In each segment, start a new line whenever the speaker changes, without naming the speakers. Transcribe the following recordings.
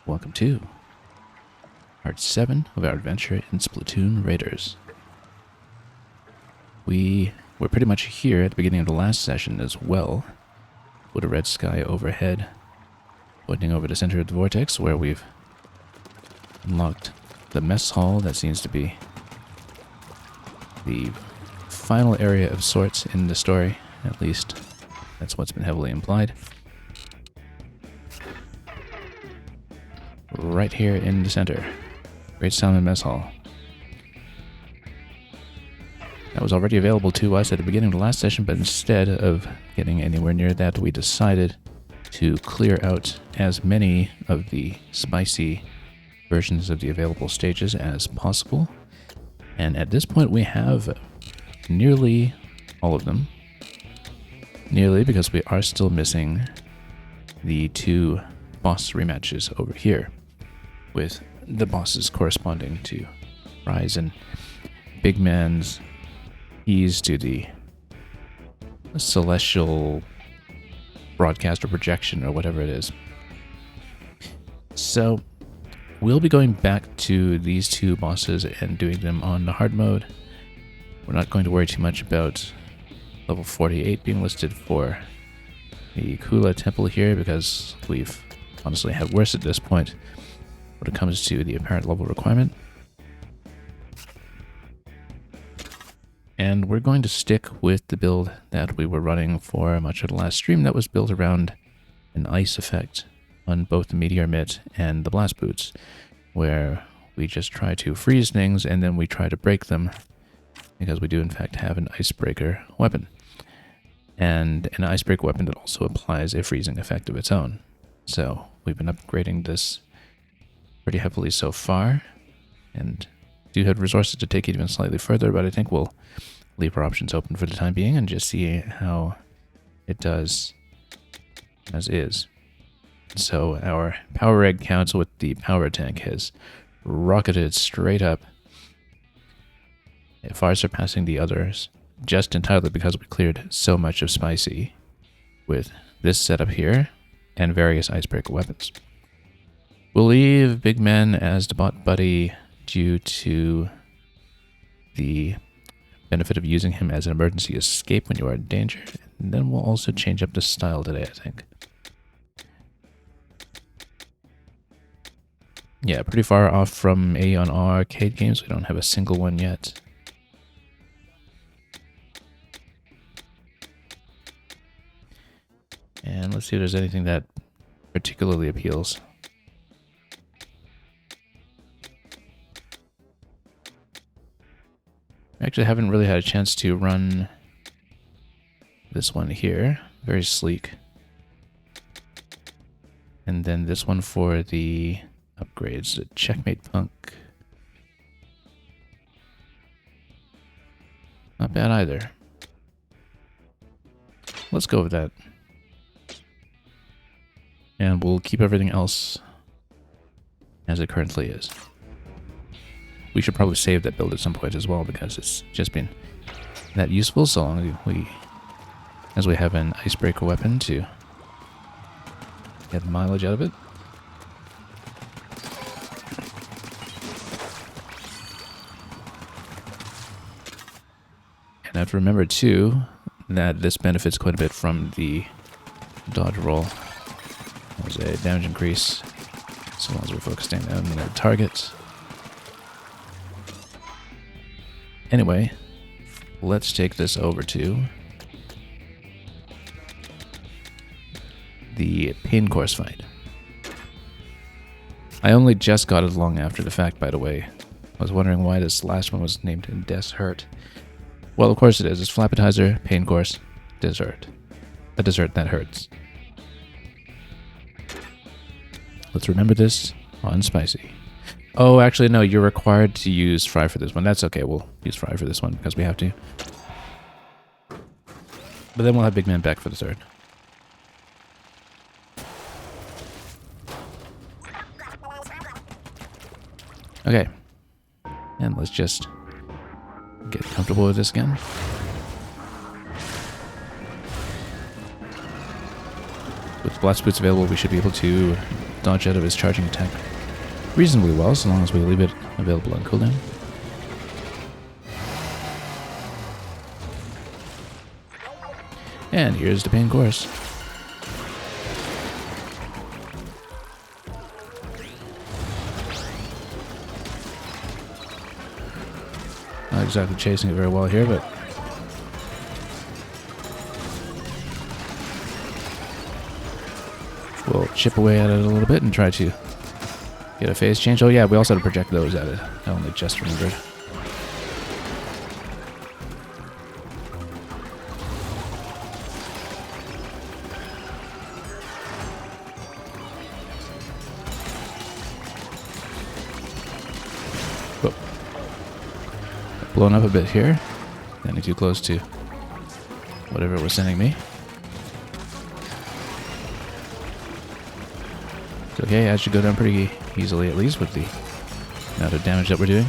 Welcome to Part 7 of our adventure in Splatoon Raiders. We were pretty much here at the beginning of the last session as well, with a red sky overhead, pointing over the center of the vortex where we've unlocked the mess hall that seems to be the final area of sorts in the story. At least that's what's been heavily implied. Right here in the center. Great Salmon Mess Hall. That was already available to us at the beginning of the last session, but instead of getting anywhere near that, we decided to clear out as many of the spicy versions of the available stages as possible. And at this point we have nearly all of them. Nearly, because we are still missing the two boss rematches over here, with the bosses corresponding to Rise and Big Man's keys to the celestial broadcast or projection or whatever it is. So we'll be going back to these two bosses and doing them on the hard mode. We're not going to worry too much about level 48 being listed for the Kula Temple here, because we've honestly had worse at this point when it comes to the apparent level requirement. And we're going to stick with the build that we were running for much of the last stream, that was built around an ice effect on both the Meteor Mitt and the Blast Boots, where we just try to freeze things and then we try to break them, because we do in fact have an icebreaker weapon. And an icebreaker weapon that also applies a freezing effect of its own. So we've been upgrading this pretty heavily so far, and do have resources to take it even slightly further, but I think we'll leave our options open for the time being and just see how it does as is. So our power egg counts with the power tank has rocketed straight up, far surpassing the others, just entirely because we cleared so much of Spicy with this setup here and various icebreaker weapons. We'll leave Big Man as the bot buddy due to the benefit of using him as an emergency escape when you are in danger. And then we'll also change up the style today, I think. Yeah, pretty far off from on arcade games. We don't have a single one yet. And let's see if there's anything that particularly appeals. I actually haven't really had a chance to run this one here. Very sleek. And then this one for the upgrades, the Checkmate Punk. Not bad either. Let's go with that. And we'll keep everything else as it currently is. We should probably save that build at some point as well, because it's just been that useful so long as we have an icebreaker weapon to get mileage out of it. And I have to remember too that this benefits quite a bit from the dodge roll. There's a damage increase so long as we're focusing on the targets. Anyway, let's take this over to the pain course fight. I only just got it long after the fact, by the way. I was wondering why this last one was named Death Hurt. Well, of course it is. It's Flappetizer, Pain Course, Dessert. A dessert that hurts. Let's remember this on Spicy. Oh, actually, no, you're required to use Fry for this one. That's okay, we'll use Fry for this one because we have to. But then we'll have Big Man back for the third. Okay. And let's just get comfortable with this again. with With Blast Boots available, we should be able to dodge out of his charging attack reasonably well, so long as we leave it available on cooldown. And here's the pain course. Not exactly chasing it very well here, but we'll chip away at it a little bit and try to get a phase change. Oh yeah, we also had to project those at it. I only just remembered. Whoa. Blown up a bit here. Getting too close to whatever it was sending me. It's okay, I should go down pretty easily at least with the amount of damage that we're doing.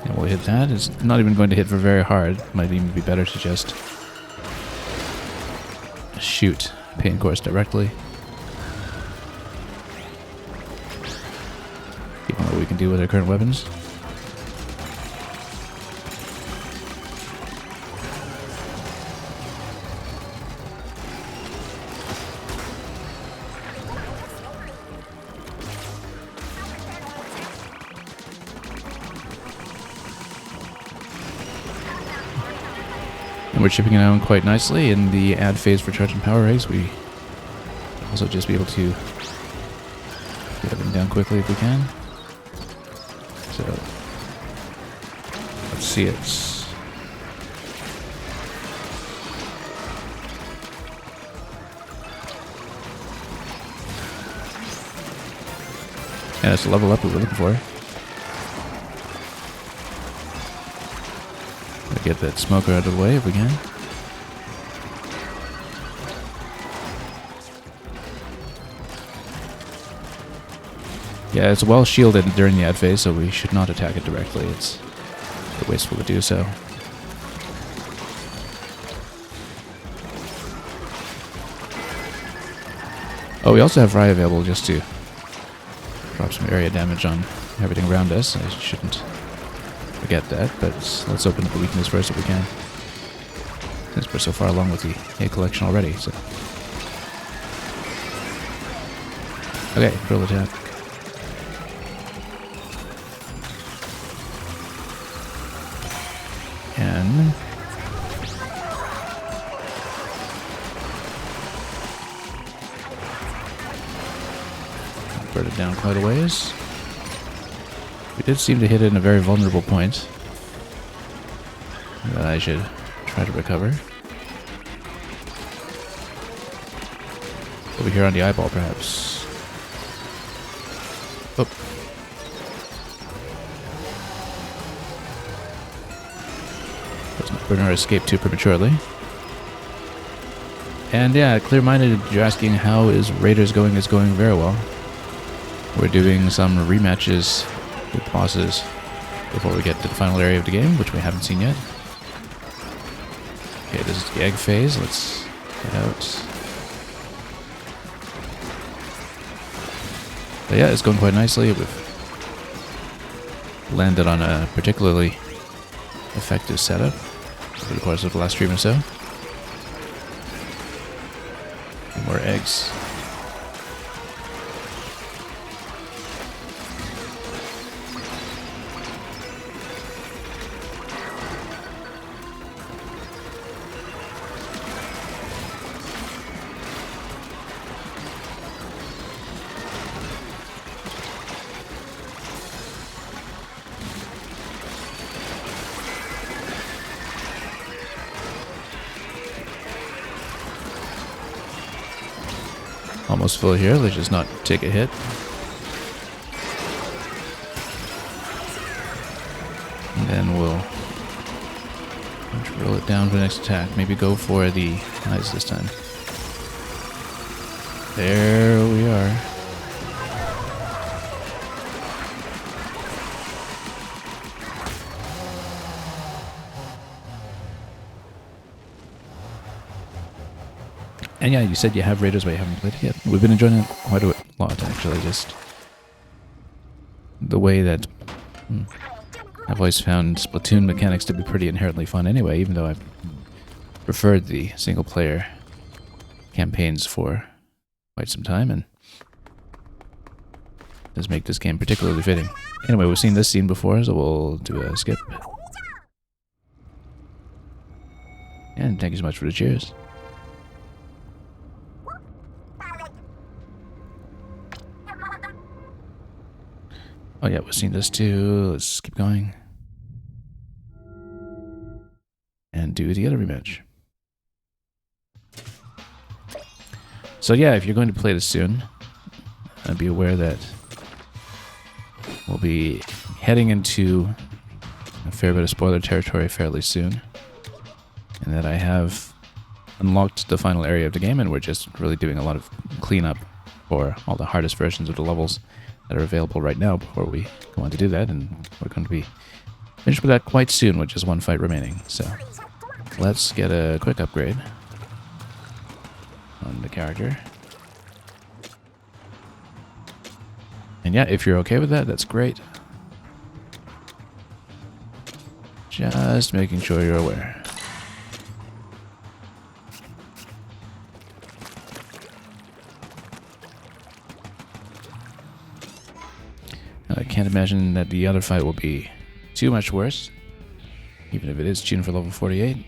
And we'll hit that. It's not even going to hit for very hard. Might even be better to just shoot pain course directly. Given what we can do with our current weapons. And we're chipping it down quite nicely. In the add phase for charging power eggs, we also just be able to get them down quickly if we can. So let's see it. Yeah, that's the level up we were looking for. Get that smoker out of the way if we can. Yeah, it's well shielded during the ad phase, so we should not attack it directly. It's wasteful to do so. Oh, we also have Fry available just to drop some area damage on everything around us. I shouldn't forget that, but let's open up the weakness first if we can. Since we're so far along with the egg collection already, so. Okay, drill attack. And burn it down quite a ways. We did seem to hit it in a very vulnerable point that I should try to recover. Over here on the eyeball, perhaps. Oh. Doesn't let Burner escape too prematurely. And yeah, clear-minded, you're asking how is Raiders going? It's going very well. We're doing some rematches with the bosses before we get to the final area of the game, which we haven't seen yet. Okay, this is the egg phase. Let's get out. But yeah, it's going quite nicely. We've landed on a particularly effective setup over the course of the last stream or so. More eggs. Almost full here, let's just not take a hit. And then we'll drill it down for the next attack. Maybe go for the eyes this time. There we are. And yeah, you said you have Raiders, but you haven't played it yet. We've been enjoying it quite a lot, actually. Just the way that I've always found Splatoon mechanics to be pretty inherently fun anyway, even though I've preferred the single-player campaigns for quite some time, and does make this game particularly fitting. Anyway, we've seen this scene before, so we'll do a skip. And thank you so much for the cheers. Oh yeah, we've seen this too. Let's keep going. And do the other rematch. So yeah, if you're going to play this soon, be aware that we'll be heading into a fair bit of spoiler territory fairly soon. And that I have unlocked the final area of the game, and we're just really doing a lot of cleanup for all the hardest versions of the levels that are available right now before we go on to do that, and we're going to be finished with that quite soon with just one fight remaining. So let's get a quick upgrade on the character. And yeah, if you're okay with that, that's great. Just making sure you're aware. I can't imagine that the other fight will be too much worse, even if it is tuned for level 48.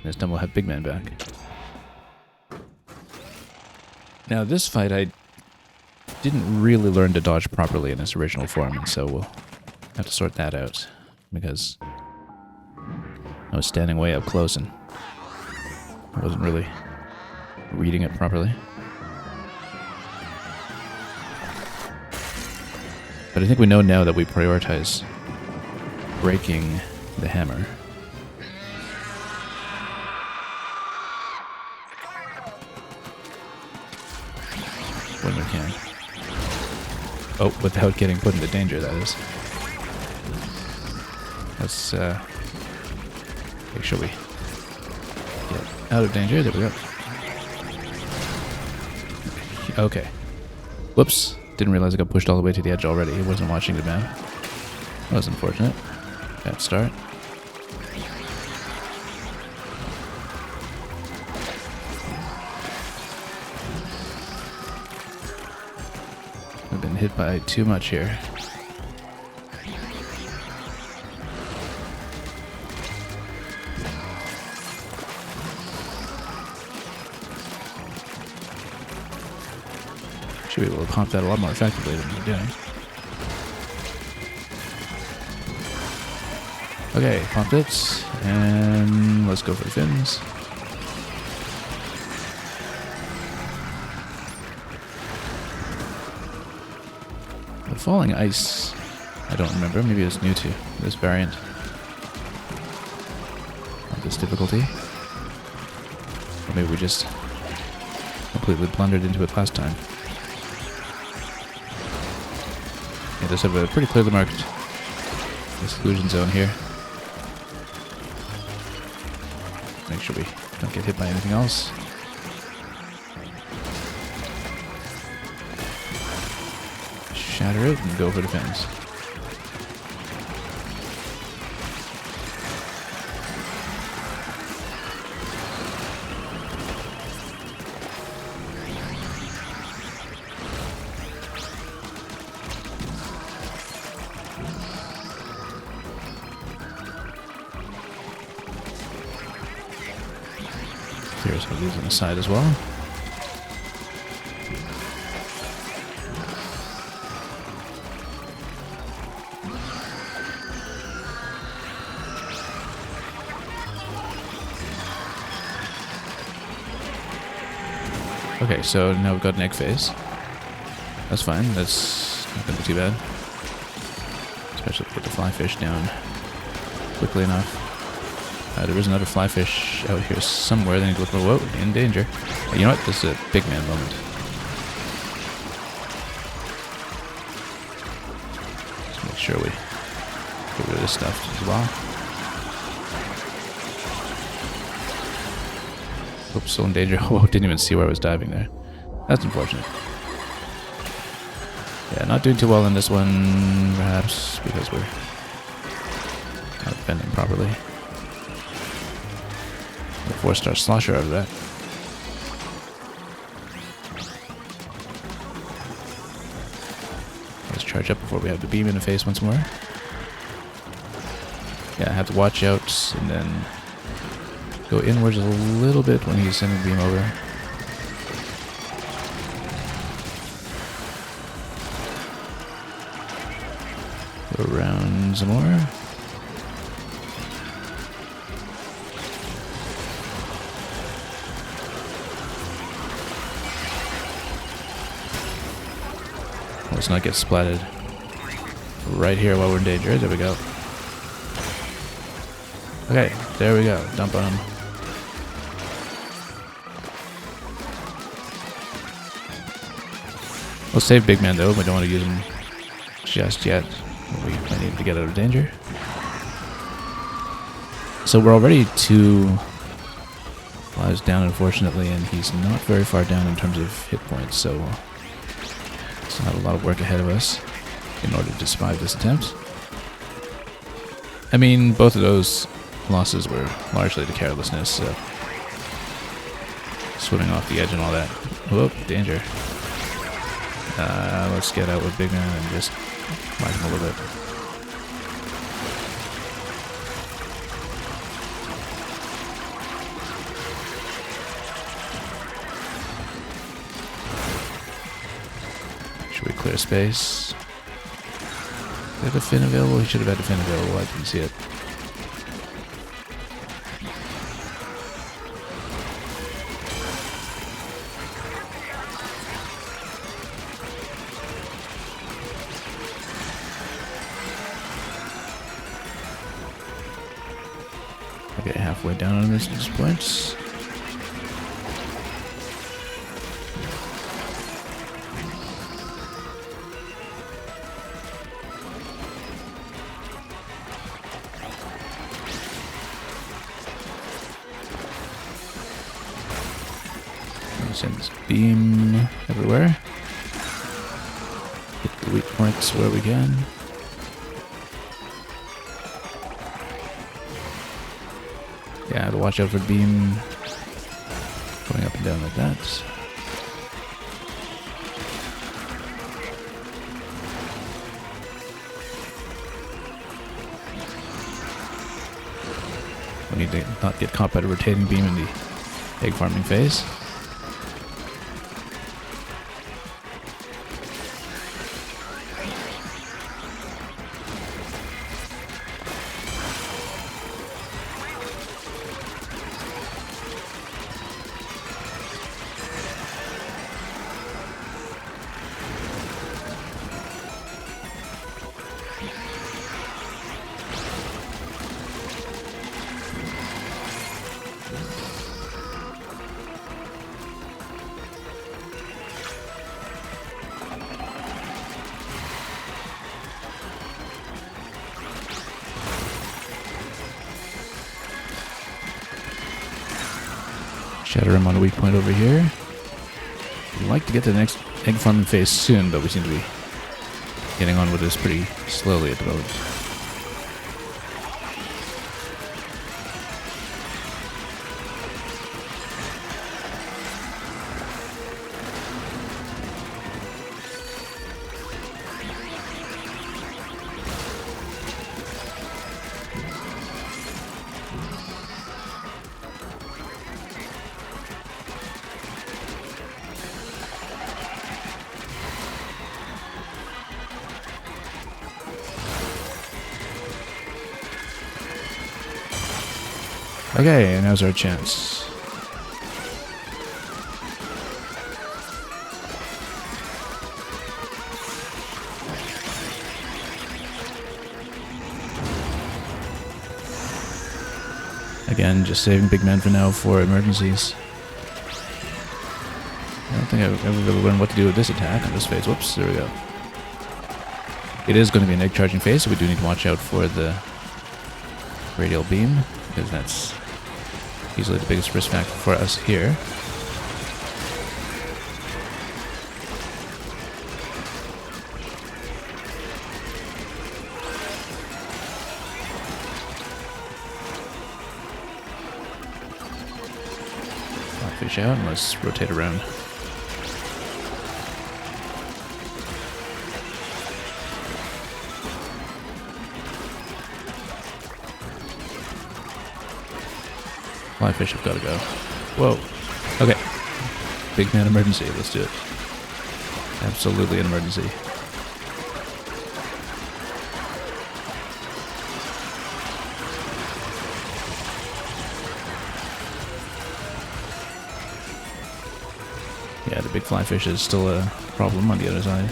This time we'll have Big Man back. Now this fight I didn't really learn to dodge properly in its original form, and so we'll have to sort that out, because I was standing way up close and I wasn't really reading it properly. But I think we know now that we prioritize breaking the hammer. When we can. Oh, without getting put into danger, that is. Let's make sure we get out of danger. There we go. Okay. Whoops. Didn't realize I got pushed all the way to the edge already. I wasn't watching the map. That was unfortunate. Bad start. I've been hit by too much here. Should be able to pump that a lot more effectively than we're doing. Okay, pump it, and let's go for the fins. The falling ice, I don't remember, maybe it's new to this variant of this difficulty. Or maybe we just completely blundered into it last time. It does have a pretty clearly marked exclusion zone here. Make sure we don't get hit by anything else. Shatter it and go for the fins. Here's some of these on the side as well. Okay, so now we've got an egg phase. That's fine, that's not going to be too bad. Especially if we get the fly fish down quickly enough. There is another fly fish out here somewhere. They need to look for. Whoa, in danger. You know what? This is a big man moment. Just make sure we get rid of this stuff as well. Oops, still in danger. Oh, didn't even see where I was diving there. That's unfortunate. Yeah, not doing too well in this one, perhaps, because we're not defending properly. A 4-star slosher out of that. Let's charge up before we have the beam in the face once more. Yeah, I have to watch out and then go inwards a little bit when he's sending the beam over. Go around some more. Let's not get splatted right here while we're in danger. There we go. Okay, there we go. Dump on him. We'll save Big Man though. We don't want to use him just yet. We might need to get out of danger. So we're already 2 lives down, unfortunately, and he's not very far down in terms of hit points, so still have a lot of work ahead of us in order to survive this attempt. I mean, both of those losses were largely to carelessness, so swimming off the edge and all that. Whoop, danger. Let's get out with Big Man and just whack him a little bit. Should we clear space? Is that a fin available? He should have had a fin available. I didn't see it. Okay, halfway down on this point. Send this beam everywhere. Hit the weak points where we can. Yeah, I have to watch out for the beam going up and down like that. We need to not get caught by the rotating beam in the egg farming phase. Shatter him on a weak point over here. We'd like to get to the next egg farming phase soon, but we seem to be getting on with this pretty slowly at the moment. Okay, and now's our chance. Again, just saving Big Man for now for emergencies. I don't think I've ever really learned what to do with this attack on this phase. Whoops, there we go. It is going to be an egg charging phase, so we do need to watch out for the radial beam, because that's easily the biggest risk factor for us here. Fish out and let's rotate around. Fly fish have got to go. Whoa. Okay. Big man emergency. Let's do it. Absolutely an emergency. Yeah, the big fly fish is still a problem on the other side.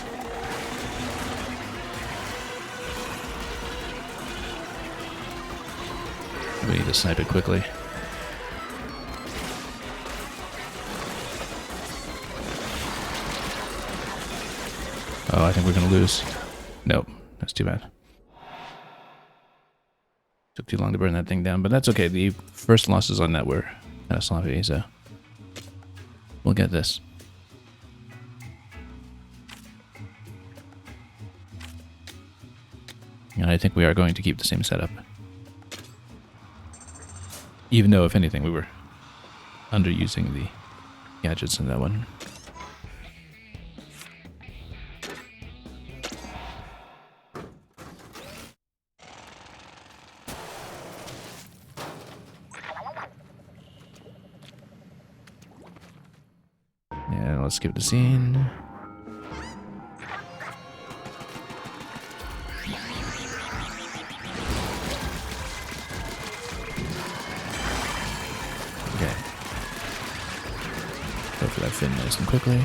We need to snipe it quickly. Oh, I think we're gonna lose. Nope, that's too bad. Took too long to burn that thing down, but that's okay. The first losses on that were kind of sloppy, so we'll get this. And I think we are going to keep the same setup. Even though, if anything, we were underusing the gadgets in that one. Yeah, let's skip the scene. Go for that fin nice and quickly.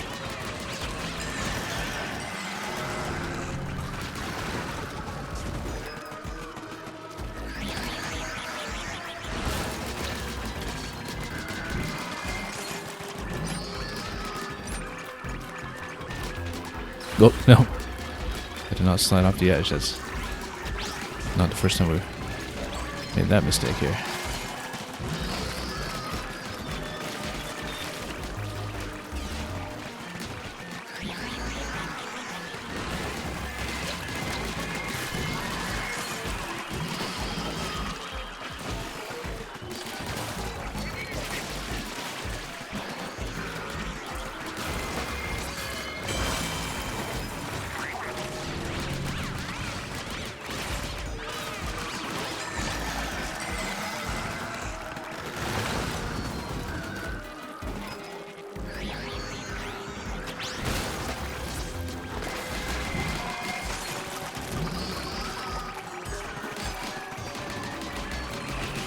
Oh, no. I did not slide off the edge. That's not the first time we've made that mistake here.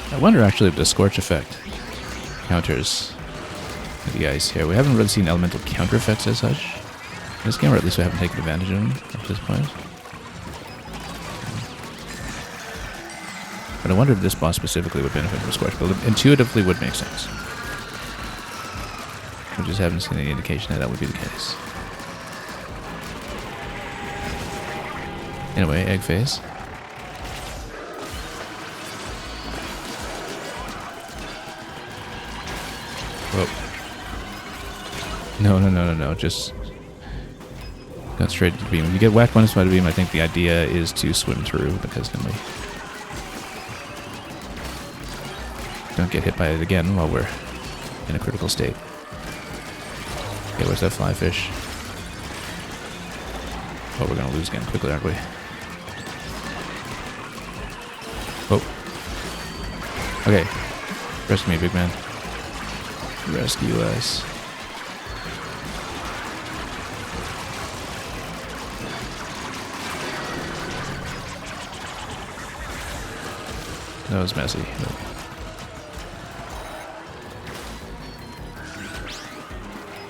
I wonder actually if the Scorch effect counters the ice here. We haven't really seen elemental counter effects as such in this game, or at least we haven't taken advantage of them at this point. But I wonder if this boss specifically would benefit from Scorch, but intuitively would make sense. We just haven't seen any indication that that would be the case. Anyway, egg phase. Whoa. No. Just got straight to the beam. When you get whacked by the beam, I think the idea is to swim through, because then we don't get hit by it again while we're in a critical state. Okay, where's that fly fish? Oh, we're gonna lose again quickly, aren't we? Oh. Okay. Rescue me, big man. Rescue us. That was messy.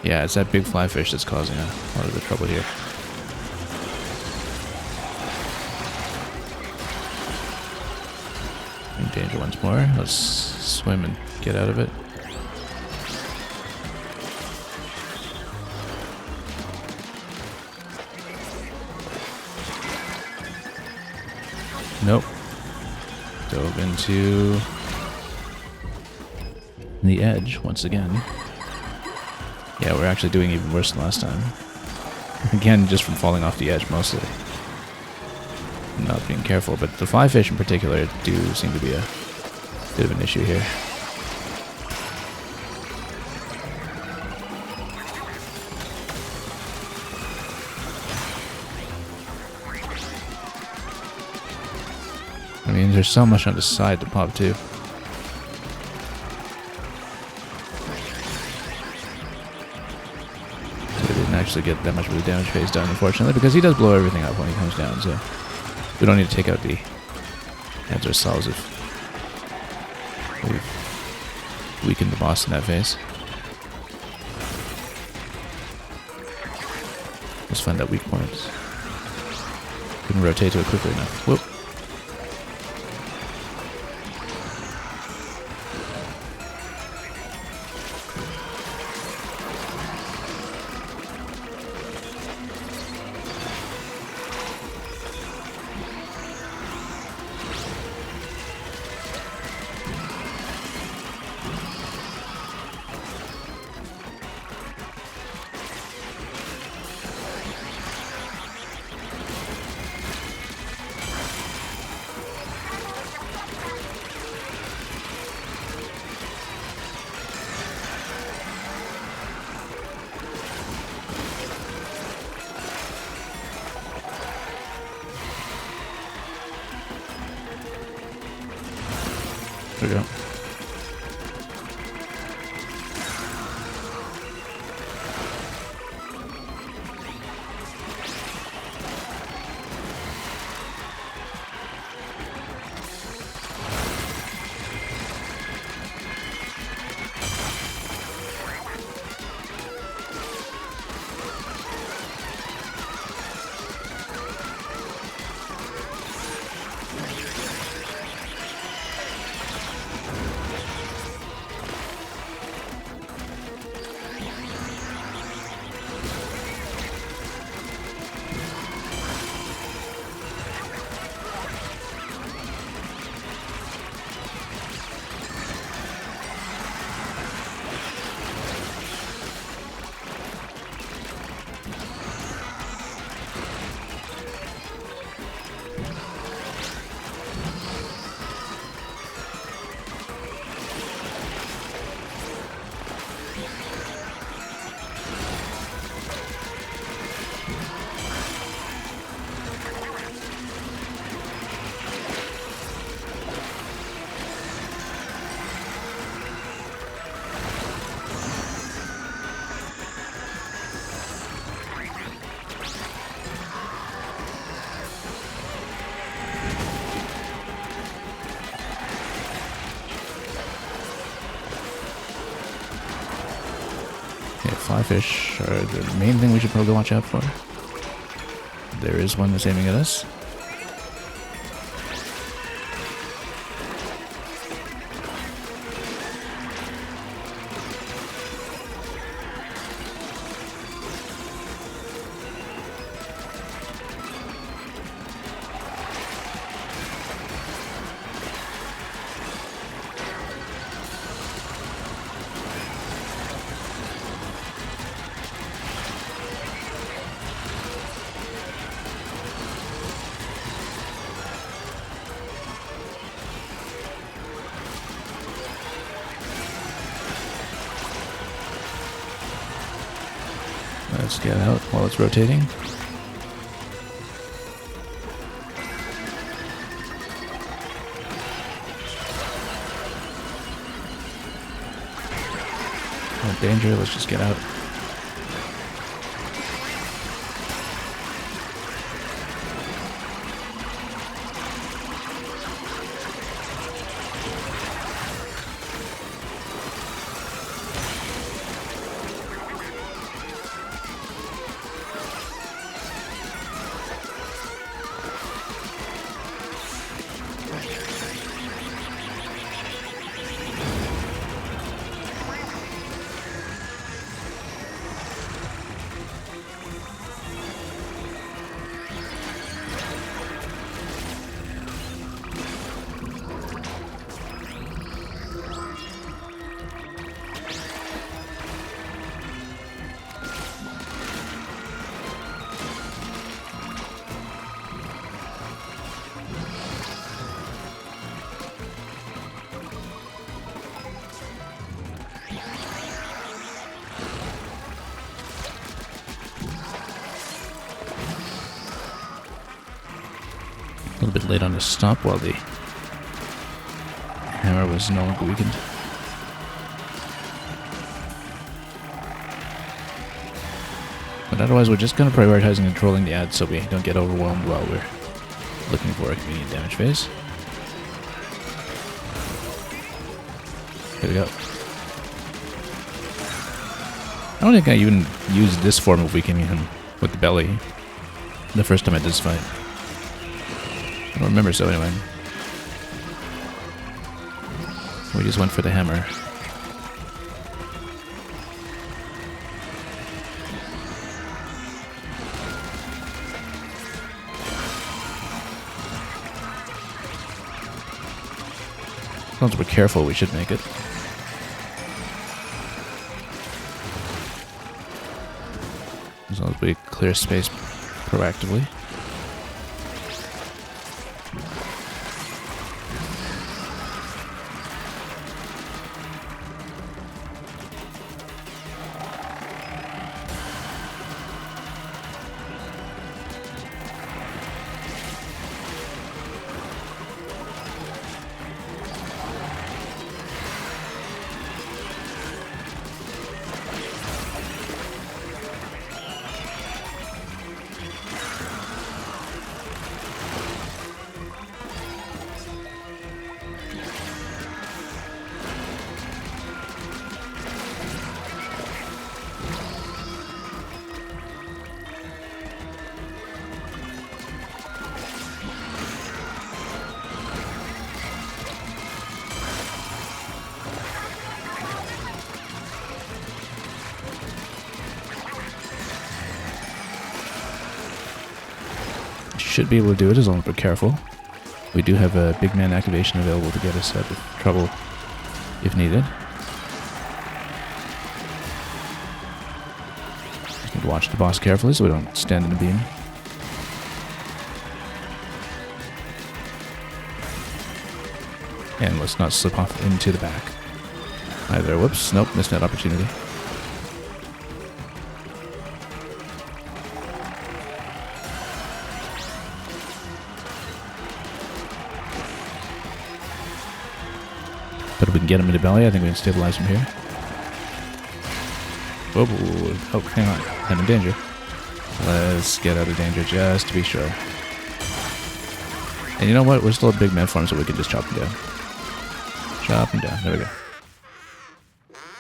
Yeah, it's that big fly fish that's causing a lot of the trouble here. In danger once more. Let's swim and get out of it. Nope. Dove into... the edge once again. Yeah, we're actually doing even worse than last time. Again, just from falling off the edge mostly. Not being careful, but the fly fish in particular do seem to be a bit of an issue here. I mean, there's so much on the side to pop too. So we didn't actually get that much of the damage phase done, unfortunately, because he does blow everything up when he comes down, so we don't need to take out the heads ourselves if we've weakened the boss in that phase. Let's find that weak point. Couldn't rotate to it quickly enough. Whoop. There we go. Fly fish are the main thing we should probably watch out for. There is one that's aiming at us. Let's get out while it's rotating. No danger, let's just get out. little bit late on the stop while the hammer was no longer weakened. But otherwise, we're just kind of prioritizing and controlling the ads so we don't get overwhelmed while we're looking for a convenient damage phase. Here we go. I don't think I even used this form of weakening him with the belly the first time I did this fight. I don't remember, so anyway. We just went for the hammer. As long as we're careful, we should make it. As long as we clear space proactively. Should be able to do it as long as we're careful. We do have a big man activation available to get us out of trouble if needed. Just need to watch the boss carefully so we don't stand in the beam. And let's not slip off into the back either. Whoops, nope, missed that opportunity. But if we can get him in the belly, I think we can stabilize him here. Whoa, whoa, whoa. Oh, hang on. I'm in danger. Let's get out of danger just to be sure. And you know what? We're still a big man form, so we can just chop him down. Chop him down. There we go.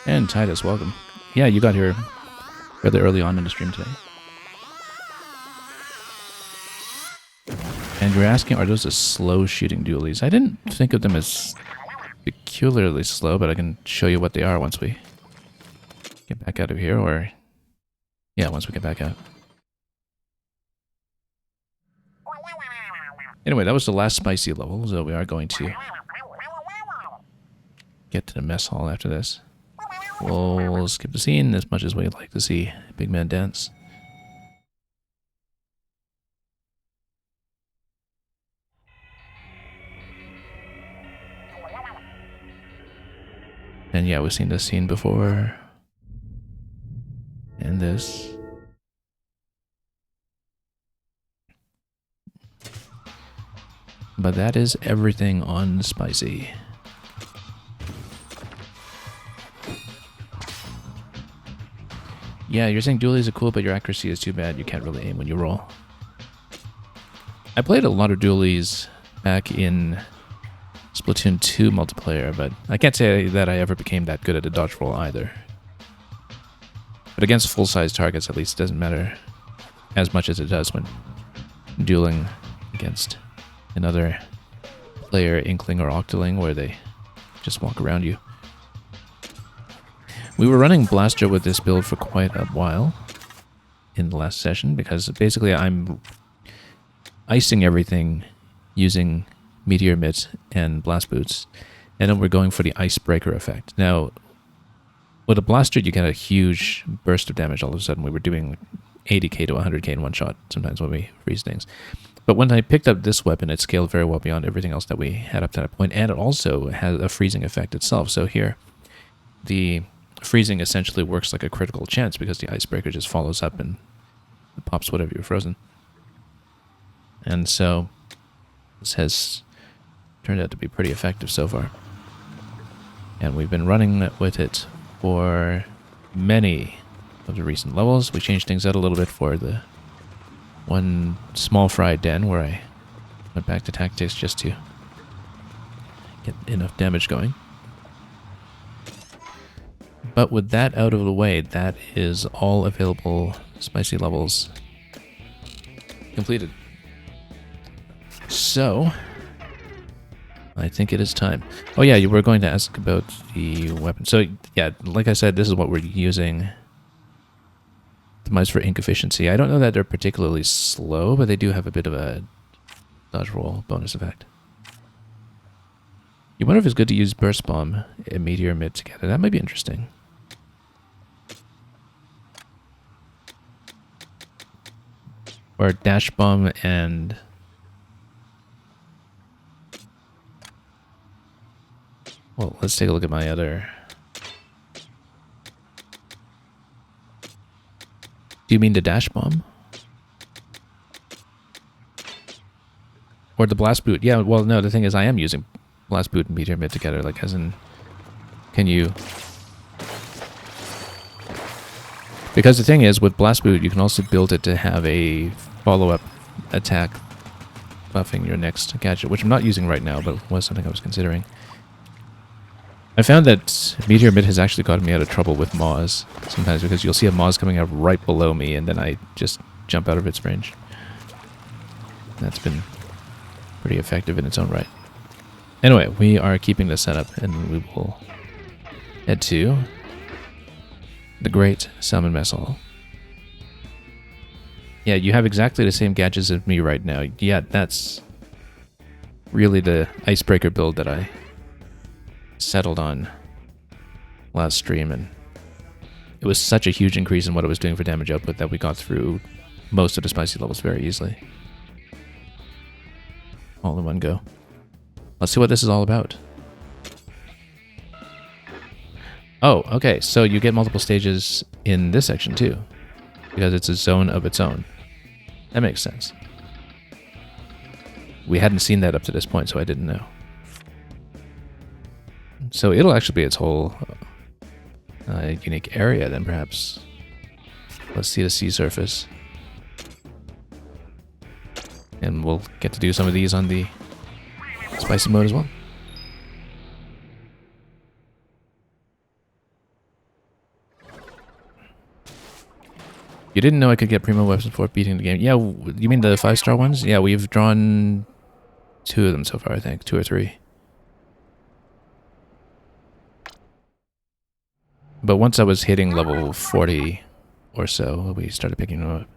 And Titus, welcome. Yeah, you got here rather early on in the stream today. And you're asking, are those the slow shooting dualies? I didn't think of them as peculiarly slow, but I can show you what they are once we get back out of here, or yeah, once we get back out. Anyway, that was the last spicy level, so we are going to get to the mess hall after this. We'll skip the scene as much as we'd like to see Big Man dance. And yeah, we've seen this scene before. And this. But that is everything on Spicy. Yeah, you're saying dualies are cool, but your accuracy is too bad. You can't really aim when you roll. I played a lot of dualies back in Splatoon 2 multiplayer, but I can't say that I ever became that good at a dodge roll either. But against full-size targets, at least, it doesn't matter as much as it does when dueling against another player, Inkling or Octoling, where they just walk around you. We were running Blaster with this build for quite a while in the last session, because basically I'm icing everything using Meteor Mitt and Blast Boots, and then we're going for the Icebreaker effect. Now, with a Blaster, you get a huge burst of damage all of a sudden. We were doing 80k to 100k in one shot, sometimes when we freeze things. But when I picked up this weapon, it scaled very well beyond everything else that we had up to that point, and it also has a freezing effect itself. So here, the freezing essentially works like a critical chance, because the Icebreaker just follows up and pops whatever you're frozen. And so This has turned out to be pretty effective so far. And we've been running with it for many of the recent levels. We changed things out a little bit for the one small fried den where I went back to tactics just to get enough damage going. But with that out of the way, that is all available spicy levels completed. So, I think it is time. Oh yeah, you were going to ask about the weapon. So yeah, like I said, this is what we're using. Optimized for ink efficiency. I don't know that they're particularly slow, but they do have a bit of a dodge roll bonus effect. You wonder if it's good to use burst bomb and meteor mid together. That might be interesting. Or dash bomb and well, let's take a look at my other. Do you mean the dash bomb? Or the blast boot? Yeah, well, no, the thing is I am using blast boot and meteor mid together, like as in, can you... Because the thing is, with blast boot, you can also build it to have a follow-up attack buffing your next gadget, which I'm not using right now, but was something I was considering. I found that meteor mid has actually gotten me out of trouble with Moz sometimes, because you'll see a Moz coming out right below me, and then I just jump out of its range. That's been pretty effective in its own right. Anyway, we are keeping this setup, and we will head to the Great Salmon Mess Hall. Yeah, you have exactly the same gadgets as me right now. Yeah, that's really the icebreaker build that I settled on last stream, and it was such a huge increase in what it was doing for damage output that we got through most of the spicy levels very easily. All in one go. Let's see what this is all about. Oh, okay, so you get multiple stages in this section too, because it's a zone of its own. That makes sense. We hadn't seen that up to this point, so I didn't know. So it'll actually be its whole unique area then, perhaps. Let's see the sea surface. And we'll get to do some of these on the spicy mode as well. You didn't know I could get primo weapons before beating the game. Yeah, you mean the 5-star ones? Yeah, we've drawn 2 of them so far, I think. 2 or 3. But once I was hitting level 40 or so, we started picking them up.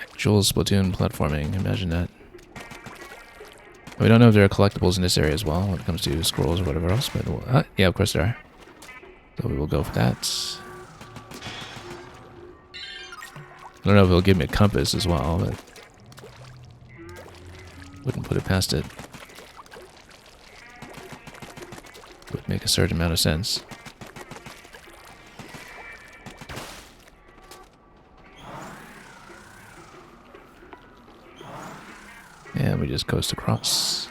Actual Splatoon platforming, imagine that. We don't know if there are collectibles in this area as well when it comes to scrolls or whatever else, but we'll, yeah, of course there are. So we will go for that. I don't know if it'll give me a compass as well, but wouldn't put it past it. Would make a certain amount of sense. And we just coast across.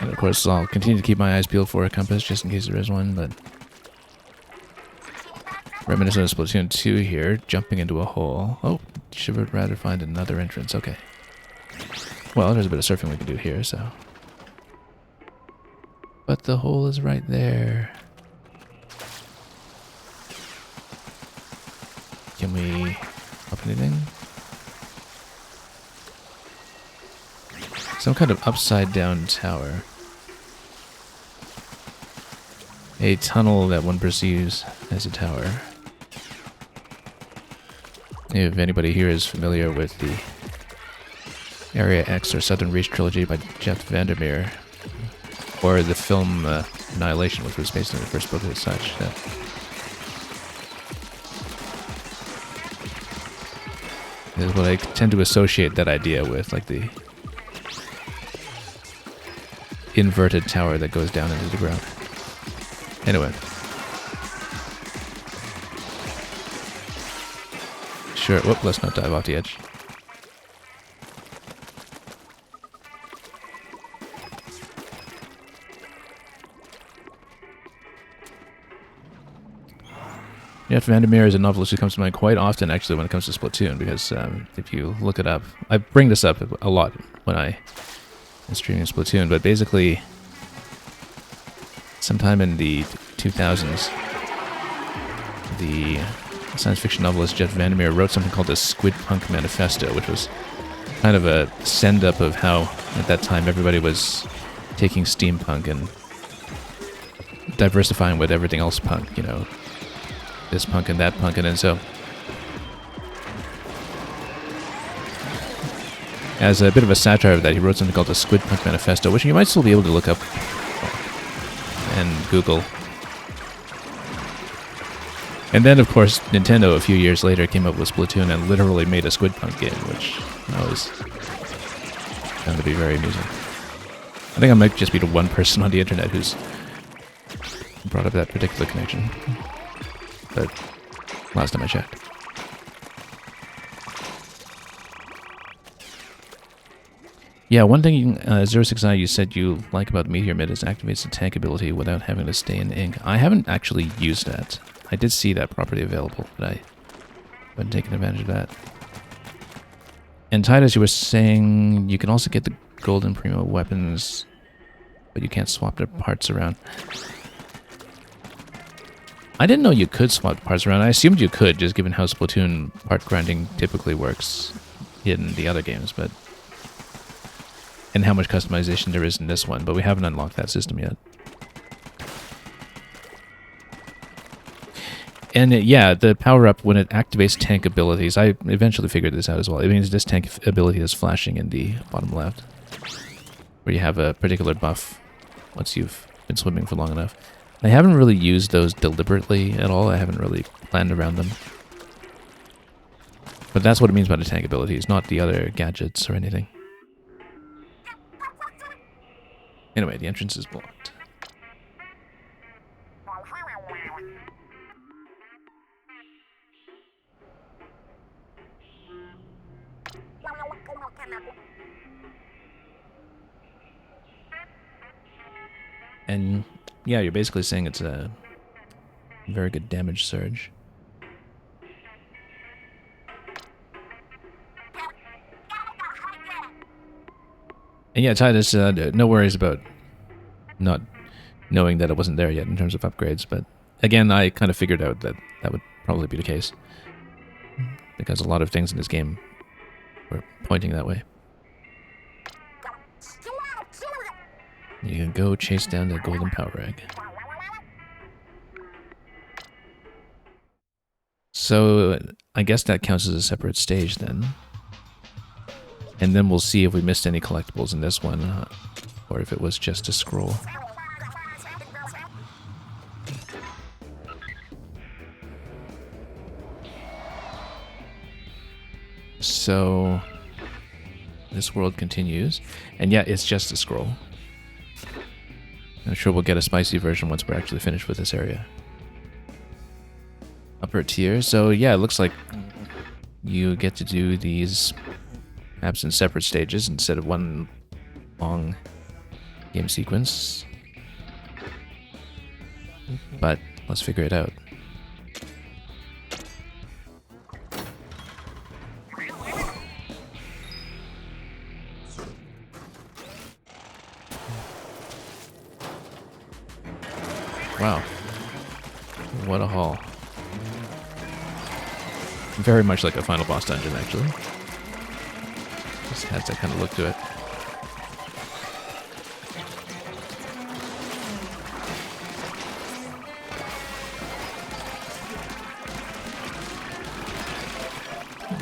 And of course, I'll continue to keep my eyes peeled for a compass just in case there is one, but reminiscent of Splatoon 2 here, jumping into a hole. Oh, should rather find another entrance. Okay. Well, there's a bit of surfing we can do here, so. But the hole is right there. Can we up anything? Some kind of upside down tower. A tunnel that one perceives as a tower. If anybody here is familiar with the Area X or Southern Reach trilogy by Jeff Vandermeer, or the film Annihilation, which was based on the first book as such. Is what I tend to associate that idea with, like the inverted tower that goes down into the ground. Anyway. Sure, whoop, let's not dive off the edge. Jeff Vandermeer is a novelist who comes to mind quite often, actually, when it comes to Splatoon, because if you look it up, I bring this up a lot when I am streaming Splatoon, but basically, sometime in the 2000s, the science fiction novelist Jeff Vandermeer wrote something called the Squid Punk Manifesto, which was kind of a send-up of how, at that time, everybody was taking steampunk and diversifying with everything else punk, you know, this punk and that punk, and then so as a bit of a satire of that, he wrote something called the Squid Punk Manifesto, which you might still be able to look up and Google. And then, of course, Nintendo a few years later came up with Splatoon and literally made a Squid Punk game, which I always found to be very amusing. I think I might just be the one person on the internet who's brought up that particular connection. But last time I checked. Yeah, one thing, 06i, you said you like about Meteor Mid is activates the tank ability without having to stay in ink. I haven't actually used that. I did see that property available, but I haven't taken advantage of that. And Titus, you were saying you can also get the golden primo weapons, but you can't swap their parts around. I didn't know you could swap parts around. I assumed you could, just given how Splatoon part grinding typically works in the other games, but and how much customization there is in this one, but we haven't unlocked that system yet. And yeah, the power-up, when it activates tank abilities, I eventually figured this out as well. It means this tank ability is flashing in the bottom left, where you have a particular buff once you've been swimming for long enough. I haven't really used those deliberately at all. I haven't really planned around them. But that's what it means by the tank abilities, not the other gadgets or anything. Anyway, the entrance is blocked. And yeah, you're basically saying it's a very good damage surge. And yeah, Titus, no worries about not knowing that it wasn't there yet in terms of upgrades, but again, I kind of figured out that that would probably be the case, because a lot of things in this game were pointing that way. You can go chase down the golden power egg. So I guess that counts as a separate stage then. And then we'll see if we missed any collectibles in this one, or if it was just a scroll. So this world continues, and yeah, it's just a scroll. I'm sure we'll get a spicy version once we're actually finished with this area. Upper tier, so yeah, it looks like you get to do these perhaps in separate stages instead of one long game sequence. But let's figure it out. Wow. What a haul. Very much like a final boss dungeon, actually. Just has that kind of look to it.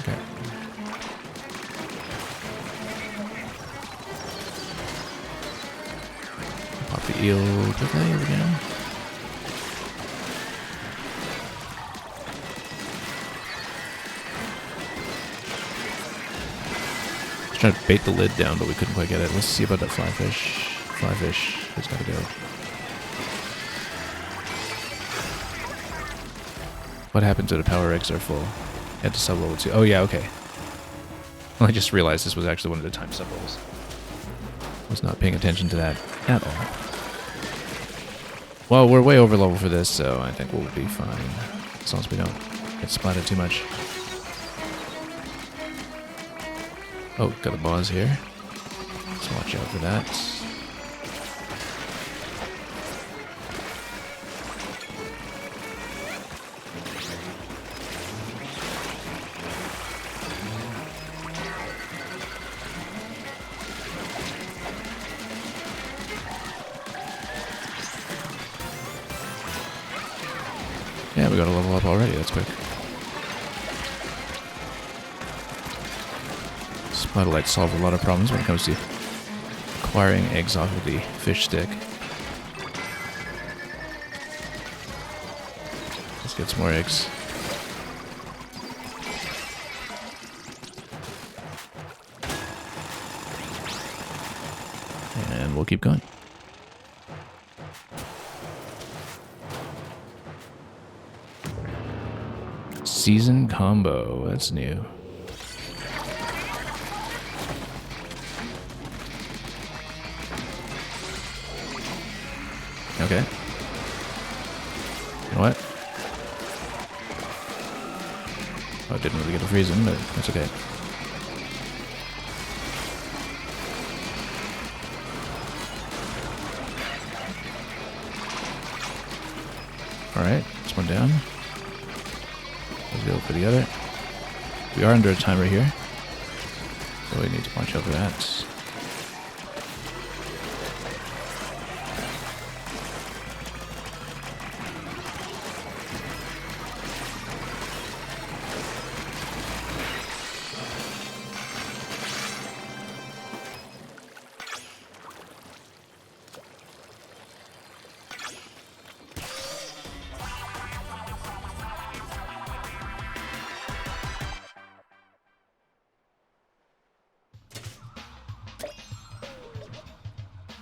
Okay. heal quickly again. Just trying to bait the lid down, but we couldn't quite get it. Let's see about that flyfish. Flyfish has got to go. What happens when the power rigs are full? Head to sub level 2. Oh yeah, okay. Well, I just realized this was actually one of the time sub levels. Was not paying attention to that at all. Well, we're way over level for this, so I think we'll be fine. As long as we don't get splatted too much. Oh, got a boss here. Let's watch out for that. Yeah, we got a level up already. That's quick. Splatolites solve a lot of problems when it comes to acquiring eggs off of the fish stick. Let's get some more eggs. And we'll keep going. Season combo, that's new. Okay. You know what? Oh, I didn't really get to freeze him, but that's okay. Alright, this one down. Let's go for the other. We are under a timer here, so we need to watch out for that.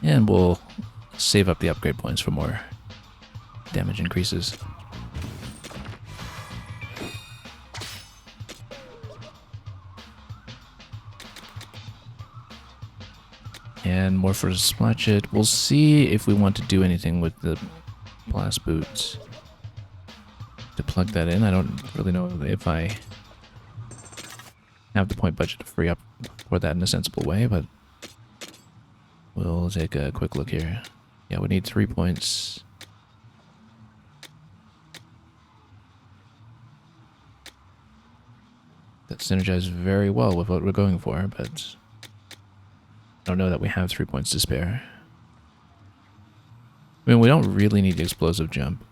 And we'll save up the upgrade points for more damage increases. And more for Splash It. We'll see if we want to do anything with the blast boots to plug that in. I don't really know if I have the point budget to free up for that in a sensible way, but we'll take a quick look here. Yeah, we need 3 points. That synergizes very well with what we're going for, but I don't know that we have 3 points to spare. I mean, we don't really need the explosive jump.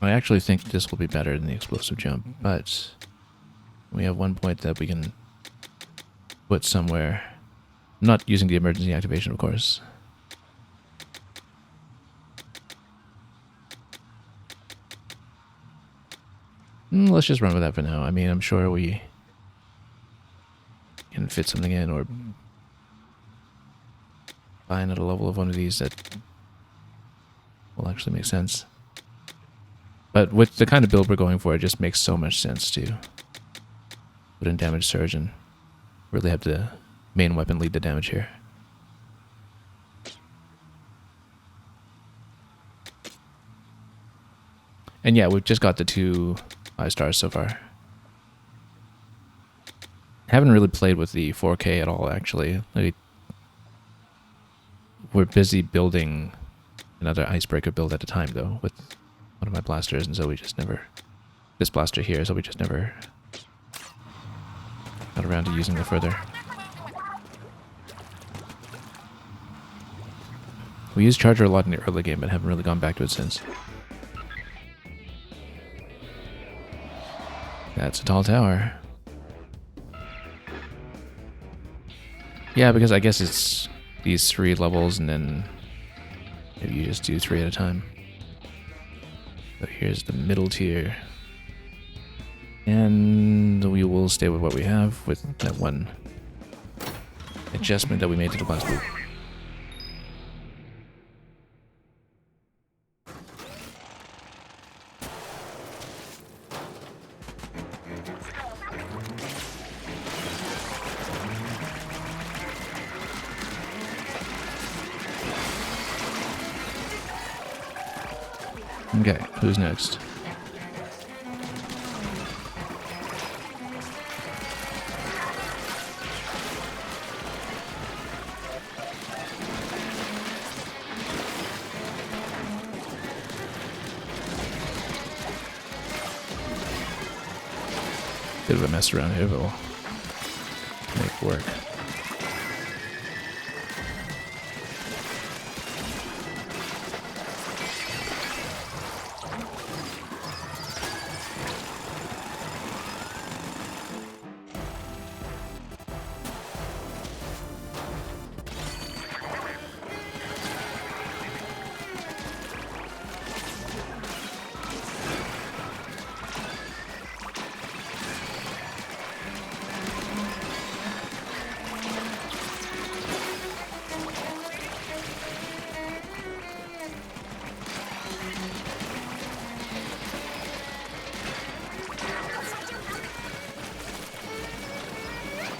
I actually think this will be better than the explosive jump, but we have 1 point that we can put somewhere. I'm not using the emergency activation, of course. Let's just run with that for now. I mean, I'm sure we can fit something in or find at a level of one of these that will actually make sense. But with the kind of build we're going for, it just makes so much sense to put in damage surge and really have the main weapon lead the damage here. And yeah, we've just got the 2 5 stars so far. Haven't really played with the 4K at all, actually. We're busy building another icebreaker build at a time, though, with one of my blasters, and so we just never... This blaster here, so we just never got around to using it further. We used Charger a lot in the early game, but haven't really gone back to it since. That's a tall tower. Yeah, because I guess it's these 3 levels, and then maybe you just do 3 at a time. So here's the middle tier. And we will stay with what we have with that one adjustment that we made to the last loop. Okay, who's next? Bit of a mess around here, but we'll make it work.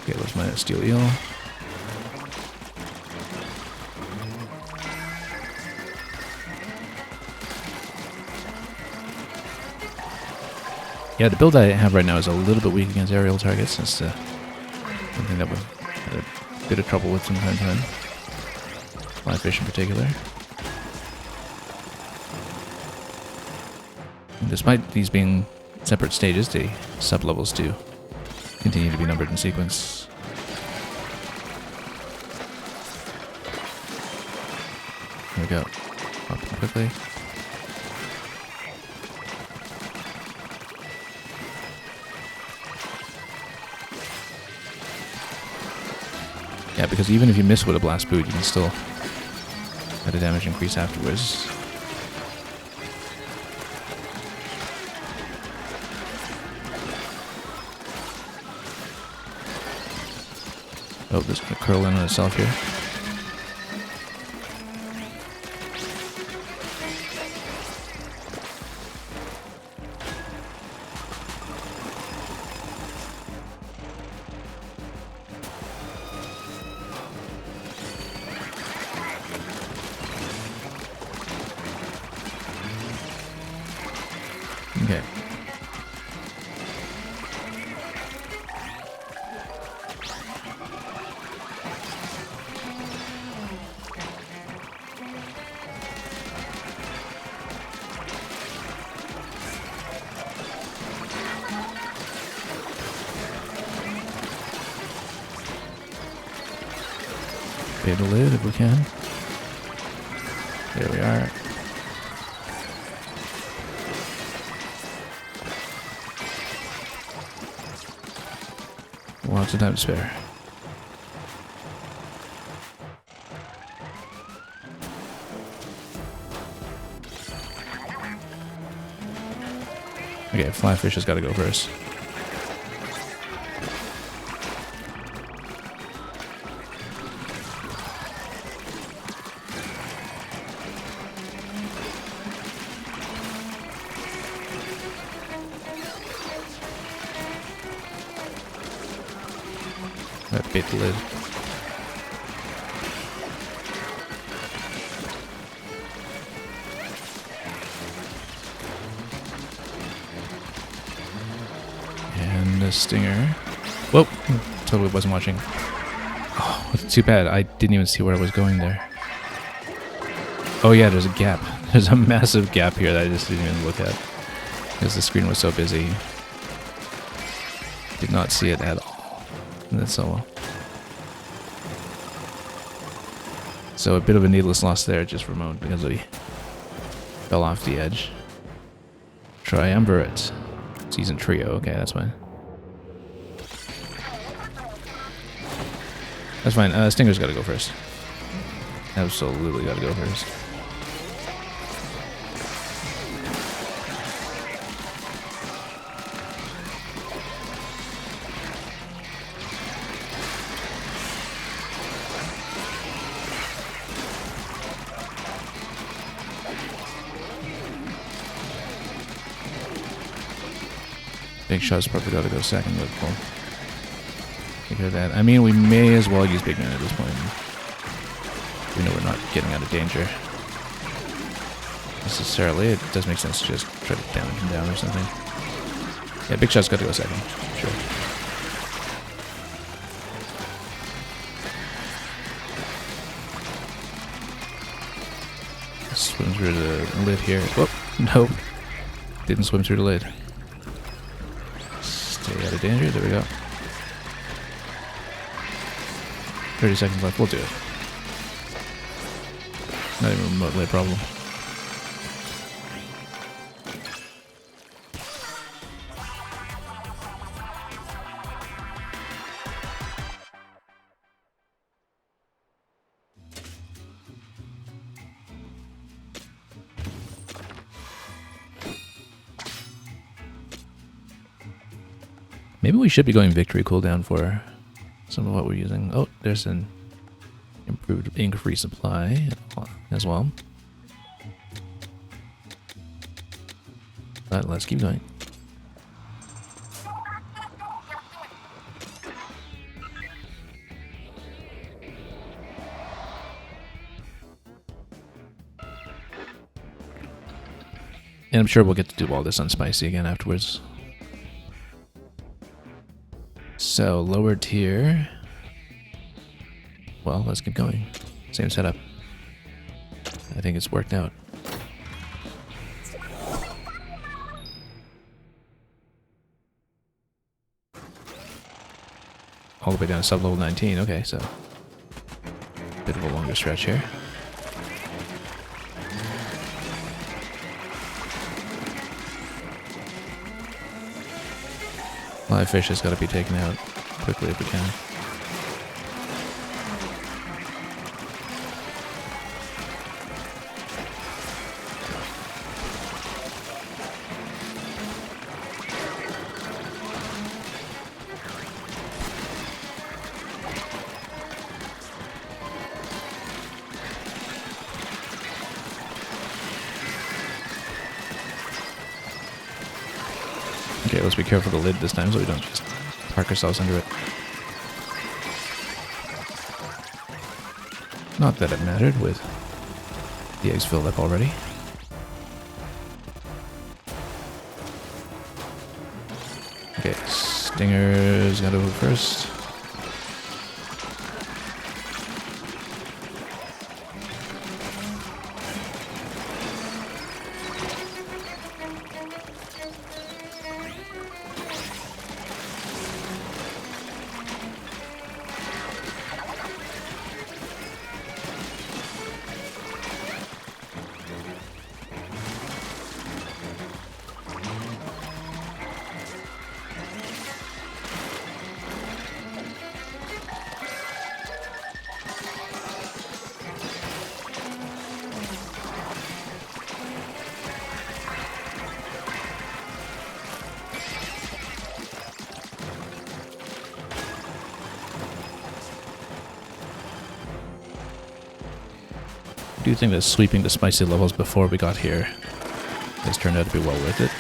Okay, where's my steel eel? Yeah, the build I have right now is a little bit weak against aerial targets. That's something that we've had a bit of trouble with from time to time. Fly fish in particular. And despite these being separate stages, the sub-levels do continue to be numbered in sequence. There we go. Up quickly. Yeah, because even if you miss with a blast boot, you can still get a damage increase afterwards. Oh, this is going to curl in on itself here. Okay. Pay the lid if we can. There we are. Lots of time to spare. Okay, Flyfish has got to go first. That bait the lid. And a stinger. Whoa! Totally wasn't watching. Oh, too bad. I didn't even see where I was going there. Oh yeah, there's a gap. There's a massive gap here that I just didn't even look at. Because the screen was so busy. Did not see it at all. That's so So a bit of a needless loss there, just for a moment, because we fell off the edge. Triumvirate. Season trio, okay, that's fine. That's fine. Stinger's gotta go first. Absolutely gotta go first. Big Shot's probably gotta go second, but we'll take care of that. I mean, we may as well use Big Man at this point. We know we're not getting out of danger necessarily. It does make sense to just try to damage him down or something. Yeah, Big Shot's gotta go second. Sure. Swim through the lid here. Whoop! Nope. Didn't swim through the lid. Stay out of danger. There we go. 30 seconds left. We'll do it. Not even remotely a problem. Maybe we should be going victory cooldown for some of what we're using. Oh, there's an improved increased supply as well. But let's keep going. And I'm sure we'll get to do all this on Spicy again afterwards. So, lower tier. Well, let's keep going. Same setup. I think it's worked out. All the way down to sub-level 19. Okay, so bit of a longer stretch here. Live fish has got to be taken out quickly if we can. Okay, let's be careful of the lid this time so we don't just park ourselves under it. Not that it mattered with the eggs filled up already. Okay, Stinger's gotta go first. I do think that sweeping the spicy levels before we got here has turned out to be well worth it.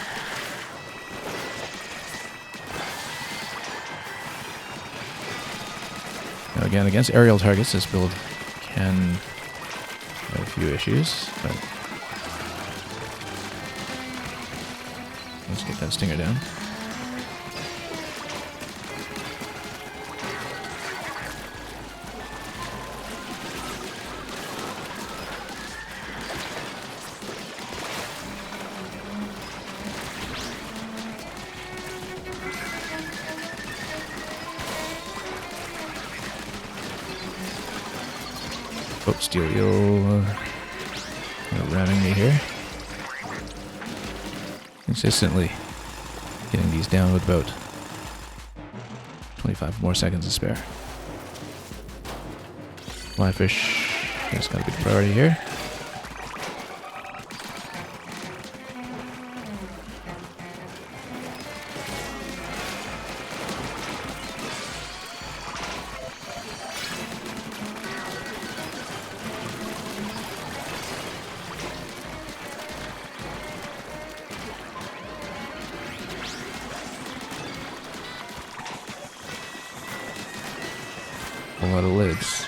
Now again, against aerial targets, this build can have a few issues, but let's get that Stinger down. Oh, steel eel ramming me here. Consistently getting these down with about 25 more seconds to spare. Fly fish has got a big priority here. A lot of lids.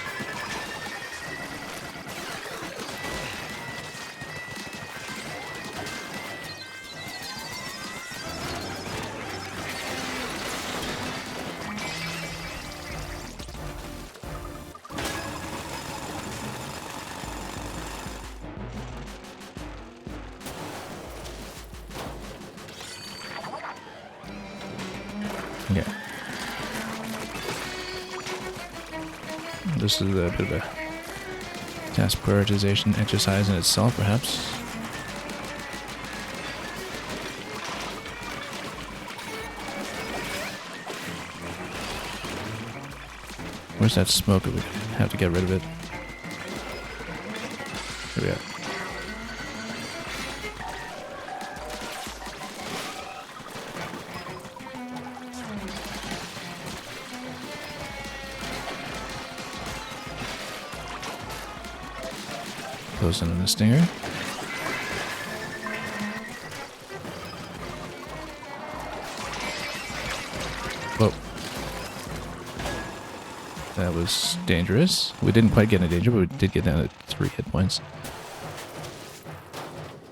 Yeah. This is a bit of a task prioritization exercise in itself, perhaps. Where's that smoke? We have to get rid of it. Here we are. Close in on the stinger. Whoa. That was dangerous. We didn't quite get in danger, but we did get down to 3 hit points.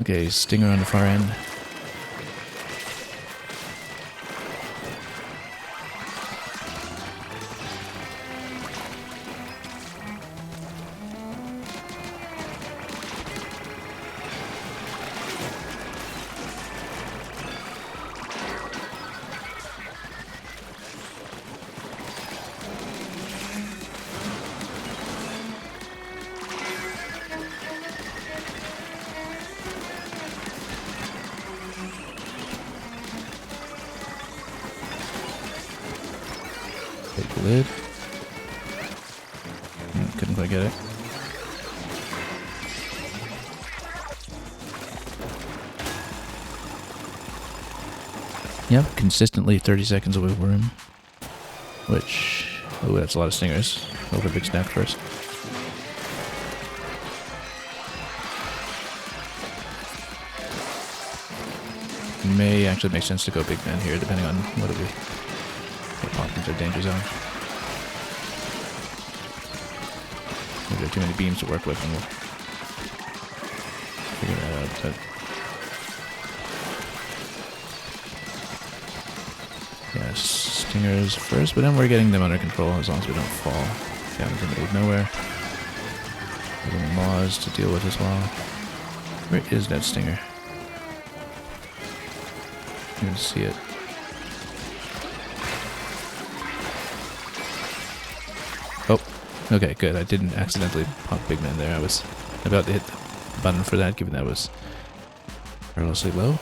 Okay, stinger on the far end. Take the lid. Couldn't quite get it. Yep, consistently 30 seconds away from him. Which, oh, that's a lot of stingers. Go for a big snack first. May actually make sense to go big man here, depending on what we pop into danger zone. Maybe there are too many beams to work with, and we'll figure that out. But yeah, stingers first, but then we're getting them under control as long as we don't fall down into the middle of nowhere. Little maws to deal with as well. Where is that stinger? You can see it. Oh, okay, good. I didn't accidentally pop Big Man there. I was about to hit the button for that, given that was perilously low.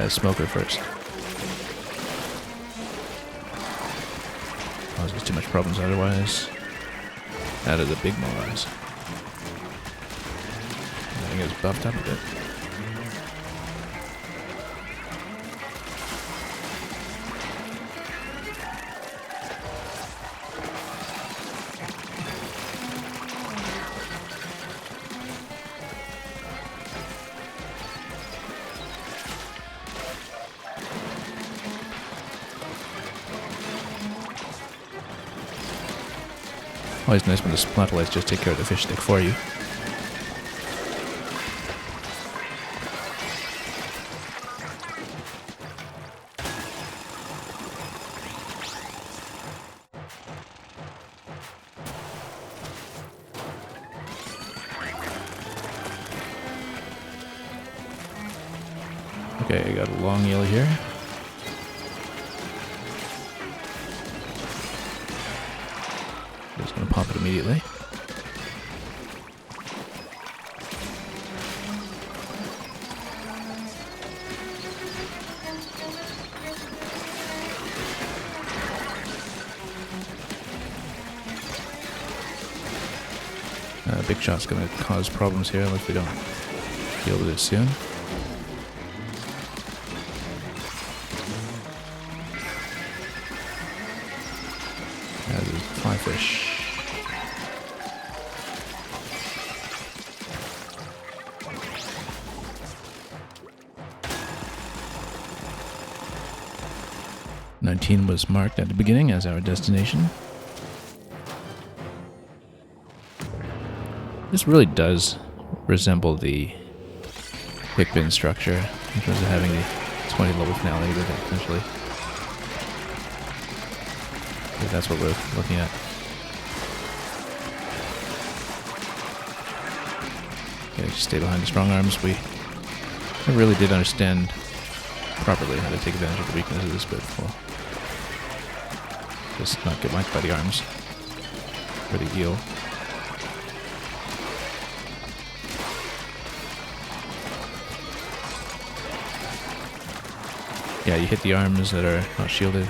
Smoker first. Causes too much problems otherwise. Out of the big maws. I think it's buffed up a bit. Always nice when the splatterlights just take care of the fish stick for you. Okay, I got a long eel here. drop it immediately. Big shot's gonna cause problems here unless we don't deal with it soon. Fly fish. "19 was marked at the beginning as our destination. This really does resemble the Pikmin structure in terms of having the 20 level finale, but essentially. If that's what we're looking at. Okay, just stay behind the strong arms. We really did understand properly how to take advantage of the weaknesses, but we'll just not get whacked by the arms. Or the eel. Yeah, you hit the arms that are not shielded.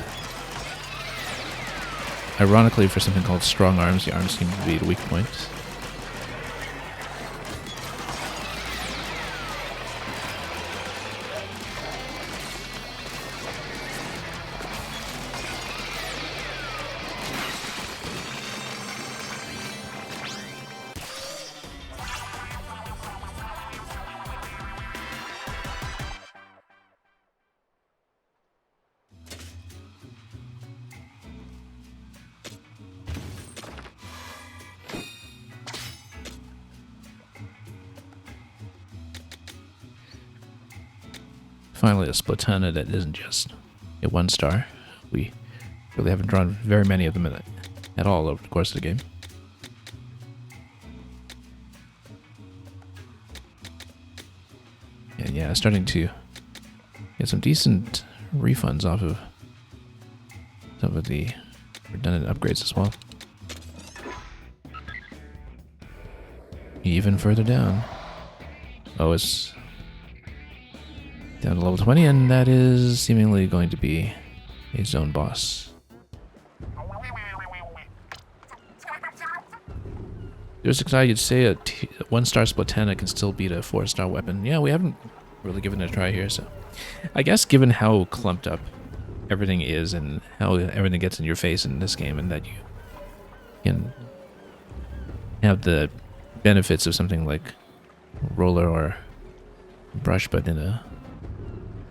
Ironically, for something called strong arms, the arms seem to be the weak point. Finally, a Splatoon that isn't just a 1-star. We really haven't drawn very many of them at all over the course of the game. And yeah, starting to get some decent refunds off of some of the redundant upgrades as well. Even further down. Oh, it's down to level 20, and that is seemingly going to be a zone boss. There's excited you'd say a 1-star Splatoon can still beat a 4-star weapon. Yeah, we haven't really given it a try here, so I guess given how clumped up everything is and how everything gets in your face in this game, and that you can have the benefits of something like roller or brush, but in a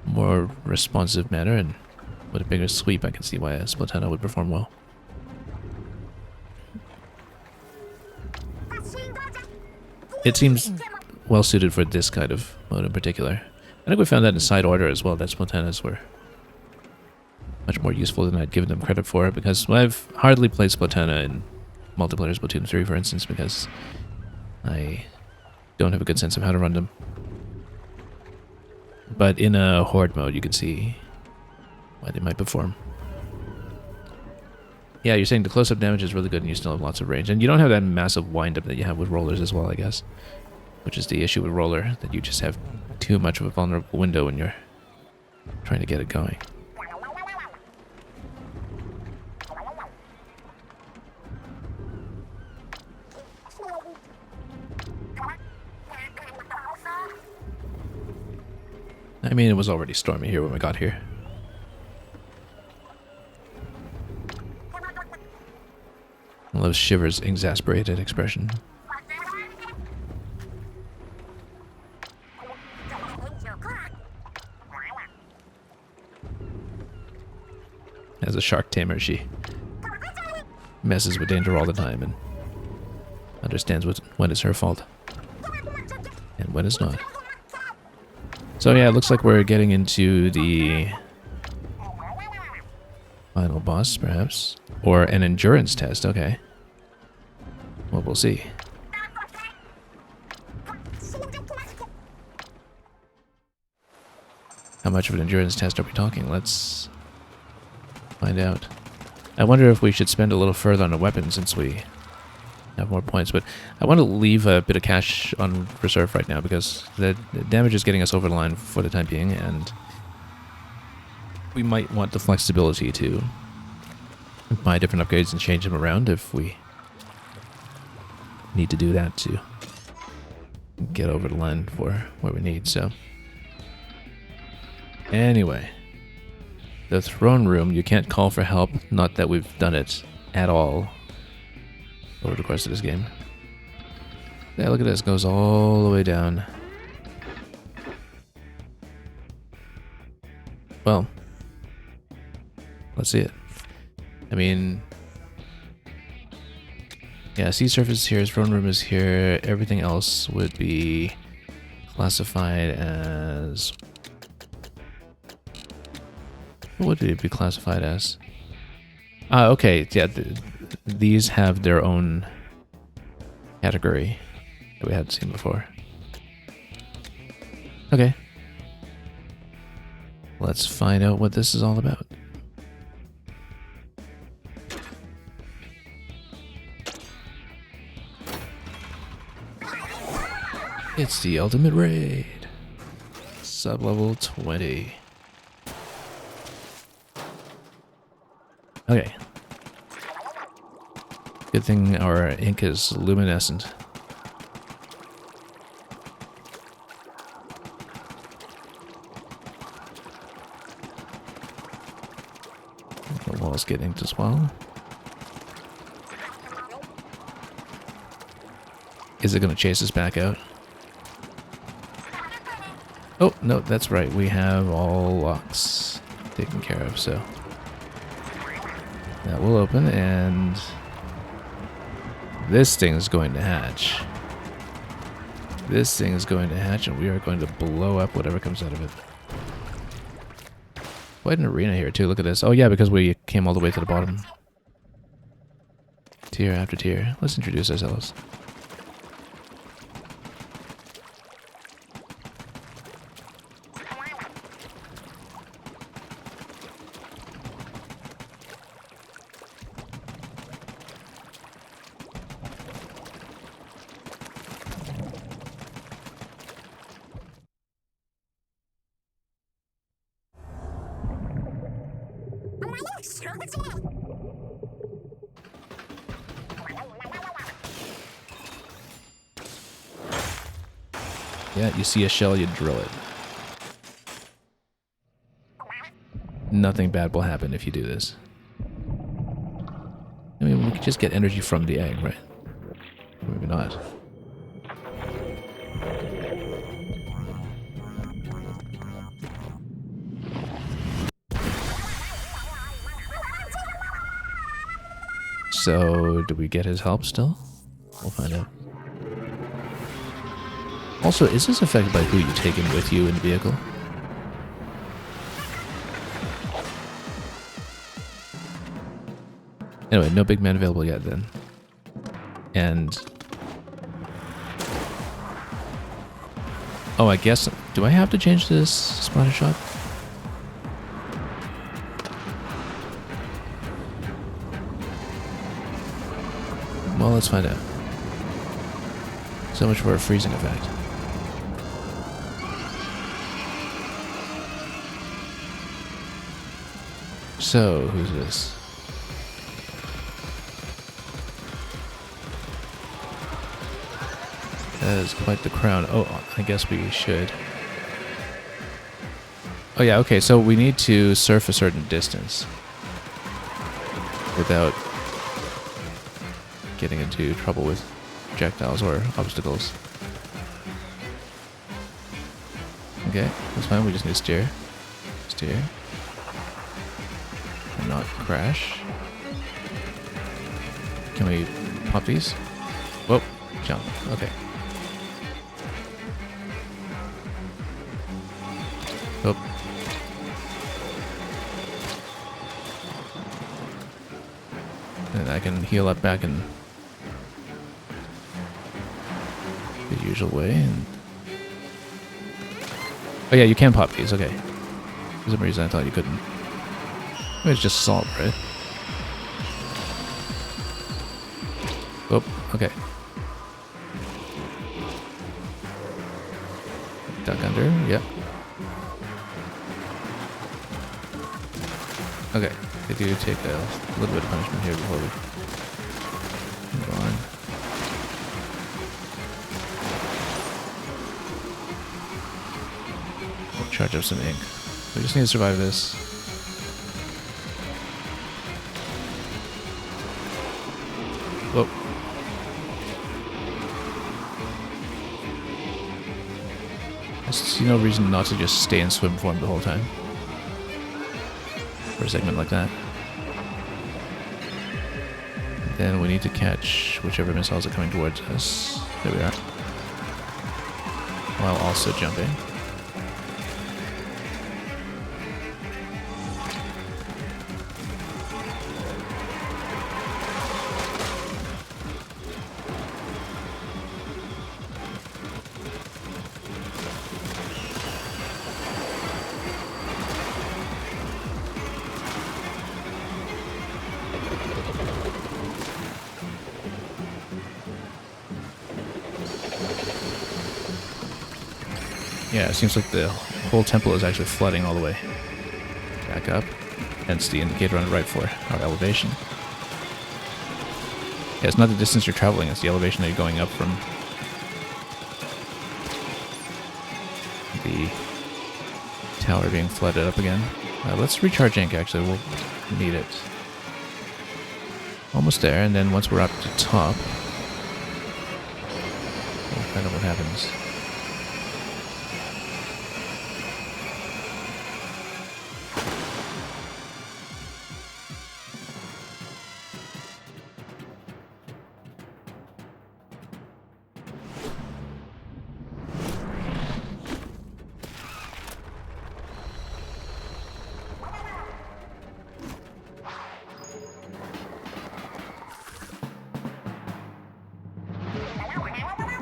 more responsive manner and with a bigger sweep, I can see why a Splatoon would perform well. It seems well suited for this kind of mode in particular. I think we found that in Side Order as well, that Splatoons were much more useful than I'd given them credit for, because I've hardly played Splatoon in multiplayer Splatoon 3, for instance, because I don't have a good sense of how to run them. But in a horde mode, you can see why they might perform. Yeah, you're saying the close-up damage is really good and you still have lots of range. And you don't have that massive wind-up that you have with rollers as well, I guess. Which is the issue with roller, that you just have too much of a vulnerable window when you're trying to get it going. I mean, it was already stormy here when we got here. I love Shiver's exasperated expression. As a shark tamer, she messes with danger all the time and understands when it's her fault and when it's not. So yeah, it looks like we're getting into the final boss, perhaps. Or an endurance test, okay. Well, we'll see. How much of an endurance test are we talking? Let's find out. I wonder if we should spend a little further on the weapon, since we have more points, but I want to leave a bit of cash on reserve right now because the damage is getting us over the line for the time being, and we might want the flexibility to buy different upgrades and change them around if we need to do that to get over the line for what we need. So anyway, the throne room, you can't call for help. Not that we've done it at all over the course of this game. Yeah, look at this, goes all the way down. Well, let's see it. I mean, yeah, sea surface is here, throne room is here, everything else would be classified as... What would it be classified as? Okay, yeah, these have their own category that we hadn't seen before. Okay. Let's find out what this is all about. It's the ultimate raid. Sub-level 20. Okay. Good thing our ink is luminescent. The walls get inked as well. Is it going to chase us back out? Oh, no, that's right. We have all locks taken care of, so that will open, and this thing is going to hatch. This thing is going to hatch, and we are going to blow up whatever comes out of it. Quite an arena here, too. Look at this. Oh, yeah, because we came all the way to the bottom. Tier after tier. Let's introduce ourselves. Yeah, you see a shell, you drill it. Nothing bad will happen if you do this. I mean, we could just get energy from the egg, right? Maybe not. So, do we get his help still? We'll find out. Also, is this affected by who you take in with you in the vehicle? Anyway, no big man available yet then. And... oh, I guess... do I have to change this splatter shot? Well, let's find out. So much for a freezing effect. So, who's this? That is quite the crown. Oh, I guess we should. Oh yeah, okay, so we need to surf a certain distance without getting into trouble with projectiles or obstacles. Okay, that's fine, we just need to steer. Steer. And not crash. Can we pop these? Whoa, jump, okay. Oh. And I can heal up back in the usual way. And oh yeah, you can pop these, okay. For some reason I thought you couldn't. It's just salt, right? Oh, Okay. Duck under, yep. Okay, they do take a little bit of punishment here before we move on. We'll charge up some ink. We just need to survive this. Whoa. I see no reason not to just stay in swim form the whole time. For a segment like that. Then we need to catch whichever missiles are coming towards us. There we are. While also jumping. Yeah, it seems like the whole temple is actually flooding all the way back up. Hence the indicator on the right for our elevation. Yeah, it's not the distance you're traveling, it's the elevation that you're going up from. The tower being flooded up again. Let's recharge ink, actually. We'll need it. Almost there, and then once we're up to top, we'll find out what happens.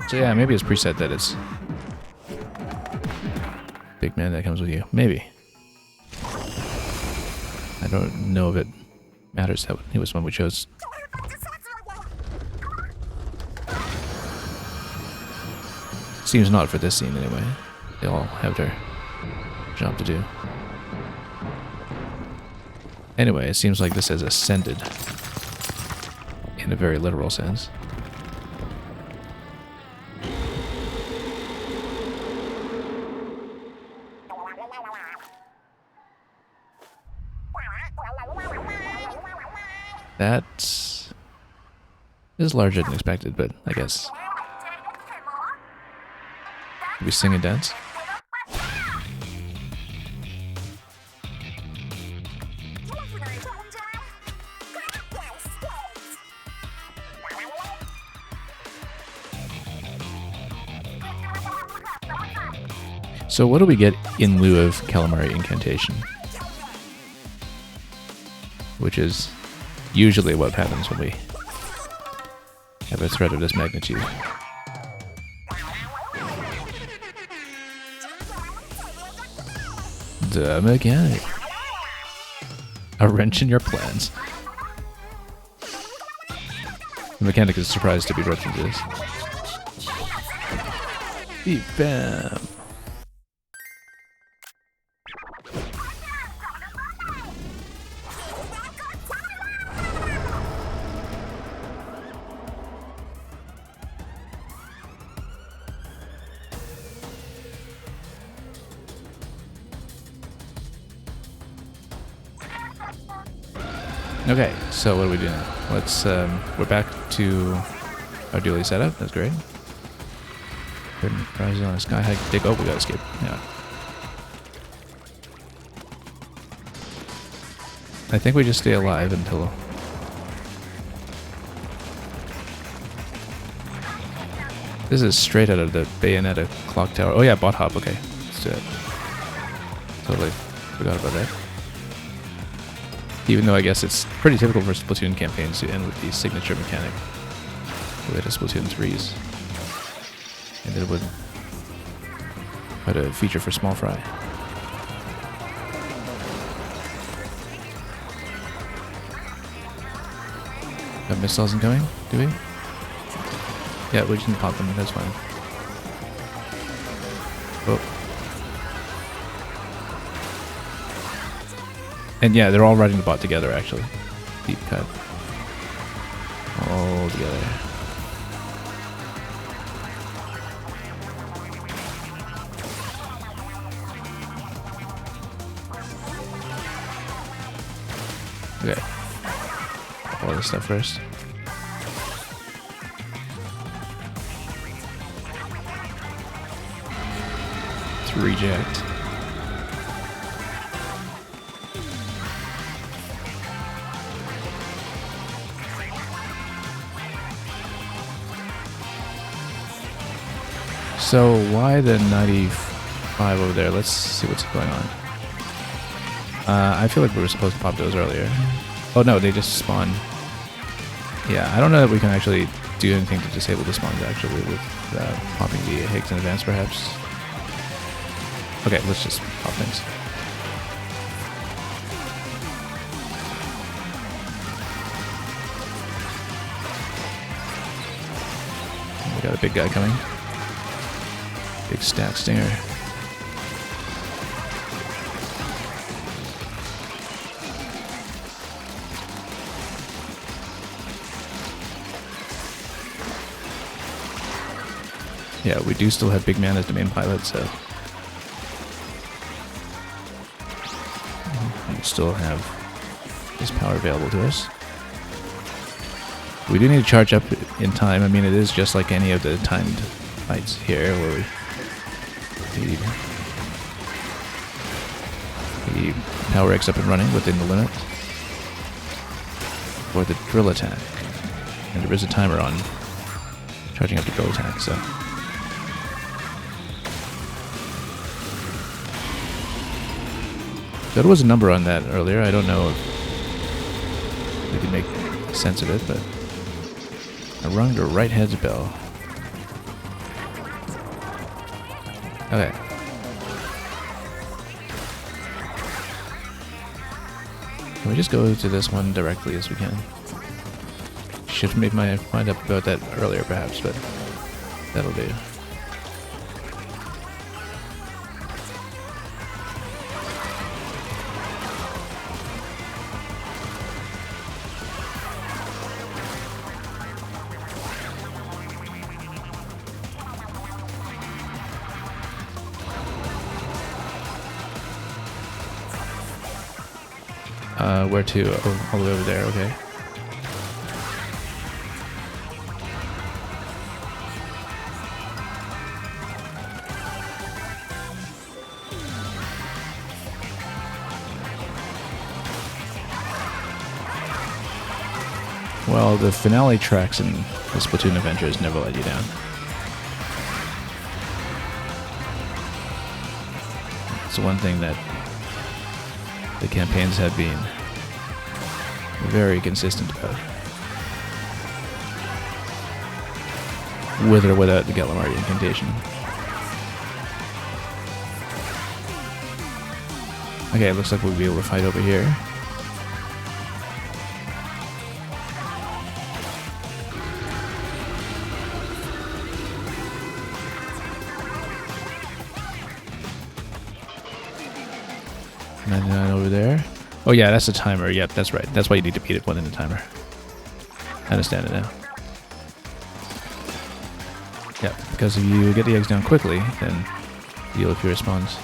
So yeah, maybe it's preset that it's big man that comes with you. Maybe. I don't know if it matters that it was one we chose. Seems not for this scene anyway. They all have their job to do. Anyway, it seems like this has ascended in a very literal sense. That is larger than expected, but I guess. Did we sing and dance? So what do we get in lieu of Calamari Incantation? Which is usually what happens when we have a threat of this magnitude. The mechanic. A wrench in your plans. The mechanic is surprised to be roped into this. Beep bam. Okay, so what do we do now? Let's, we're back to our dually setup. That's great. Rise on a sky high dig. Oh, we gotta escape. Yeah. I think we just stay alive until... This is straight out of the Bayonetta clock tower. Oh yeah, bot hop. Okay, let's do it. Totally forgot about that. Even though I guess it's pretty typical for Splatoon campaigns to end with the signature mechanic the way to Splatoon 3's. And it would quite a feature for Small Fry. Got missiles incoming, do we? Yeah, we can pop them. That's fine. Oh. And yeah, they're all riding the bot together, actually. Deep cut. All together. Okay. All this stuff first. To reject. So why the 95 over there? Let's see what's going on. I feel like we were supposed to pop those earlier. Oh no, they just spawn. Yeah, I don't know that we can actually do anything to disable the spawns actually with popping the Higgs in advance perhaps. Okay, let's just pop things. We got a big guy coming. Big stack stinger. Yeah, we do still have Big Man as the main pilot, so we still have this power available to us. We do need to charge up in time. I mean, it is just like any of the timed fights here, where the power X up and running within the limit for the drill attack. And there is a timer on charging up the drill attack, so. There was a number on that earlier. I don't know if we can make sense of it, but I rung the right head's bell. Okay. Can we just go to this one directly as we can? Should have made my mind up about that earlier, perhaps, but that'll do. Where to? Oh, all the way over there, okay. Well, the finale tracks in the Splatoon Adventures never let you down. It's one thing that the campaigns have been very consistent about. With or without the Gallimard incantation. Okay, it looks like we'll be able to fight over here. Over there. Oh yeah, that's the timer. Yep, that's right. That's why you need to beat it one in the timer. I understand it now. Yeah, because if you get the eggs down quickly, then you'll have fewer spawns.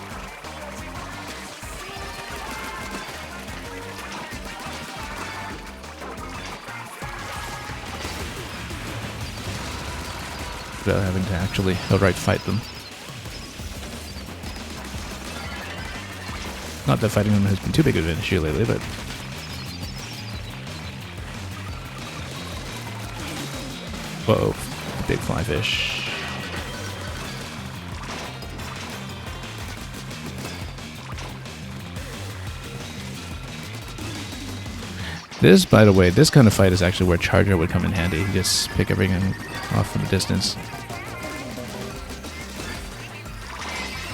Without having to actually outright fight them. Not that fighting them has been too big of an issue lately, but... Whoa, big fly fish. This, by the way, this kind of fight is actually where Charger would come in handy. You just pick everything off from a distance.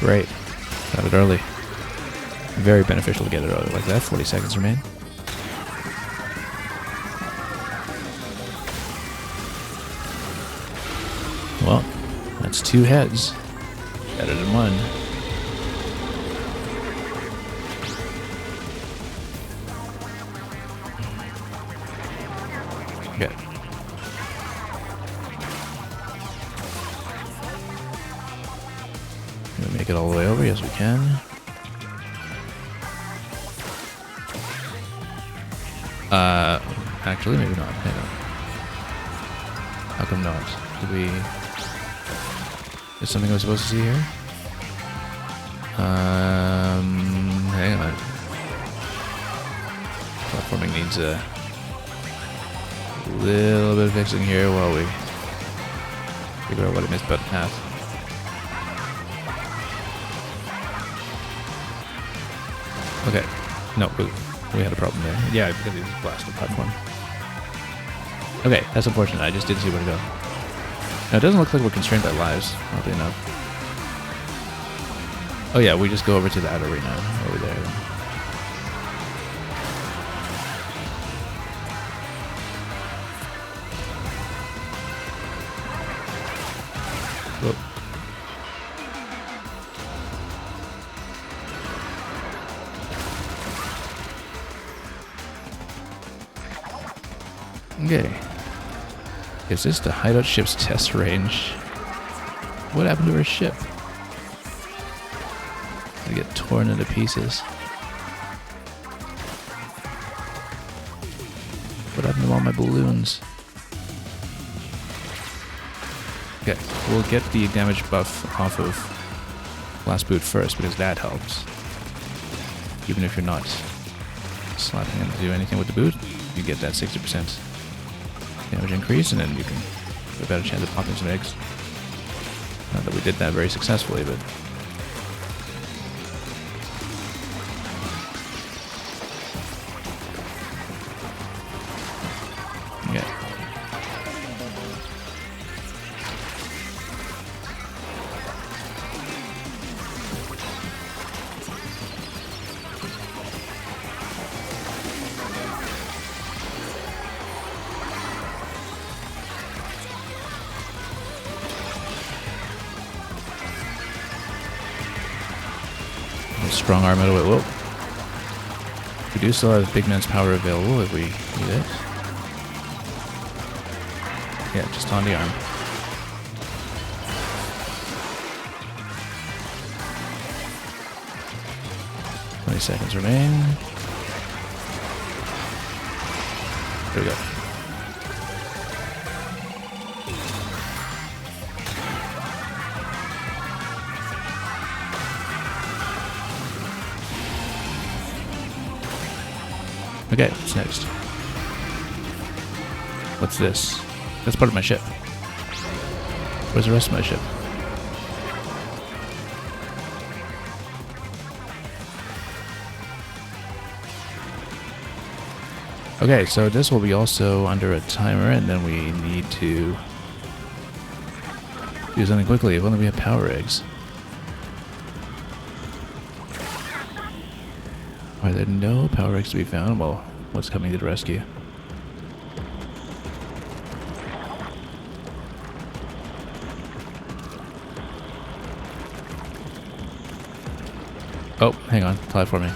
Great. Got it early. Very beneficial to get it early like that. 40 seconds remain. 2 heads. Better than 1. Okay. Can we make it all the way over? Yes, we can. Actually, maybe not. Hang on. How come not? Did we... Is something I was supposed to see here? Hang on. Platforming needs a little bit of fixing here while we figure out what I missed about the path. Okay. No, we had a problem there. Yeah, because it was blasted platform. Okay, that's unfortunate. I just didn't see where to go. Now, it doesn't look like we're constrained by lives, oddly enough. Oh yeah, we just go over to that arena over there. Whoa. Okay. Is this the hideout ship's test range? What happened to our ship? Did it get torn into pieces? What happened to all my balloons? Okay, we'll get the damage buff off of last boot first because that helps. Even if you're not slapping him to do anything with the boot, you get that 60% damage increase, and then you can have a better chance of popping some eggs. Not that we did that very successfully, but... Okay. Strong arm out of it. Whoa. We do still have Big Man's power available if we need it. Yeah, just on the arm. "20 seconds remain." There we go. Okay, what's next? What's this? That's part of my ship. Where's the rest of my ship? Okay, so this will be also under a timer, and then we need to do something quickly. If only we have power eggs. Are there no power eggs to be found? Well, what's coming to the rescue? Oh, hang on. Platforming.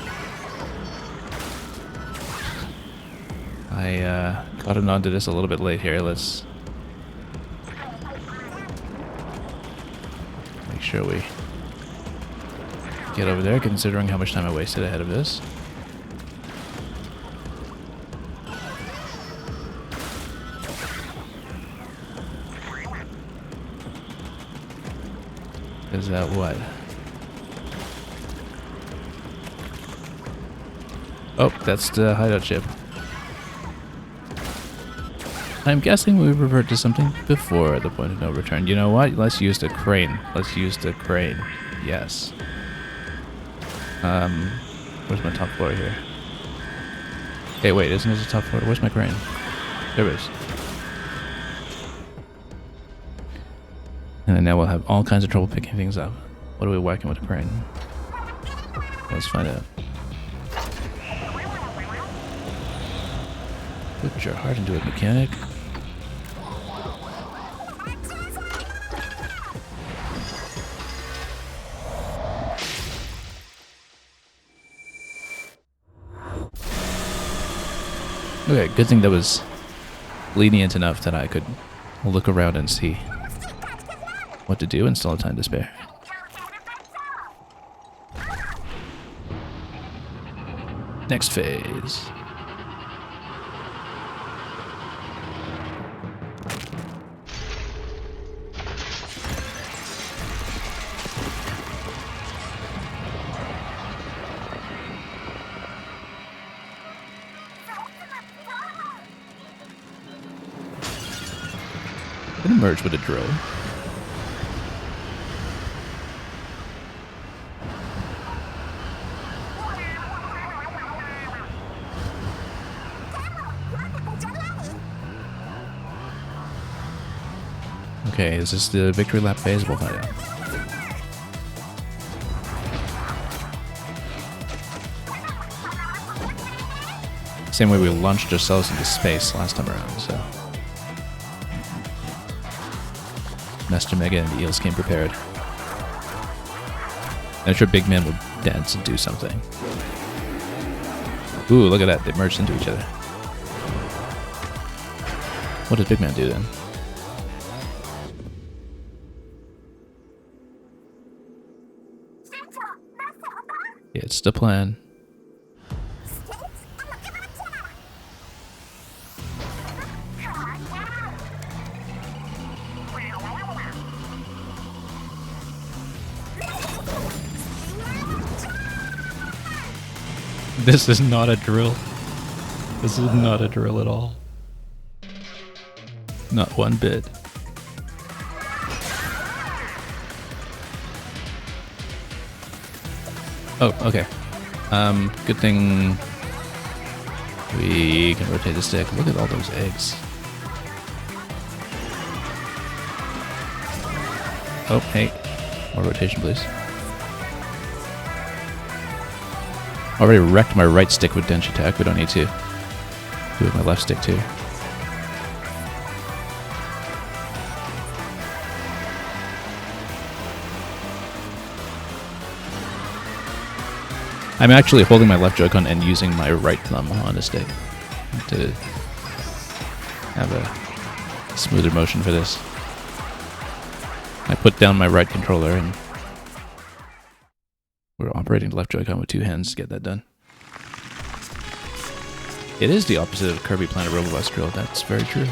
I caught on to this a little bit late here. Let's make sure we get over there, considering how much time I wasted ahead of this. Is that what? Oh, that's the hideout ship. I'm guessing we revert to something before the point of no return. You know what? Let's use the crane. Let's use the crane. Yes. Where's my top floor here? Hey, wait, isn't this the top floor? Where's my crane? There it is. And then now we'll have all kinds of trouble picking things up. What are we whacking with a crane? Let's find out. Put your heart into it, mechanic. Okay, good thing that was lenient enough that I could look around and see what to do and still have time to spare. Next phase. Gonna merge with a drill. Okay, is this the victory lap phase? We'll find out. Same way we launched ourselves into space last time around, so. Master Mega and the Eels came prepared. I'm sure Big Man will dance and do something. Ooh, look at that. They merged into each other. What does Big Man do then? Yeah, it's the plan. This is not a drill. This is not a drill at all. Not one bit. Oh, okay. Good thing we can rotate the stick. Look at all those eggs. Oh, hey. More rotation, please. Already wrecked my right stick with Denshi Attack. We don't need to. Do it with my left stick too. I'm actually holding my left Joy-Con and using my right thumb on the stick to have a smoother motion for this. I put down my right controller and we're operating the left Joy-Con with two hands to get that done. It is the opposite of Kirby Planet Robobus drill, that's very true.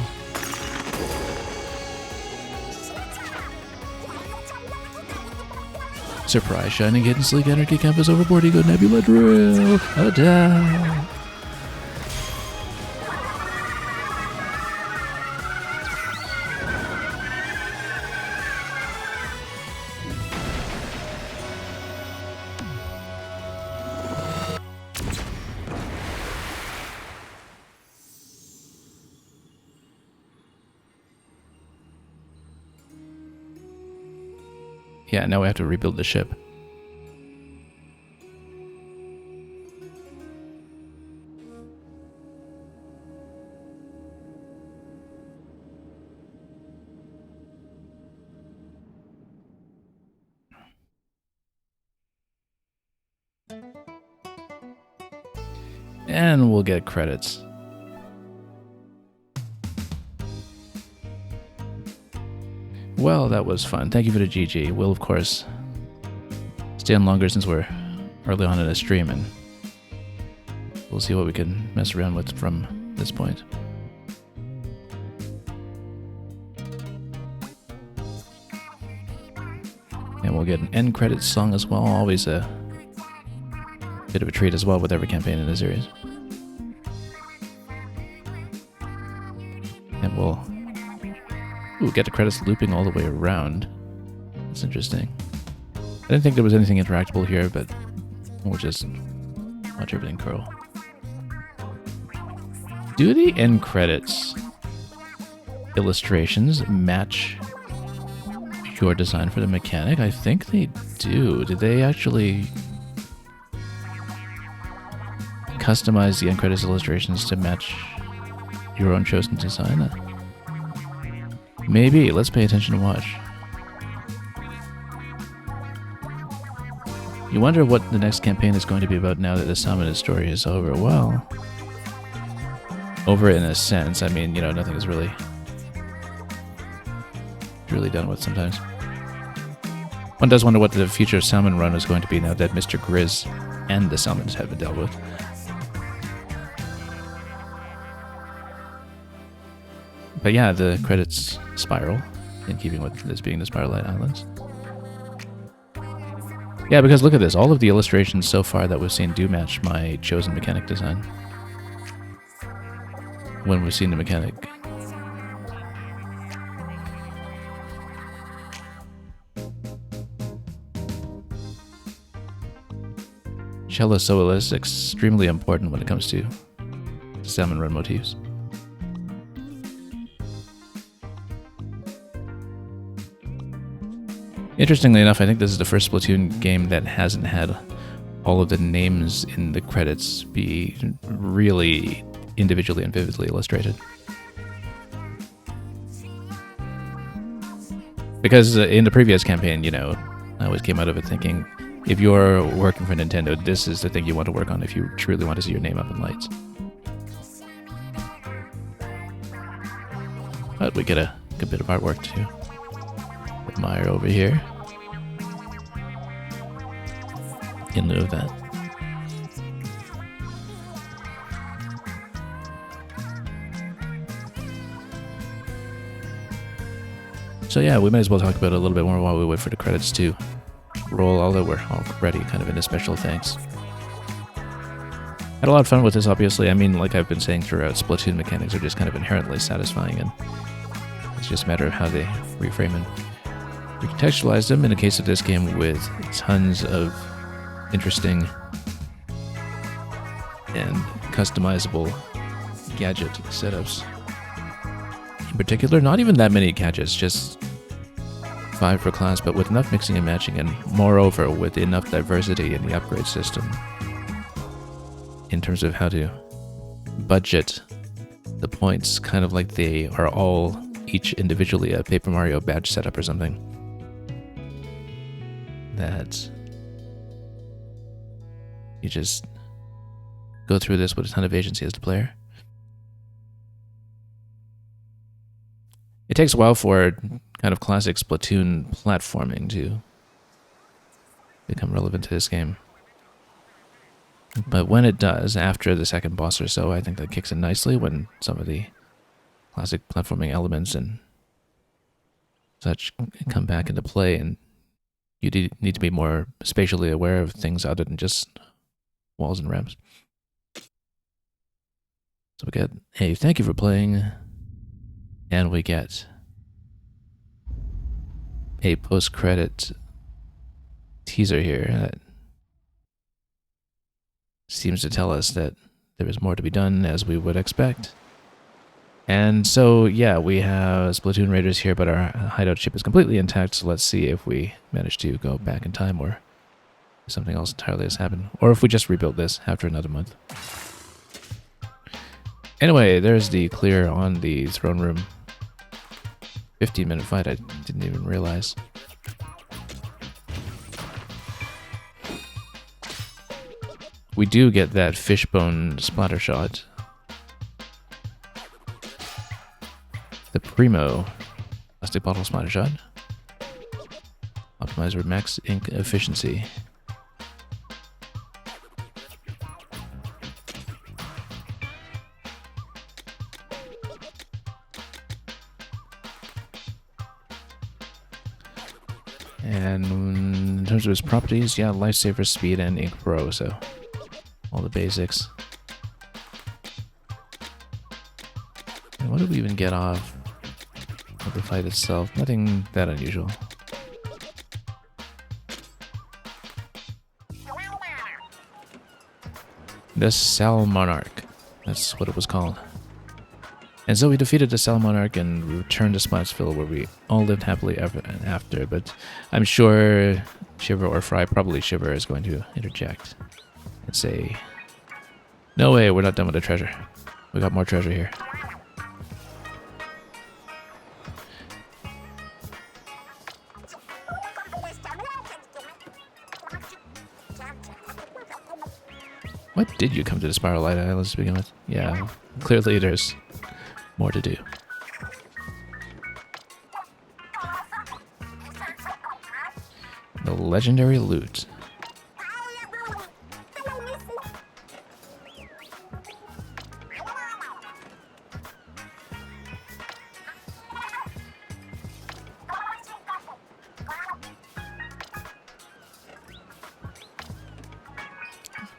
Surprise, Shining Hidden Sleek Energy Campus Overboard Ego Nebula Drill! Attack! Yeah, now we have to rebuild the ship. And we'll get credits. Well, that was fun. Thank you for the GG. We'll, of course, stay on longer since we're early on in the stream, and we'll see what we can mess around with from this point. And we'll get an end credits song as well. Always a bit of a treat as well with every campaign in the series. And we'll get the credits looping all the way around. That's interesting. I didn't think there was anything interactable here, but we'll just watch everything curl. Do the end credits illustrations match your design for the mechanic? I think they do. Did they actually customize the end credits illustrations to match your own chosen design? Maybe. Let's pay attention and watch. You wonder what the next campaign is going to be about now that the Summoner's story is over. Well, over in a sense. I mean, you know, nothing is really done with sometimes. One does wonder what the future Salmon run is going to be now that Mr. Grizz and the Salmons have been dealt with. But yeah, the credits spiral, in keeping with this being the Spiral Light Islands. Yeah, because look at this. All of the illustrations so far that we've seen do match my chosen mechanic design. When we've seen the mechanic. Cello soloist, extremely important when it comes to Salmon Run motifs. Interestingly enough, I think this is the first Splatoon game that hasn't had all of the names in the credits be really individually and vividly illustrated. Because in the previous campaign, you know, I always came out of it thinking, if you're working for Nintendo, this is the thing you want to work on if you truly want to see your name up in lights. But we get a good bit of artwork too. Admire over here. In lieu of that. So yeah, we might as well talk about it a little bit more while we wait for the credits to roll, although we're already kind of in a special thanks. Had a lot of fun with this, obviously. I mean, like I've been saying throughout, Splatoon mechanics are just kind of inherently satisfying, and it's just a matter of how they reframe and recontextualize them, in the case of this game, with tons of interesting and customizable gadget setups. In particular, not even that many gadgets, just 5 per class, but with enough mixing and matching, and moreover with enough diversity in the upgrade system in terms of how to budget the points, kind of like they are all each individually a Paper Mario badge setup or something. That you just go through this with a ton of agency as the player. It takes a while for kind of classic Splatoon platforming to become relevant to this game. But when it does, after the second boss or so, I think that kicks in nicely when some of the classic platforming elements and such come back into play, and you need to be more spatially aware of things other than just walls and ramps. So we get, hey, thank you for playing, and we get a post-credit teaser here that seems to tell us that there is more to be done, as we would expect. And so, yeah, we have Splatoon Raiders here, but our hideout ship is completely intact, so let's see if we manage to go back in time, or if something else entirely has happened, or if we just rebuild this after another month. Anyway, there's the clear on the throne room. 15-minute fight, I didn't even realize. We do get that fishbone splatter shot. The Primo plastic bottle splatter shot. Optimizer max ink efficiency. And in terms of his properties, yeah, Lifesaver, Speed, and Ink Pro, so all the basics. And what did we even get off of the fight itself? Nothing that unusual. The Sal Monarch. That's what it was called. And so we defeated the Sal Monarch and returned to Splatsville, where we all lived happily ever after. But I'm sure Shiver, or Fry, probably Shiver, is going to interject and say, no way, we're not done with the treasure. We got more treasure here. What? did you come to the Spiral Light Islands to begin with? Yeah, clearly there's more to do. The legendary loot.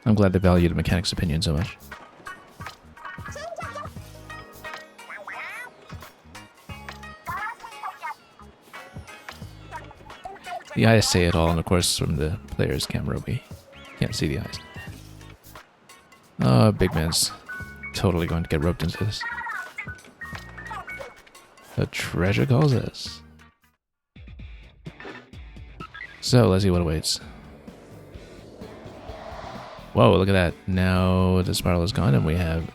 I'm glad they value the mechanic's opinion so much. The eyes say it all, and of course from the player's camera we can't see the eyes. Oh, Big Man's totally going to get roped into this. The treasure calls us. So, let's see what awaits. Whoa, look at that. Now the spiral is gone and we have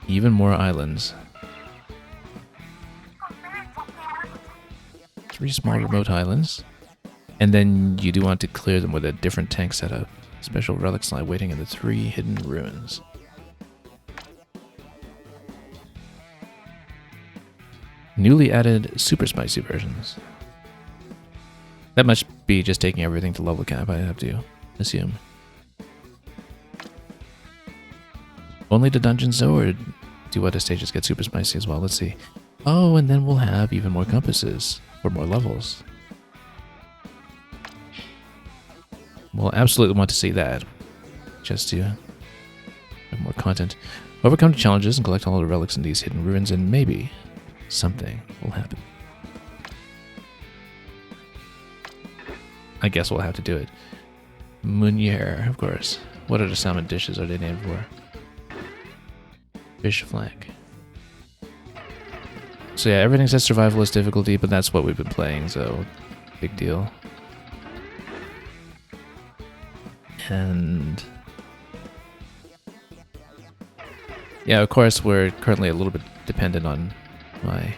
even more islands. 3 small remote islands. And then you do want to clear them with a different tank setup. Special relics lie waiting in the 3 hidden ruins. Newly added super spicy versions. That must be just taking everything to level cap, I have to assume. Only the dungeons though, or do other stages get super spicy as well? Let's see. Oh, and then we'll have even more compasses for more levels. We'll absolutely want to see that, just to have more content. Overcome the challenges and collect all the relics in these hidden ruins, and maybe something will happen. I guess we'll have to do it. Meunier, of course. What other salmon dishes are they named for? Fish flank. So yeah, everything says survivalist difficulty, but that's what we've been playing, so big deal. And yeah, of course, we're currently a little bit dependent on my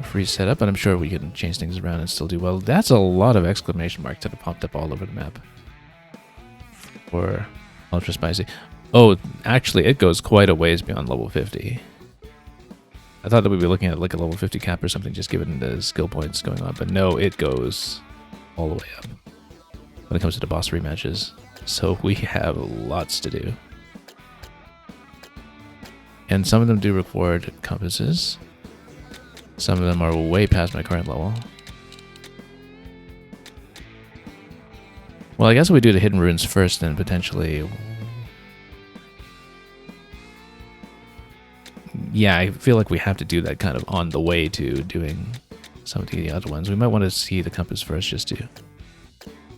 free setup, but I'm sure we can change things around and still do well. That's a lot of exclamation marks that have popped up all over the map for ultra spicy. Oh, actually, it goes quite a ways beyond level 50. I thought that we'd be looking at like a level 50 cap or something, just given the skill points going on, but no, it goes all the way up when it comes to the boss rematches. So we have lots to do. And some of them do record compasses. Some of them are way past my current level. Well, I guess if we do the hidden ruins first, then potentially... Yeah, I feel like we have to do that kind of on the way to doing some of the other ones. We might want to see the compass first just to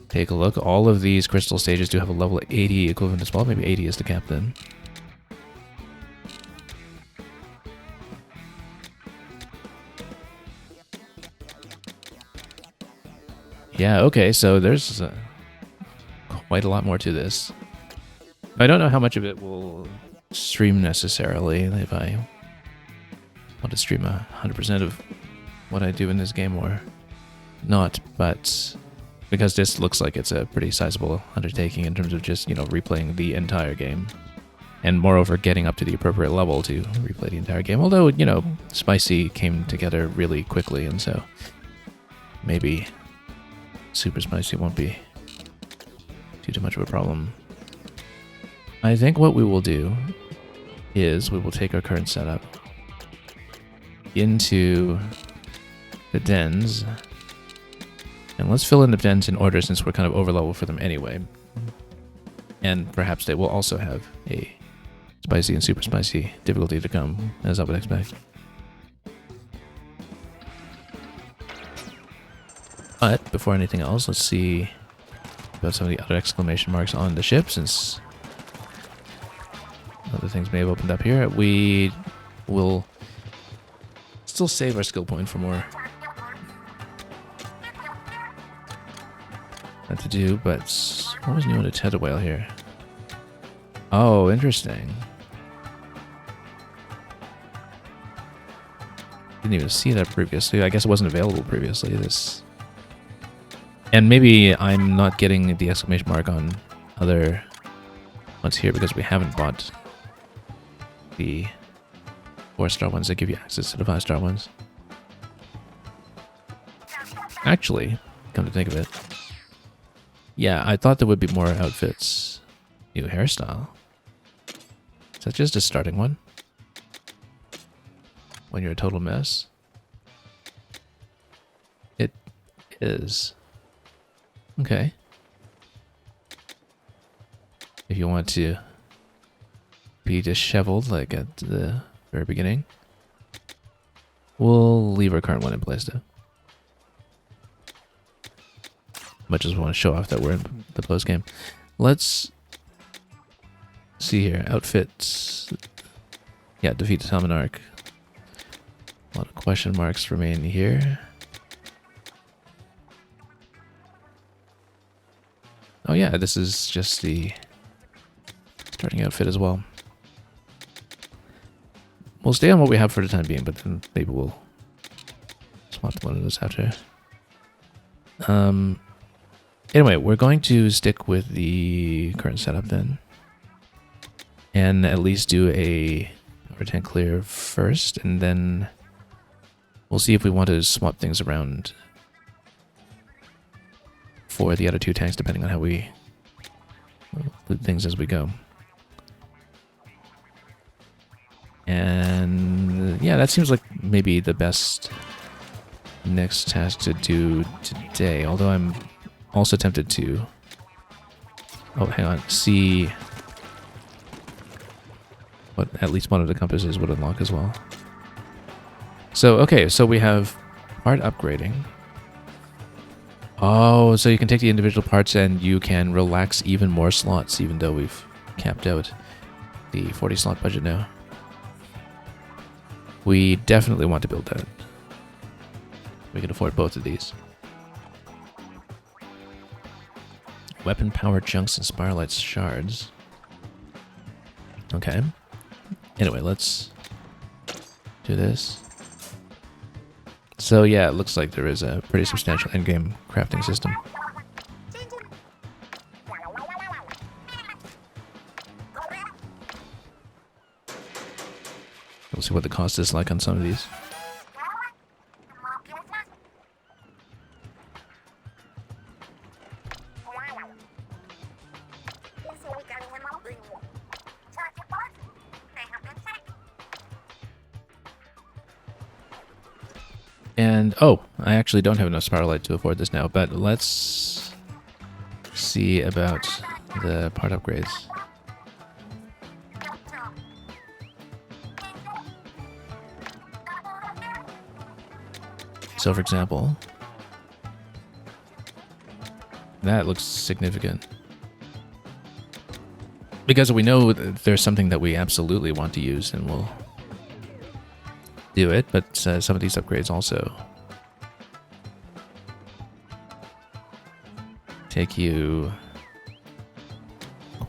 take a look. All of these crystal stages do have a level 80 equivalent as well. Maybe 80 is the cap then. Yeah, okay, so there's quite a lot more to this. I don't know how much of it will stream necessarily, if I want to stream 100% of what I do in this game or not, but because this looks like it's a pretty sizable undertaking in terms of just, you know, replaying the entire game. And moreover, getting up to the appropriate level to replay the entire game. Although, you know, Spicy came together really quickly, and so maybe super spicy won't be too much of a problem. I think what we will do is we will take our current setup into the dens, and let's fill in the dens in order since we're kind of over level for them anyway. And perhaps they will also have a spicy and super spicy difficulty to come, as I would expect. But before anything else, let's see about some of the other exclamation marks on the ship, since other things may have opened up here. We will still save our skill point for more to do, but what was new on the tether whale here? Oh, interesting. Didn't even see that previously. I guess it wasn't available previously. And maybe I'm not getting the exclamation mark on other ones here because we haven't bought the 4-star ones that give you access to the 5-star ones. Actually, come to think of it, yeah, I thought there would be more outfits. New hairstyle. Is that just a starting one? When you're a total mess? It is. Okay. If you want to be disheveled like at the very beginning, we'll leave our current one in place though. Much as we want to show off that we're in the post game. Let's see here. Outfits. Yeah, defeat the Talmonarch. A lot of question marks remain here. Oh yeah, this is just the starting outfit as well. We'll stay on what we have for the time being, but then maybe we'll swap one of those after. Anyway, we're going to stick with the current setup then. And at least do a over 10 clear first, and then we'll see if we want to swap things around for the other 2 tanks, depending on how we loot things as we go. And yeah, that seems like maybe the best next task to do today, although I'm also tempted to, oh hang on, see what at least one of the compasses would unlock as well. So okay, so we have part upgrading. Oh, so you can take the individual parts and you can relax even more slots, even though we've capped out the 40 slot budget now. We definitely want to build that. We can afford both of these. Weapon power chunks and spiralites shards. Okay. Anyway, let's do this. So yeah, it looks like there is a pretty substantial endgame crafting system. We'll see what the cost is like on some of these. And, oh, I actually don't have enough Spiralite to afford this now, but let's see about the part upgrades. So, for example, that looks significant. Because we know there's something that we absolutely want to use, and we'll do it, but some of these upgrades also take you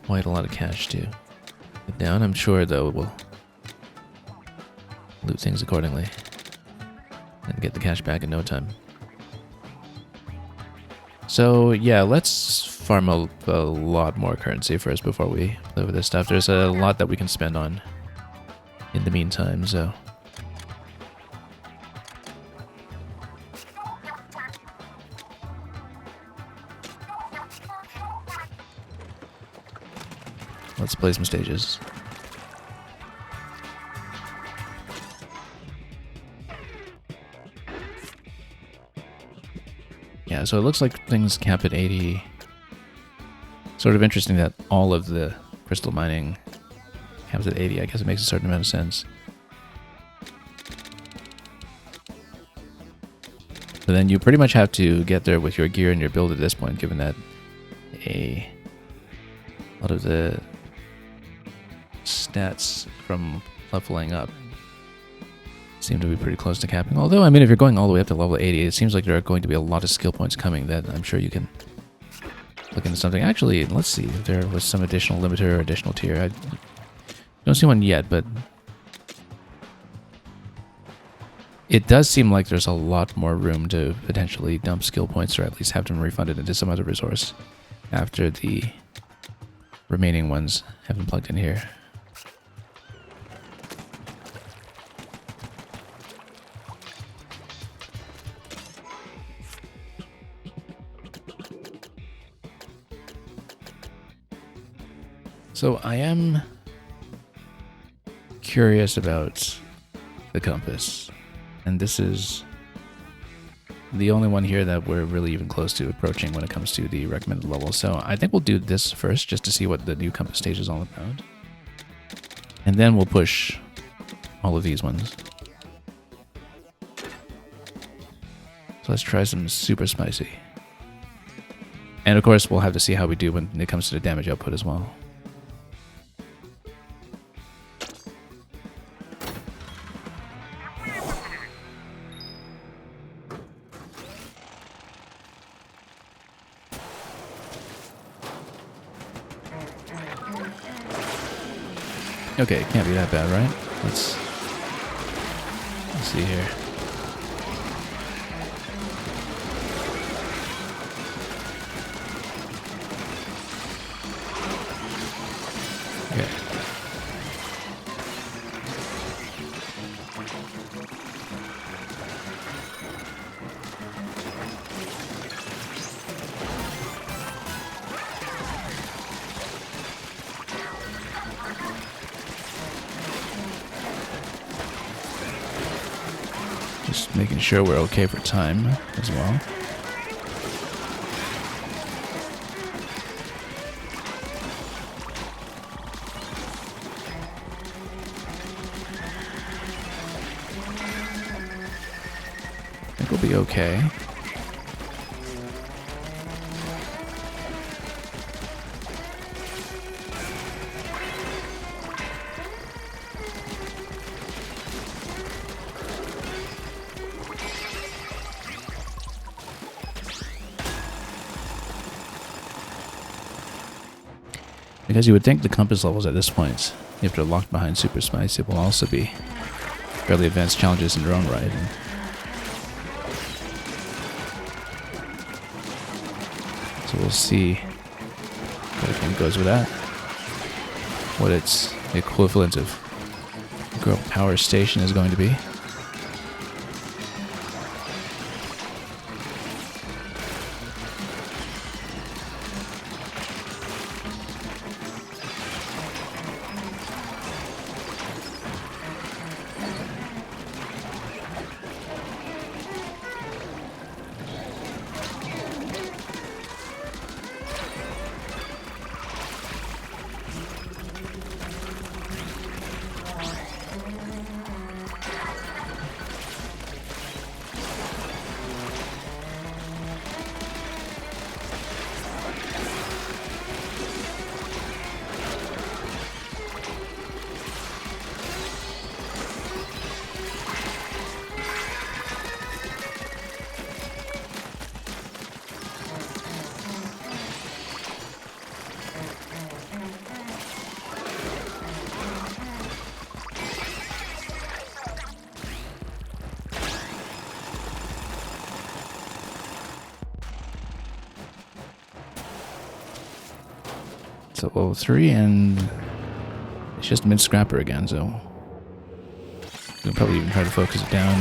quite a lot of cash to put down. I'm sure, though, we'll loot things accordingly and get the cash back in no time. So, yeah, let's farm a lot more currency first before we play with this stuff. There's a lot that we can spend on in the meantime, so... let's play some stages. Yeah, so it looks like things cap at 80. Sort of interesting that all of the crystal mining caps at 80. I guess it makes a certain amount of sense. But then you pretty much have to get there with your gear and your build at this point, given that a lot of the stats from leveling up seem to be pretty close to capping. Although, I mean, if you're going all the way up to level 80, it seems like there are going to be a lot of skill points coming that I'm sure you can look into something. Actually, let's see if there was some additional limiter or additional tier. I don't see one yet, but it does seem like there's a lot more room to potentially dump skill points or at least have them refunded into some other resource after the remaining ones have been plugged in here. So I am curious about the compass, and this is the only one here that we're really even close to approaching when it comes to the recommended level. So I think we'll do this first just to see what the new compass stage is all about. And then we'll push all of these ones. So let's try some super spicy. And of course we'll have to see how we do when it comes to the damage output as well. Okay, it can't be that bad, right? Let's see here. Okay. Just making sure we're okay for time as well. I think we'll be okay. Because you would think the compass levels at this point, if they're locked behind Super Spice, it will also be fairly advanced challenges in their own right. And so we'll see what I think goes with that. What its equivalent of Girl Power Station is going to be. So level 3, and it's just mid-scrapper again, so we'll probably even try to focus it down.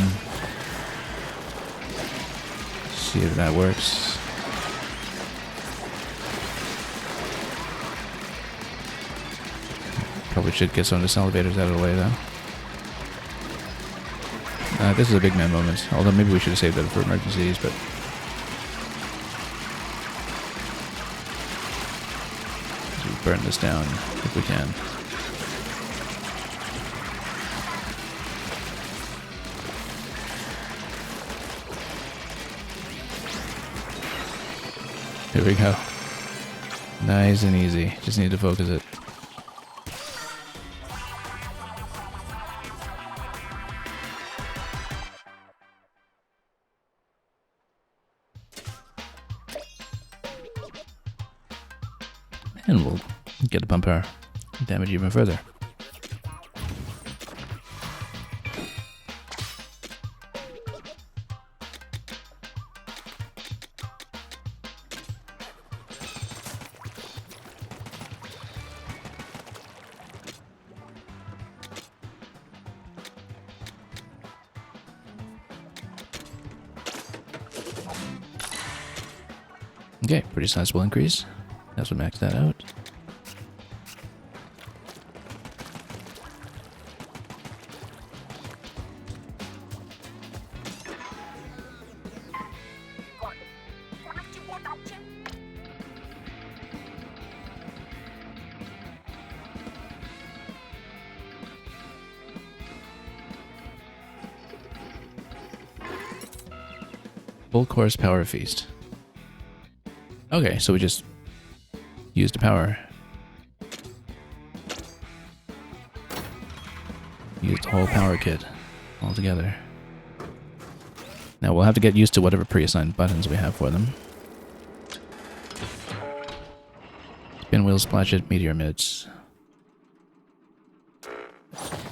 See if that works. Probably should get some of these elevators out of the way, though. This is a big man moment, although maybe we should have saved that for emergencies, but... burn this down if we can. Here we go. Nice and easy. Just need to focus it. And we'll get to bump our damage even further. Okay, pretty sizable increase. That's what maxed that out. Full course power feast. Okay, so we just used the power. Used the whole power kit altogether. Now we'll have to get used to whatever pre-assigned buttons we have for them. Spin wheel, splash it, meteor emits.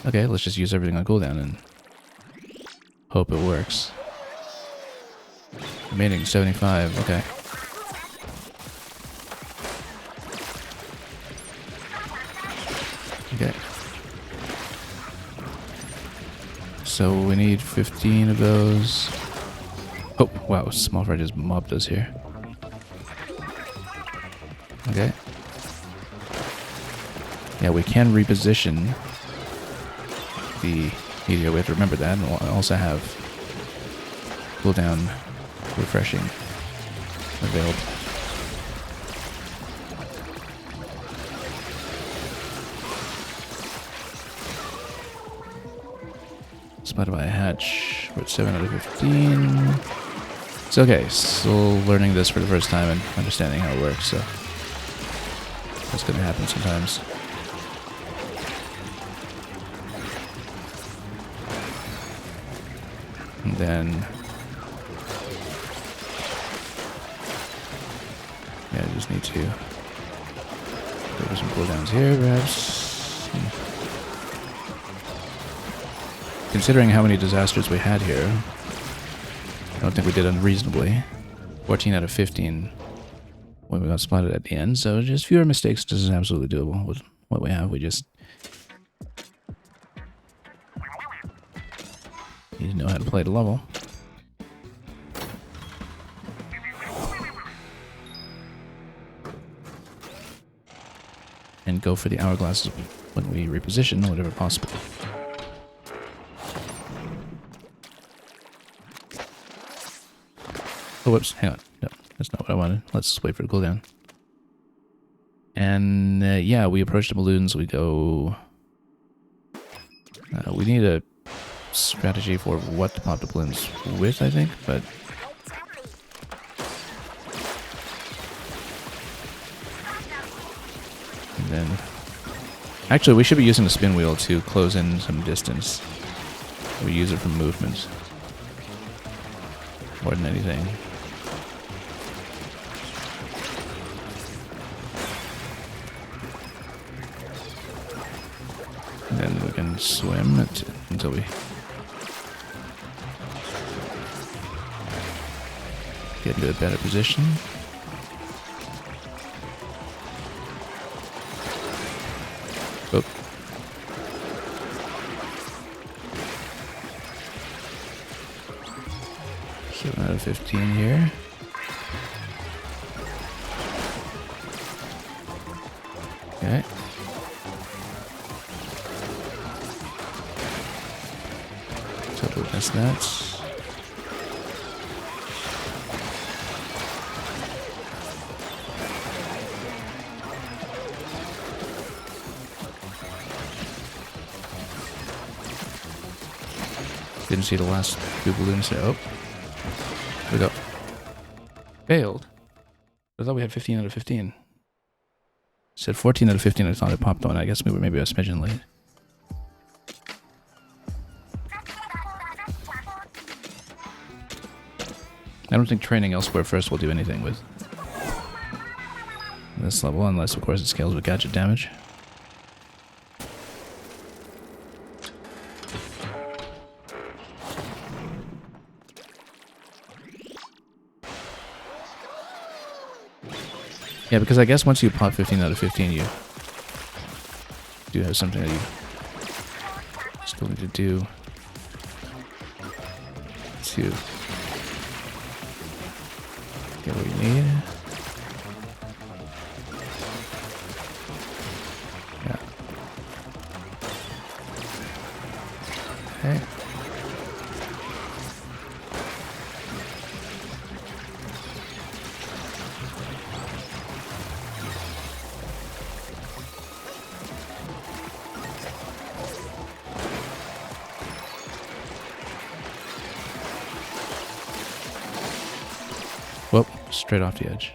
Okay, let's just use everything on cooldown and hope it works. Remaining 75, okay. Okay. So we need 15 of those. Oh, wow, small fry just mobbed us here. Okay. Yeah, we can reposition the meteor. We have to remember that. And we'll also have cooldown refreshing available. Spotted by a hatch. We're at 7 out of 15. It's okay. Still learning this for the first time and understanding how it works, so that's going to happen sometimes. And then yeah, I just need to go for some cooldowns here, perhaps. Considering how many disasters we had here, I don't think we did unreasonably. 14 out of 15 when we got spotted at the end, so just fewer mistakes. This is absolutely doable with what we have. We just need to know how to play the level. And go for the hourglasses when we reposition, whatever possible. Oh, whoops, hang on. No, that's not what I wanted. Let's wait for the cooldown. And yeah, we approach the balloons. We go... we need a strategy for what to pop the balloons with, I think, but... And then... Actually, we should be using the spin wheel to close in some distance. We use it for movement. More than anything. And then we can swim until we get into a better position. Oh. Out of 15 here. Okay. Totally missed that. Didn't see the last two balloons there. Oh. We go. Failed. I thought we had 15 out of 15. It said 14 out of 15. I thought it popped on. I guess we were maybe a smidgen late. I don't think training elsewhere first will do anything with this level, unless of course it scales with gadget damage. Yeah, because I guess once you pop 15 out of 15, you do have something that you still need to do to get what you need. straight off the edge.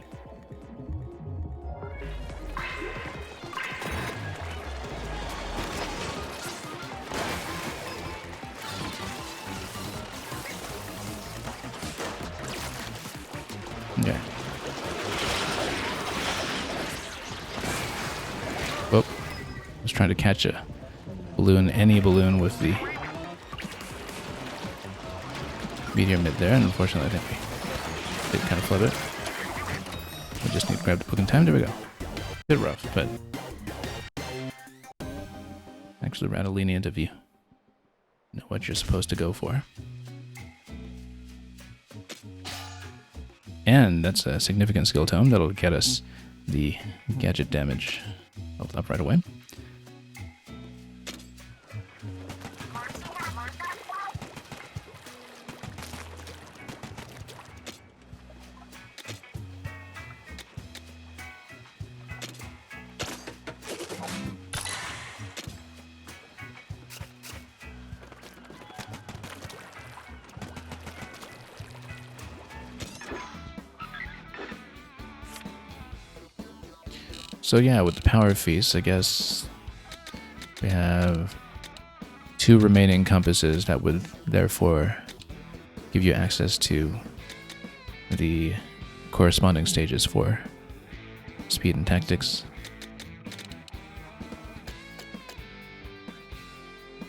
Okay. Oh, I was trying to catch a balloon, any balloon with the meteor mid there, and unfortunately I think we did kind of flub it. We just need to grab the book in time. There we go. A bit rough, but actually rather lenient if you know what you're supposed to go for. And that's a significant skill tome that'll get us the gadget damage health up right away. So yeah, with the power feast, I guess we have 2 remaining compasses that would therefore give you access to the corresponding stages for speed and tactics.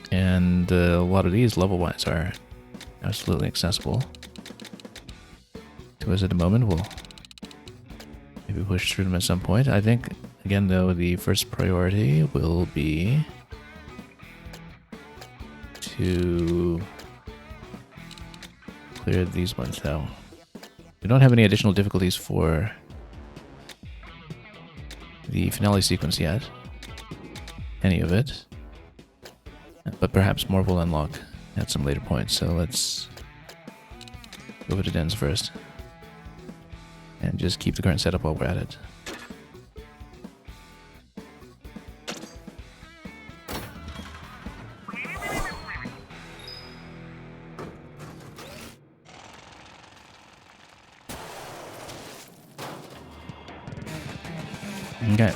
And a lot of these level-wise are absolutely accessible to us at the moment. We'll maybe push through them at some point. I think, again, though, the first priority will be to clear these ones, though. We don't have any additional difficulties for the finale sequence yet. Any of it. But perhaps more will unlock at some later point, so let's go over to dens first. And just keep the current setup while we're at it. Okay.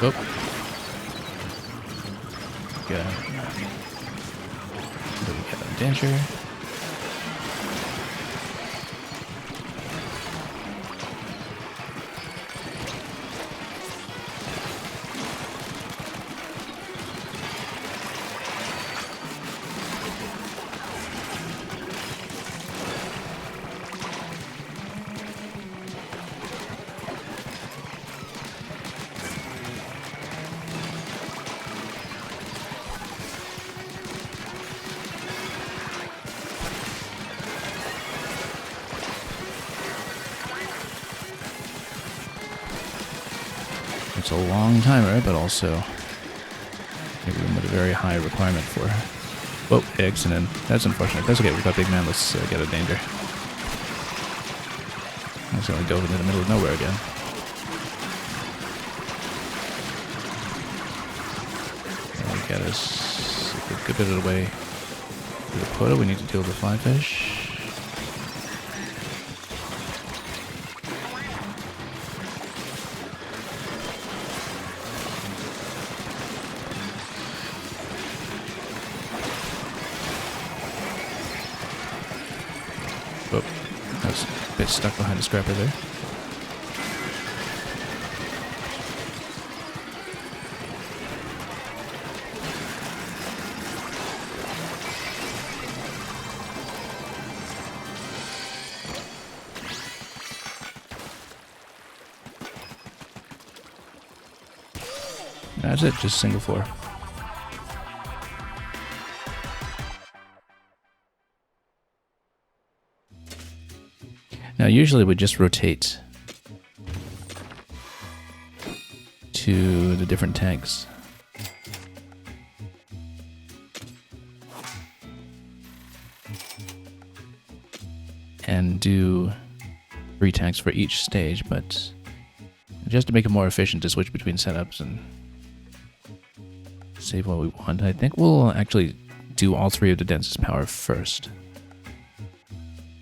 Oh. Good. We got a danger. It's a long timer, but also a room with a very high requirement for... Whoa, eggs, and then that's unfortunate. That's okay, we've got big man. Let's get a danger. I accidentally dove into the middle of nowhere again. And get us a good bit of the way to the quota. We need to deal with the fly fish. Oh, I was a bit stuck behind the scrapper there. That's it, just single floor. Now, usually we just rotate to the different tanks and do 3 tanks for each stage, but just to make it more efficient to switch between setups and save what we want, I think we'll actually do all 3 of the densest power first.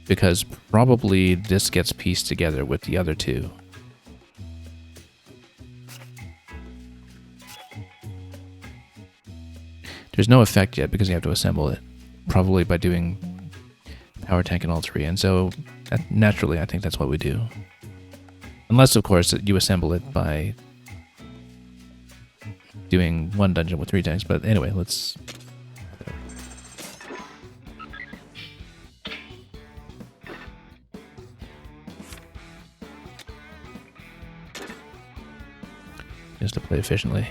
Because probably this gets pieced together with the other 2. There's no effect yet because you have to assemble it. Probably by doing power tank in all 3. And so, naturally, I think that's what we do. Unless, of course, you assemble it by doing 1 dungeon with 3 tanks. But anyway, let's... just to play efficiently.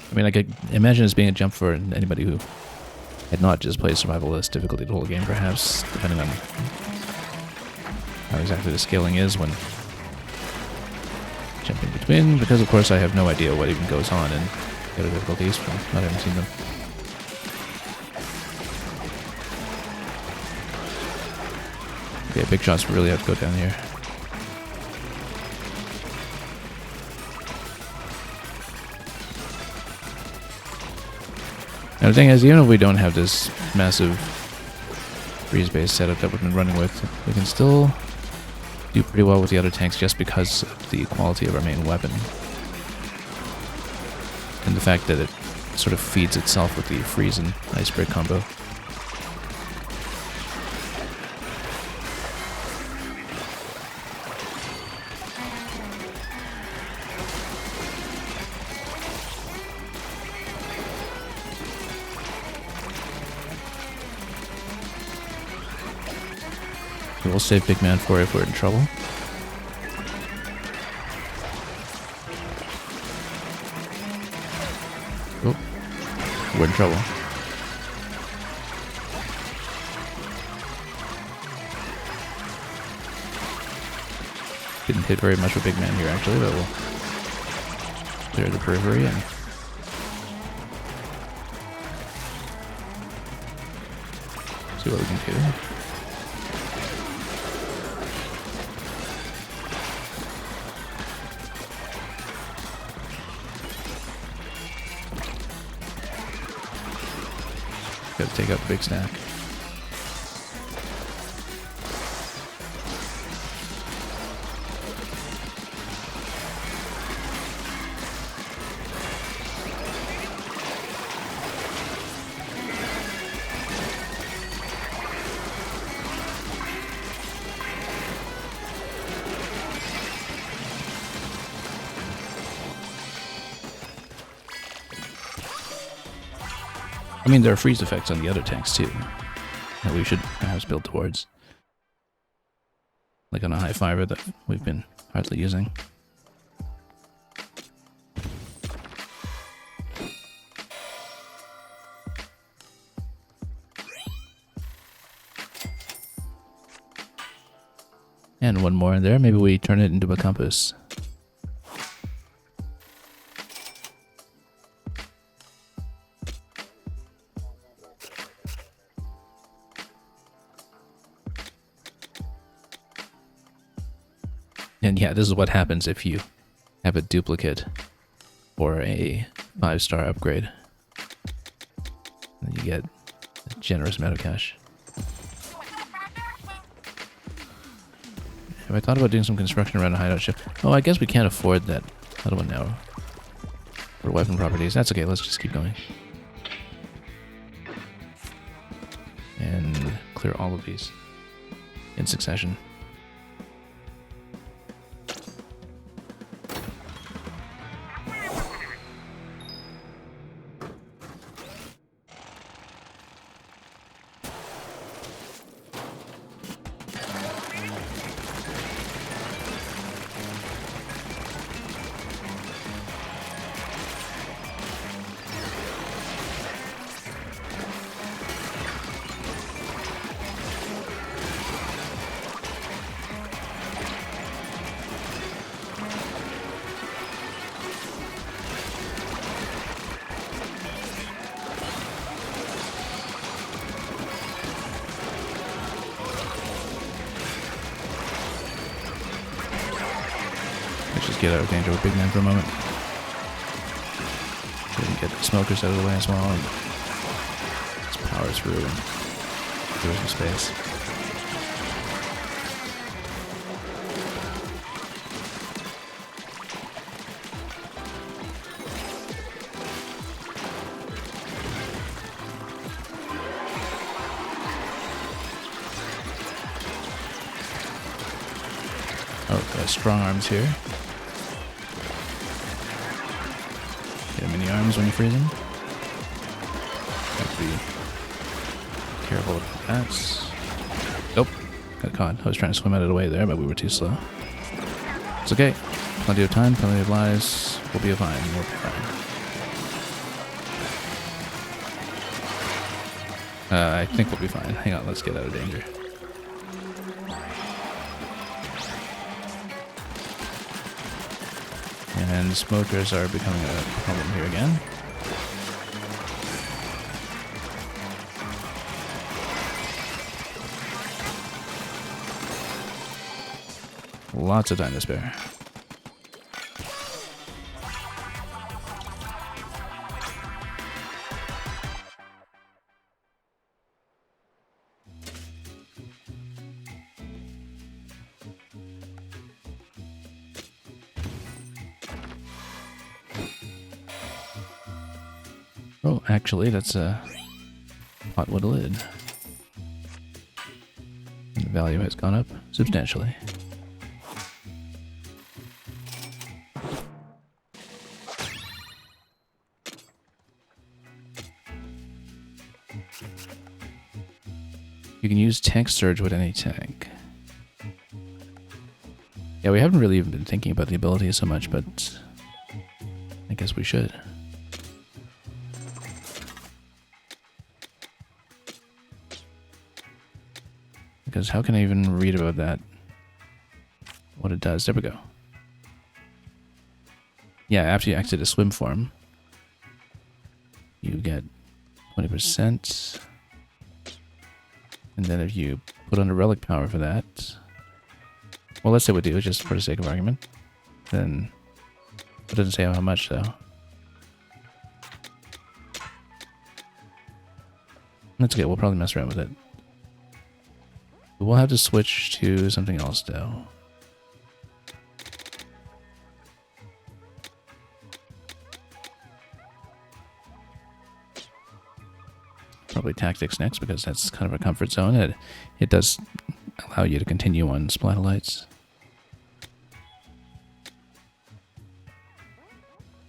I mean, I could imagine this being a jump for anybody who had not just played Survivalist difficulty the whole game, perhaps, depending on how exactly the scaling is when jumping between, because of course I have no idea what even goes on in the other difficulties from not having seen them. Okay, big shots really have to go down here. Now the thing is, even if we don't have this massive freeze-based setup that we've been running with, we can still do pretty well with the other tanks just because of the quality of our main weapon. And the fact that it sort of feeds itself with the freeze and ice break combo. We'll save Big Man for if we're in trouble. Oh, we're in trouble. Didn't hit very much with Big Man here actually, but we'll clear the periphery and see what we can do. Gotta take out the big stack. I mean, there are freeze effects on the other tanks too, that we should perhaps build towards. Like on a high fiber that we've been hardly using. And one more in there, maybe we turn it into a compass. And yeah, this is what happens if you have a duplicate or a 5-star upgrade. And you get a generous amount of cash. Have I thought about doing some construction around a hideout ship? Oh, I guess we can't afford that other one now. For weapon properties. That's okay, let's just keep going. And clear all of these in succession. Let's just get out of danger with Big Man for a moment. So we can get the smokers out of the way as well. And just power through and give us some space. Oh, strong arms here. Get him in the arms when you freeze him. Have to be careful with that. Nope. Got caught. I was trying to swim out of the way there, but we were too slow. It's okay. Plenty of time, plenty of lives. We'll be fine. We'll be fine. I think we'll be fine. Hang on, let's get out of danger. And smokers are becoming a problem here again. Lots of time to spare. Oh, actually, that's a pot with a lid. And the value has gone up substantially. You can use tank surge with any tank. Yeah, we haven't really even been thinking about the ability so much, but I guess we should. Because how can I even read about that? What it does. There we go. Yeah, after you exit a swim form, you get 20%. And then if you put on a relic power for that, well, let's say we do, just for the sake of argument. Then it doesn't say how much, though. That's okay, we'll probably mess around with it. We'll have to switch to something else, though. Probably tactics next, because that's kind of a comfort zone. It does allow you to continue on Splatoon.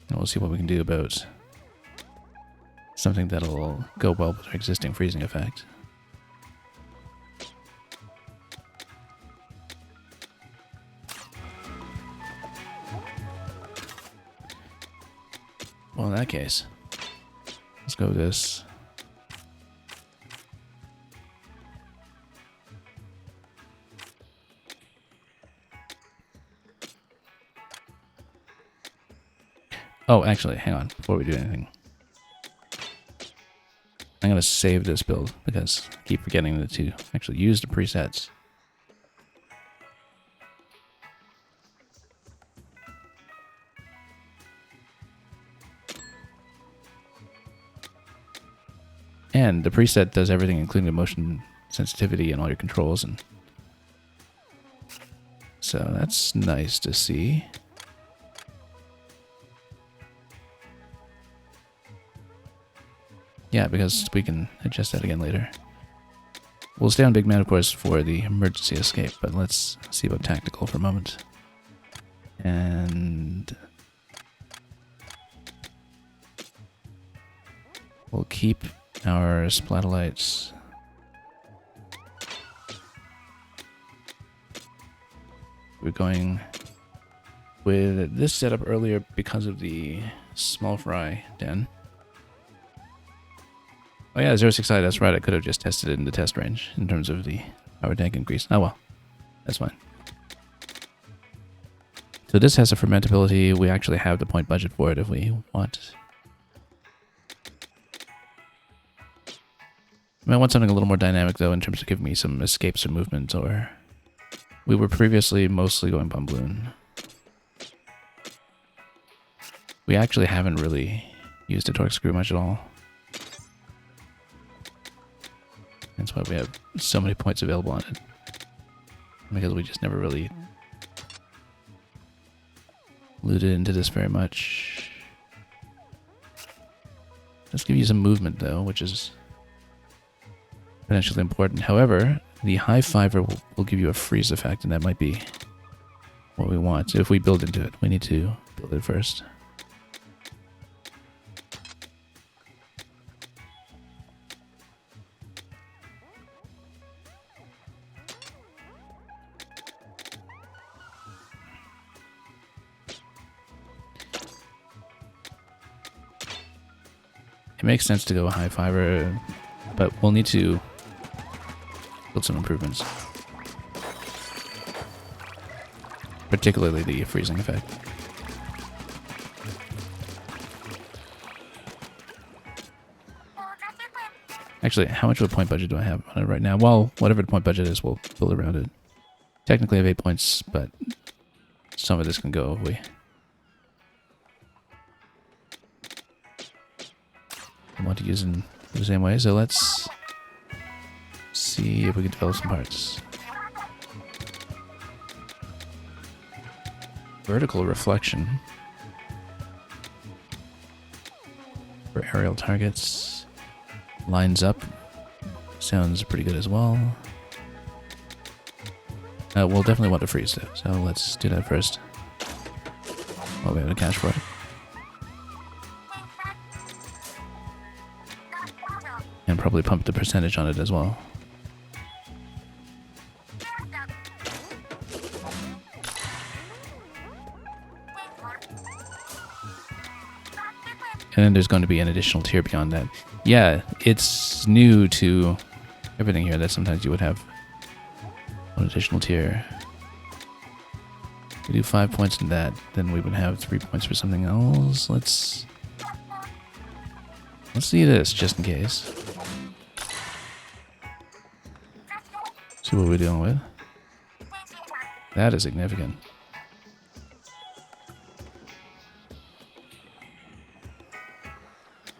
And we'll see what we can do about something that'll go well with our existing freezing effect. Well, in that case, let's go with this. Oh, actually, hang on, before we do anything. I'm going to save this build, because I keep forgetting to actually use the presets. And the preset does everything, including the motion sensitivity and all your controls, and so that's nice to see. Yeah, because we can adjust that again later. We'll stay on Big Man, of course, for the emergency escape, but let's see about tactical for a moment. And we'll keep our Splatolites. We're going with this setup earlier because of the small fry den. Oh yeah, 069, that's right, I could have just tested it in the test range in terms of the power tank increase. Oh well, that's fine. So this has a fermentability. We actually have the point budget for it if we want. I want something a little more dynamic though in terms of giving me some escapes or movement, or we were previously mostly going bomb balloon. We actually haven't really used a torque screw much at all. That's why we have so many points available on it. Because we just never really looted into this very much. Let's give you some movement though, which is potentially important. However, the high fiver will give you a freeze effect, and that might be what we want. So if we build into it, we need to build it first. It makes sense to go high fiber, but we'll need to build some improvements. Particularly the freezing effect. Actually, how much of a point budget do I have on it right now? Well, whatever the point budget is, we'll build around it. Technically I have 8 points, but some of this can go if we want to use in the same way. So let's see if we can develop some parts. Vertical reflection for aerial targets. Lines up sounds pretty good as well. We'll definitely want to freeze though, so let's do that first. While we have the cash for it. And probably pump the percentage on it as well. And then there's going to be an additional tier beyond that. Yeah, it's new to everything here that sometimes you would have one additional tier. We do 5 points in that, then we would have 3 points for something else. Let's see this, just in case. See what we're dealing with. That is significant.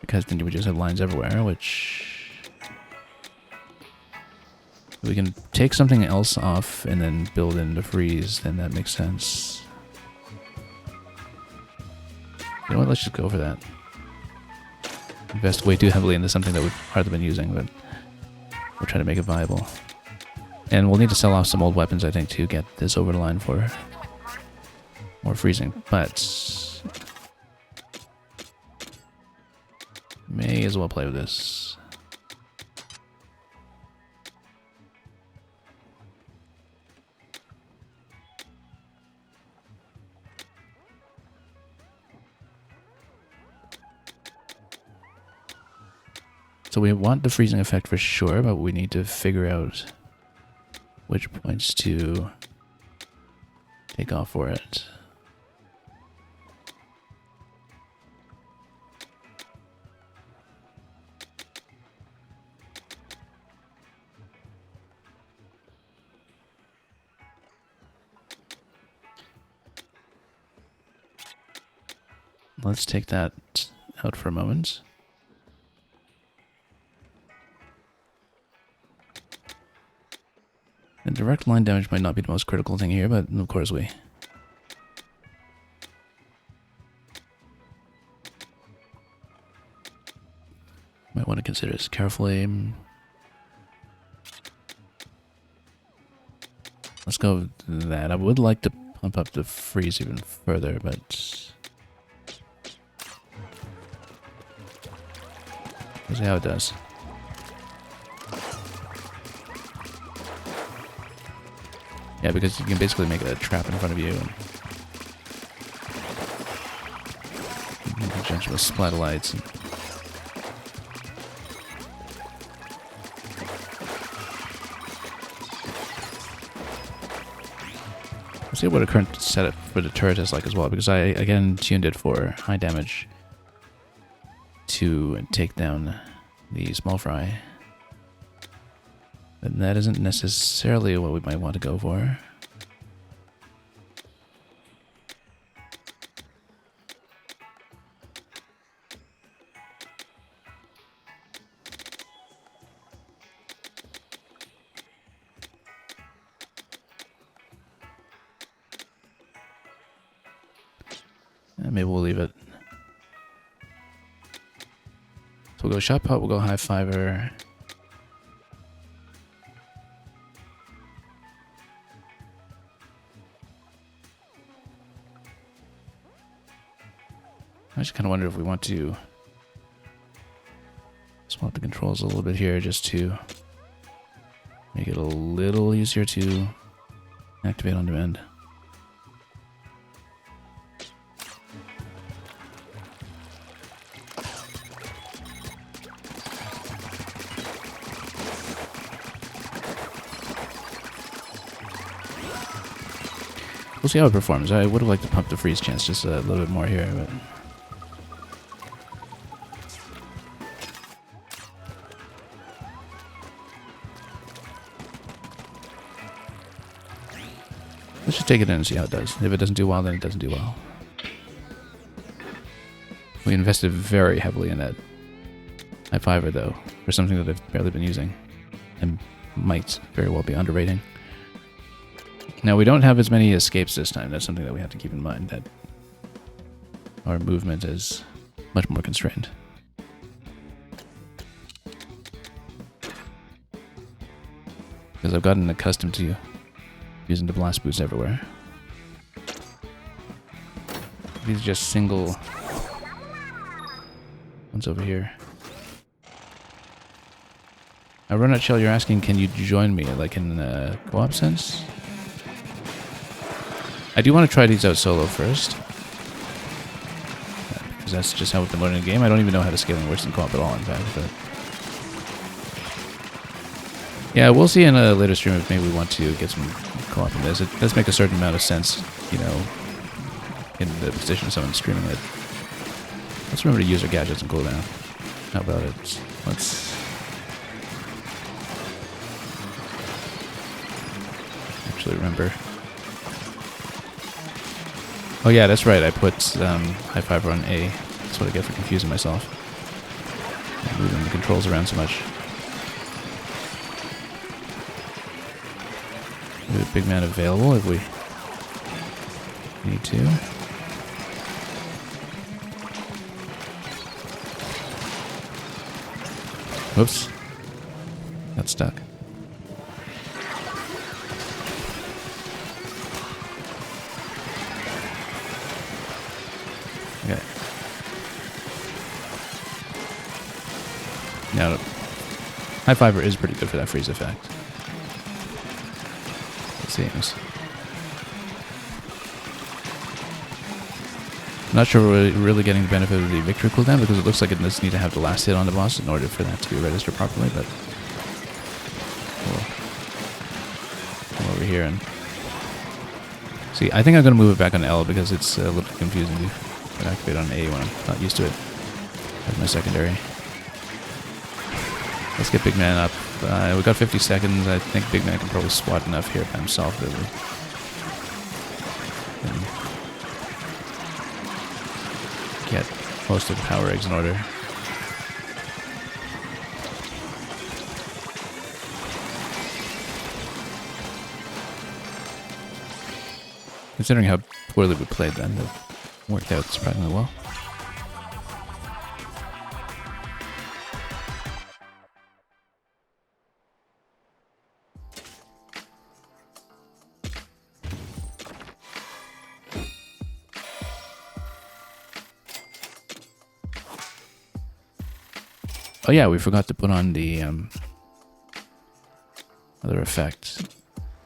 Because then you would just have lines everywhere, which we can take something else off and then build in the freeze, then that makes sense. You know what, let's just go for that. Invest way too heavily into something that we've hardly been using, but we'll try to make it viable. And we'll need to sell off some old weapons, I think, to get this over the line for more freezing, but may as well play with this. So we want the freezing effect for sure, but we need to figure out which points to take off for it. Let's take that out for a moment. The direct line damage might not be the most critical thing here, but of course we might want to consider this carefully. Let's go with that. I would like to pump up the freeze even further, but we'll see how it does. Yeah, because you can basically make a trap in front of you. In conjunction with splatter lights. Let's see what a current setup for the turret is like as well, because I, again, tuned it for high damage to take down the small fry. But that isn't necessarily what we might want to go for. maybe we'll leave it. So we'll go shot pot, we'll go high fiber. I just kind of wonder if we want to swap the controls a little bit here just to make it a little easier to activate on demand. We'll see how it performs. I would have liked to pump the freeze chance just a little bit more here, but let's just take it in and see how it does. If it doesn't do well, then it doesn't do well. We invested very heavily in that high fiber, though, for something that I've barely been using, and might very well be underrating. Now, we don't have as many escapes this time. That's something that we have to keep in mind, that our movement is much more constrained. Because I've gotten accustomed to using the blast boots everywhere. These are just single ones over here. Runut Shell, you're asking, can you join me, like in a co-op sense? I do want to try these out solo first. Because that's just how we've been learning the game. I don't even know how the scaling works in co-op at all, in fact. But yeah, we'll see in a later stream if maybe we want to get some co-op in this. It does make a certain amount of sense, you know, in the position of someone streaming it. Let's remember to use our gadgets and cooldown. How about it? Let's actually remember. Oh yeah, that's right. I put high fiber on A. That's what I get for confusing myself. And moving the controls around so much. We have a big man available if we need to. Whoops. Got stuck. Okay. Now, high fiber is pretty good for that freeze effect. It seems. I'm not sure we're really getting the benefit of the victory cooldown because it looks like it does need to have the last hit on the boss in order for that to be registered properly, but we'll come over here and see. I think I'm going to move it back on L because it's a little confusing to activate on A when I'm not used to it as my secondary. Let's get Big Man up. We got 50 seconds. I think Big Man can probably squat enough here by himself, really. Get most of the power eggs in order. Considering how poorly we played then, it worked out surprisingly well. Oh yeah, we forgot to put on the other effect.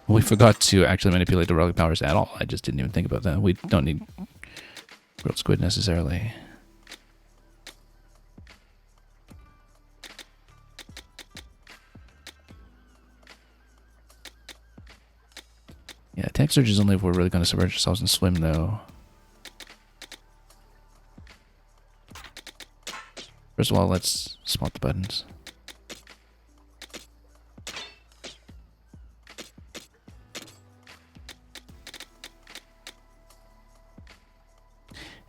We forgot to actually manipulate the relic powers at all. I just didn't even think about that. We don't need grilled squid necessarily. Yeah, tank surge is only if we're really going to submerge ourselves and swim, though. First of all, let's swap the buttons.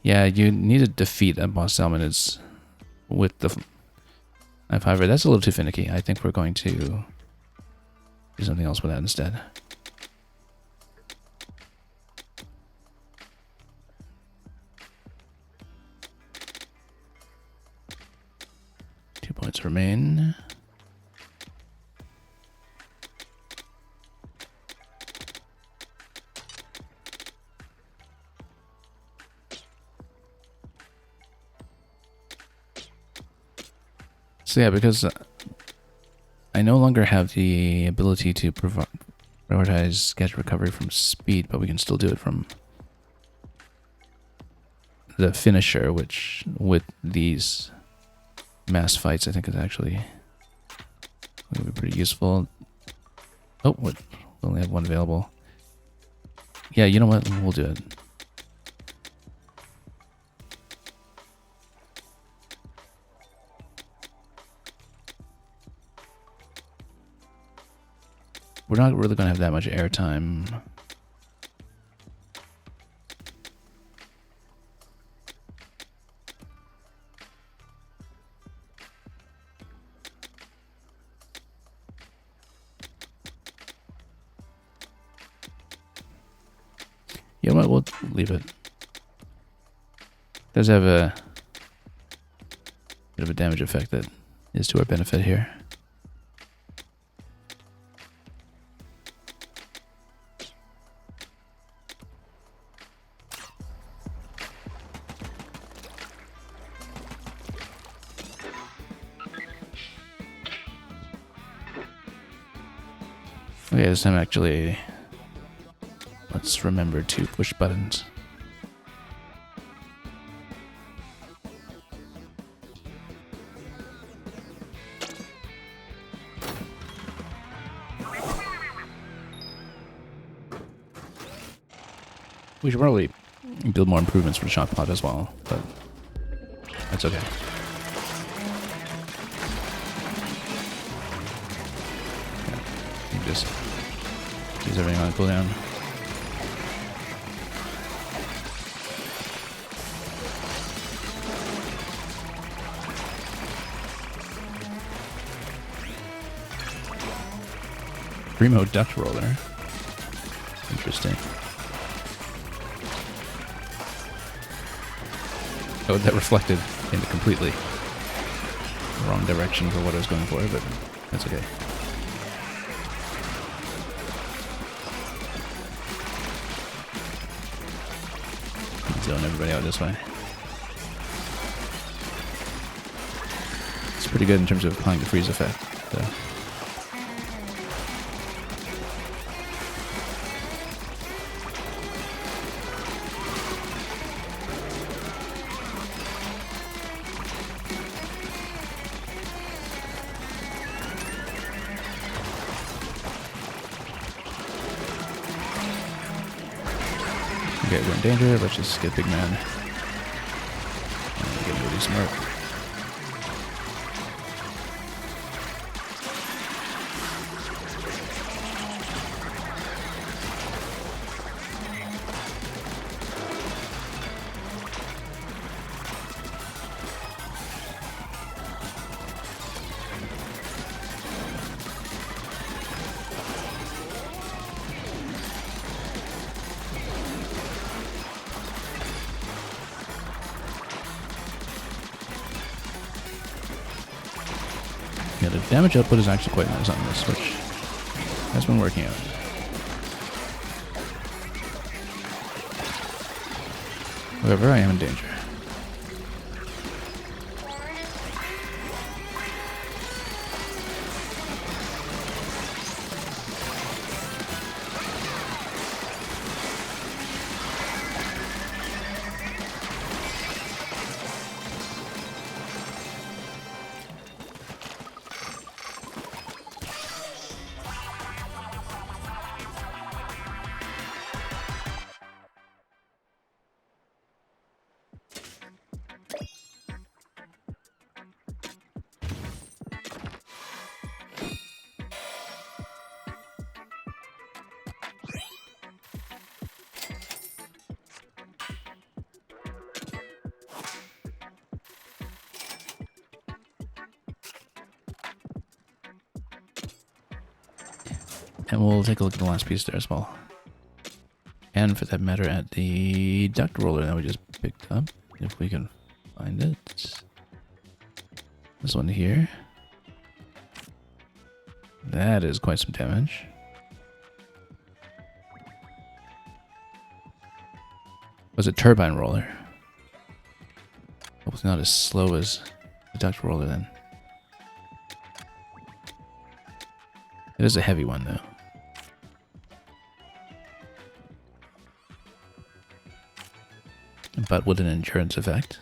Yeah, you need to defeat a boss salmon is with the F5. That's a little too finicky. I think we're going to do something else with that instead. minutes remain. So yeah, because I no longer have the ability to prioritize gadget recovery from speed, but we can still do it from the finisher, which with these mass fights I think is actually going to be pretty useful. Oh, we only have one available. Yeah, you know what? We'll do it. We're not really going to have that much airtime. You know what? We'll leave it. Does have a bit of a damage effect that is to our benefit here. Okay, this time actually, let's remember to push buttons. We should probably build more improvements for the shot pod as well, but that's okay. Yeah, you just use everything on cooldown. Primo duct roller. Interesting. Oh, that reflected in the completely wrong direction for what I was going for, but that's okay. Zone everybody out this way. It's pretty good in terms of applying the freeze effect, though. Okay, we're in danger. Let's just get big man. And get really smart. Yeah, the damage output is actually quite nice on this, which has been working out. However, I am in danger. And we'll take a look at the last piece there as well. And for that matter, at the duct roller that we just picked up, if we can find it. This one here. That is quite some damage. Was it turbine roller? It was not as slow as the duct roller then. It is a heavy one though. But with an endurance effect.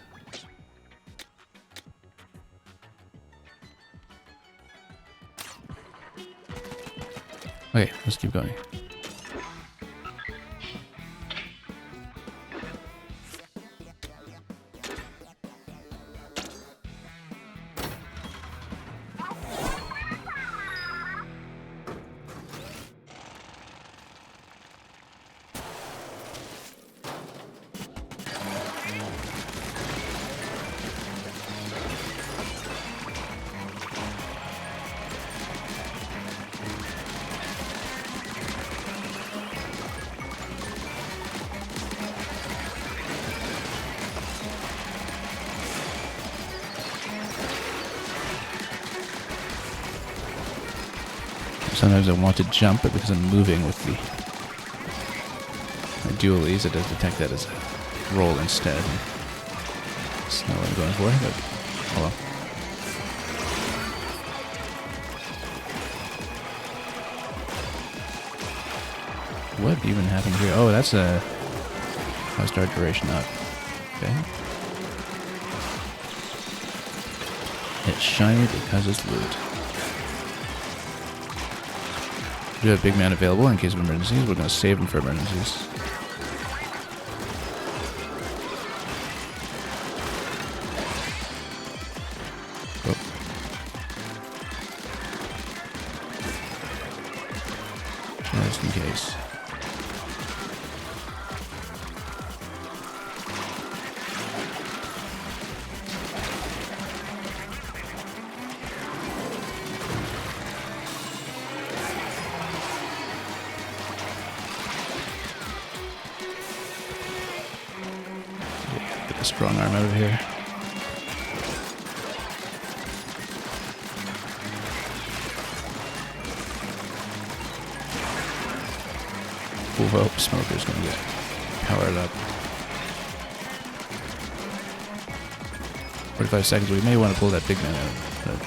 Okay, let's keep going. Sometimes I want to jump, but because I'm moving with the my dualies, it does detect that as a roll instead. That's not what I'm going for, but oh well. What even happened here? Oh, that's a 5-star duration up. Okay. It's shiny because it's loot. We do have Big Man available in case of emergencies. We're going to save him for emergencies. Oh. Just in case. Get a strong arm out of here. Whoa, Smoker's gonna get powered up. 45 seconds, we may want to pull that Big Man out. But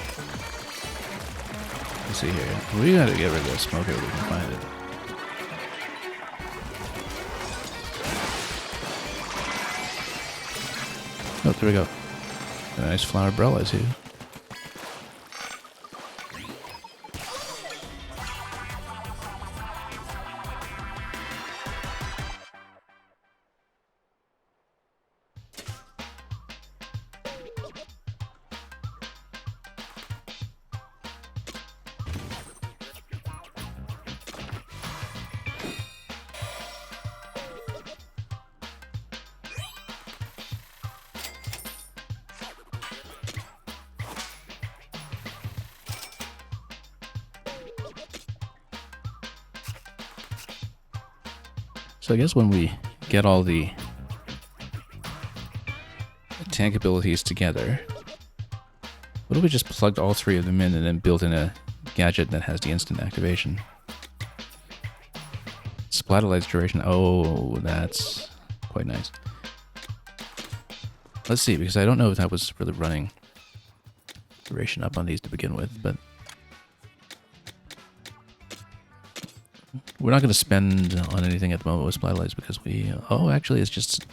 let's see here. We gotta get rid of the Smoker if we can find it. Oh, there we go. A nice flower umbrella too. So I guess when we get all the tank abilities together, what if we just plugged all three of them in and then built in a gadget that has the instant activation? Splatterlight's duration, oh, that's quite nice. Let's see, because I don't know if that was really running duration up on these to begin with, but we're not going to spend on anything at the moment with Splatterlights because we... Oh, actually, it's just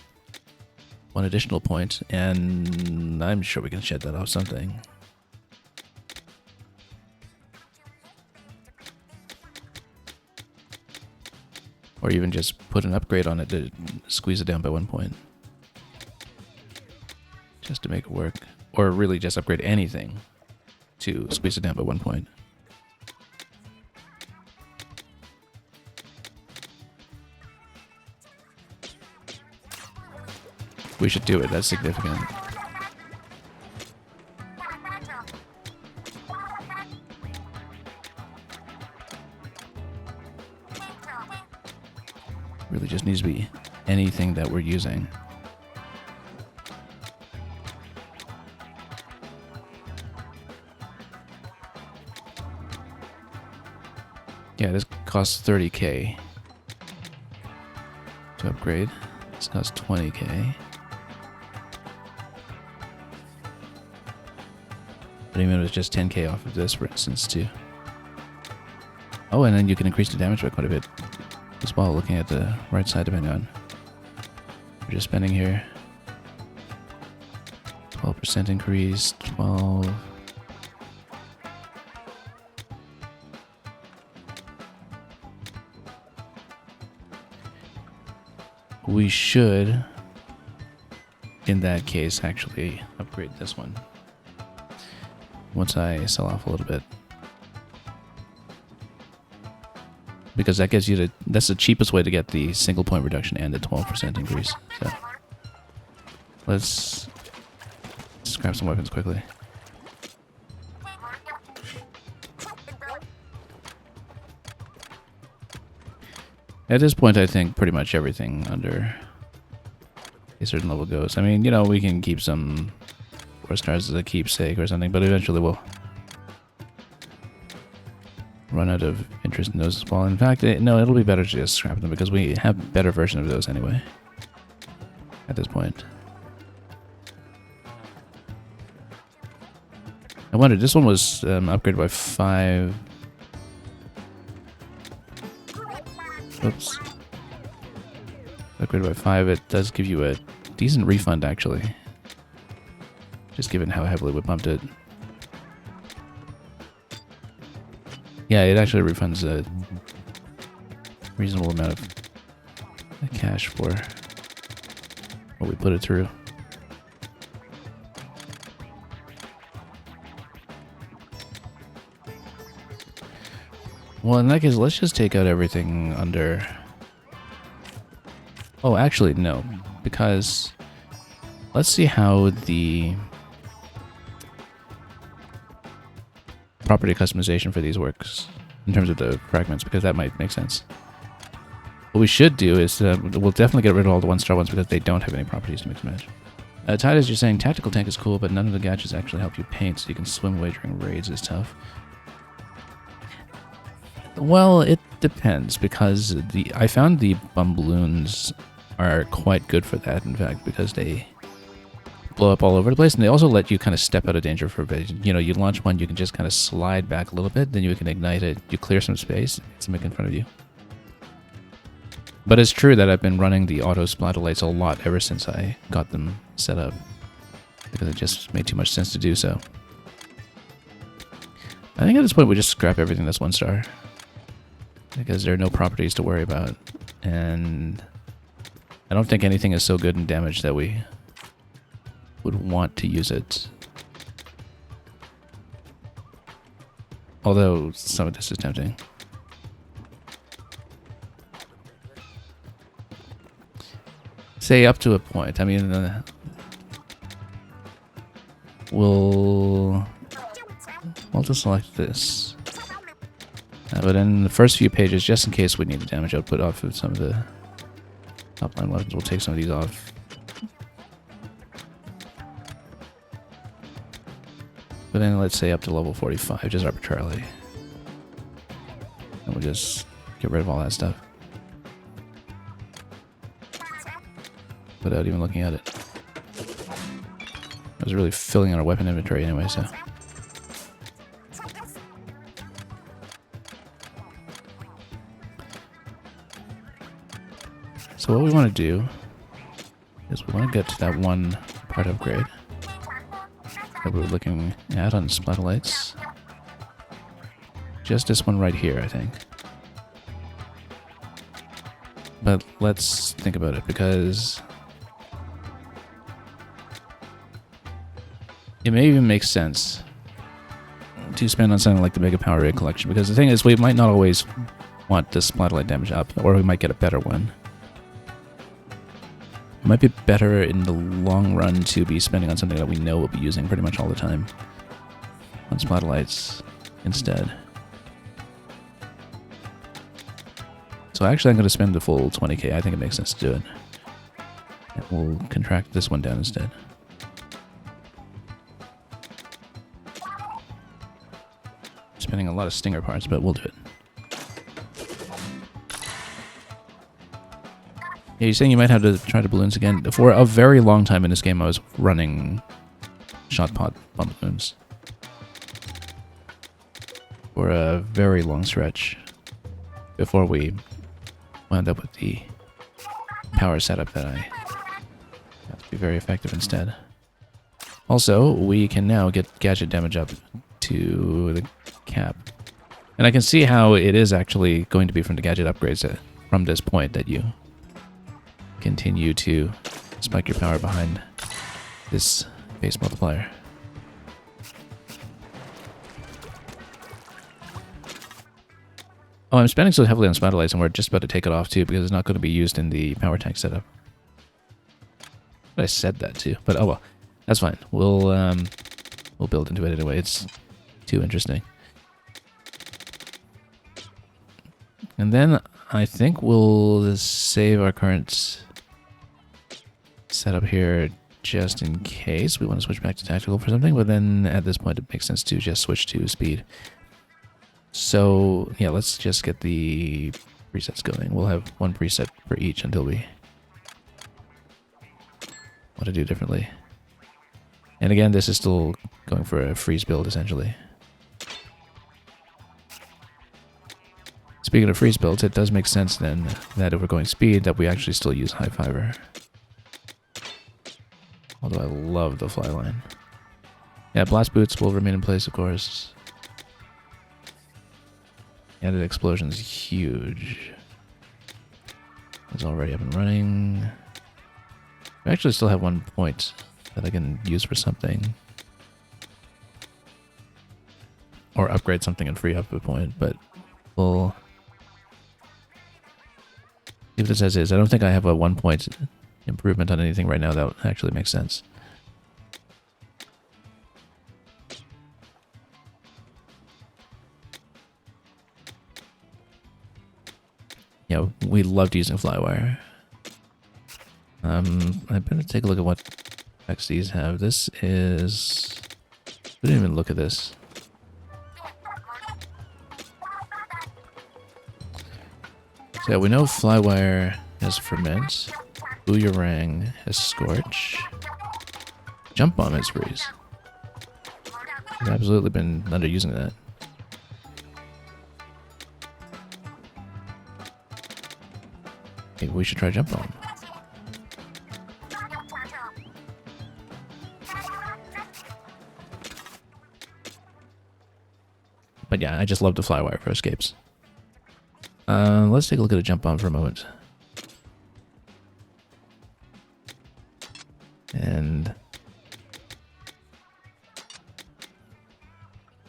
one additional point, and I'm sure we can shed that off something. Or even just put an upgrade on it to squeeze it down by 1 point. Just to make it work. Or really just upgrade anything to squeeze it down by 1 point. We should do it, that's significant. Really just needs to be anything that we're using. Yeah, this costs 30k to upgrade. This costs 20k. But even if it was just 10k off of this, for instance, too. Oh, and then you can increase the damage by quite a bit as well, looking at the right side, depending on what you're spending here. 12% increase, 12. We should, in that case, actually upgrade this one once I sell off a little bit. Because that gives you that's the cheapest way to get the single point reduction and the 12% increase. So let's grab some weapons quickly. At this point, I think pretty much everything under a certain level goes. I mean, you know, we can keep some 4 stars as a keepsake or something, but eventually we'll run out of interest in those as well. In fact, no, it'll be better to just scrap them because we have a better version of those anyway at this point. I wondered, this one was upgraded by 5. Oops. Upgraded by 5, it does give you a decent refund, actually. Just given how heavily we bumped it. Yeah, it actually refunds a reasonable amount of cash for what we put it through. Well, in that case, let's just take out everything under... Oh, actually, no. Because let's see how the property customization for these works in terms of the fragments, because that might make sense. What we should do is we'll definitely get rid of all the 1-star ones because they don't have any properties to mix and match. Titus, you're saying tactical tank is cool, but none of the gadgets actually help you paint, so you can swim away during raids is tough. Well, it depends, because I found the bumbloons are quite good for that, in fact, because they blow up all over the place, and they also let you kind of step out of danger for a bit. You know, you launch one, you can just kind of slide back a little bit, then you can ignite it, you clear some space, something in front of you. But it's true that I've been running the auto splatolites a lot ever since I got them set up, because it just made too much sense to do so. I think at this point we just scrap everything that's 1-star, because there are no properties to worry about, and I don't think anything is so good in damage that we would want to use it. Although some of this is tempting. Say up to a point. I mean, we'll just select this. But in the first few pages, just in case we need the damage output off of some of the top line weapons, we'll take some of these off. But then let's say up to level 45, just arbitrarily. And we'll just get rid of all that stuff. Without even looking at it. I was really filling out our weapon inventory anyway, so. So what we want to do is we want to get to that one part upgrade that we were looking at on Splatolites. Just this one right here, I think. But let's think about it, because it may even make sense to spend on something like the Mega Power Raid collection, because the thing is, we might not always want the Splatolite damage up, or we might get a better one. It might be better in the long run to be spending on something that we know we'll be using pretty much all the time on Splatolites instead. So actually I'm going to spend the full 20k. I think it makes sense to do it. And we'll contract this one down instead. Spending a lot of stinger parts, but we'll do it. Yeah, you're saying you might have to try the balloons again. For a very long time in this game, I was running shot pod bomb balloons. For a very long stretch. Before we wound up with the power setup that I have to be very effective instead. Also, we can now get gadget damage up to the cap. And I can see how it is actually going to be from the gadget upgrades from this point that you continue to spike your power behind this base multiplier. Oh, I'm spending so heavily on Splatterlights, and we're just about to take it off too, because it's not going to be used in the power tank setup. I said that too, but oh well, that's fine. We'll build into it anyway. It's too interesting. And then I think we'll save our current setup here just in case we want to switch back to tactical for something, but then at this point it makes sense to just switch to speed. So, yeah, let's just get the presets going. We'll have one preset for each until we want to do differently. And again, this is still going for a freeze build, essentially. Speaking of freeze builds, it does make sense then that if we're going speed, that we actually still use high fiber. Although I love the fly line. Yeah, blast boots will remain in place, of course. Added explosion is huge. It's already up and running. I actually still have 1 point that I can use for something. Or upgrade something and free up a point, but we'll leave this as is. I don't think I have a 1 point improvement on anything right now that actually makes sense. Yeah, we loved using Flywire. I better take a look at what effects these have. This is... we didn't even look at this. So yeah, we know Flywire has Ferment. Booyarang has Scorch. Jump Bomb has Freeze. I've absolutely been underusing that. Maybe we should try Jump Bomb. But yeah, I just love the Flywire for escapes. Let's take a look at a Jump Bomb for a moment. And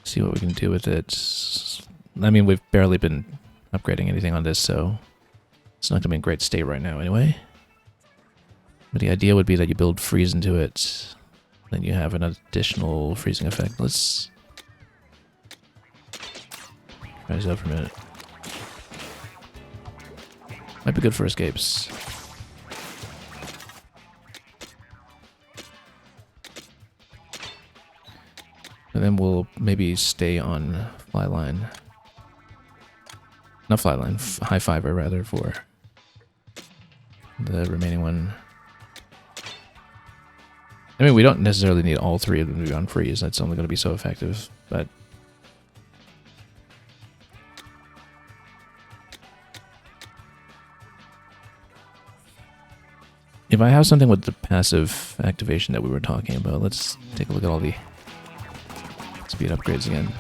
see what we can do with it. I mean, we've barely been upgrading anything on this, so it's not going to be in great state right now anyway. But the idea would be that you build freeze into it, then you have an additional freezing effect. Let's try this out for a minute. Might be good for escapes. And then we'll maybe stay on Flyline. Not Flyline, High Fiber rather, for the remaining one. I mean, we don't necessarily need all three of them to be on freeze. That's only going to be so effective, but if I have something with the passive activation that we were talking about, let's take a look at all the speed upgrades again.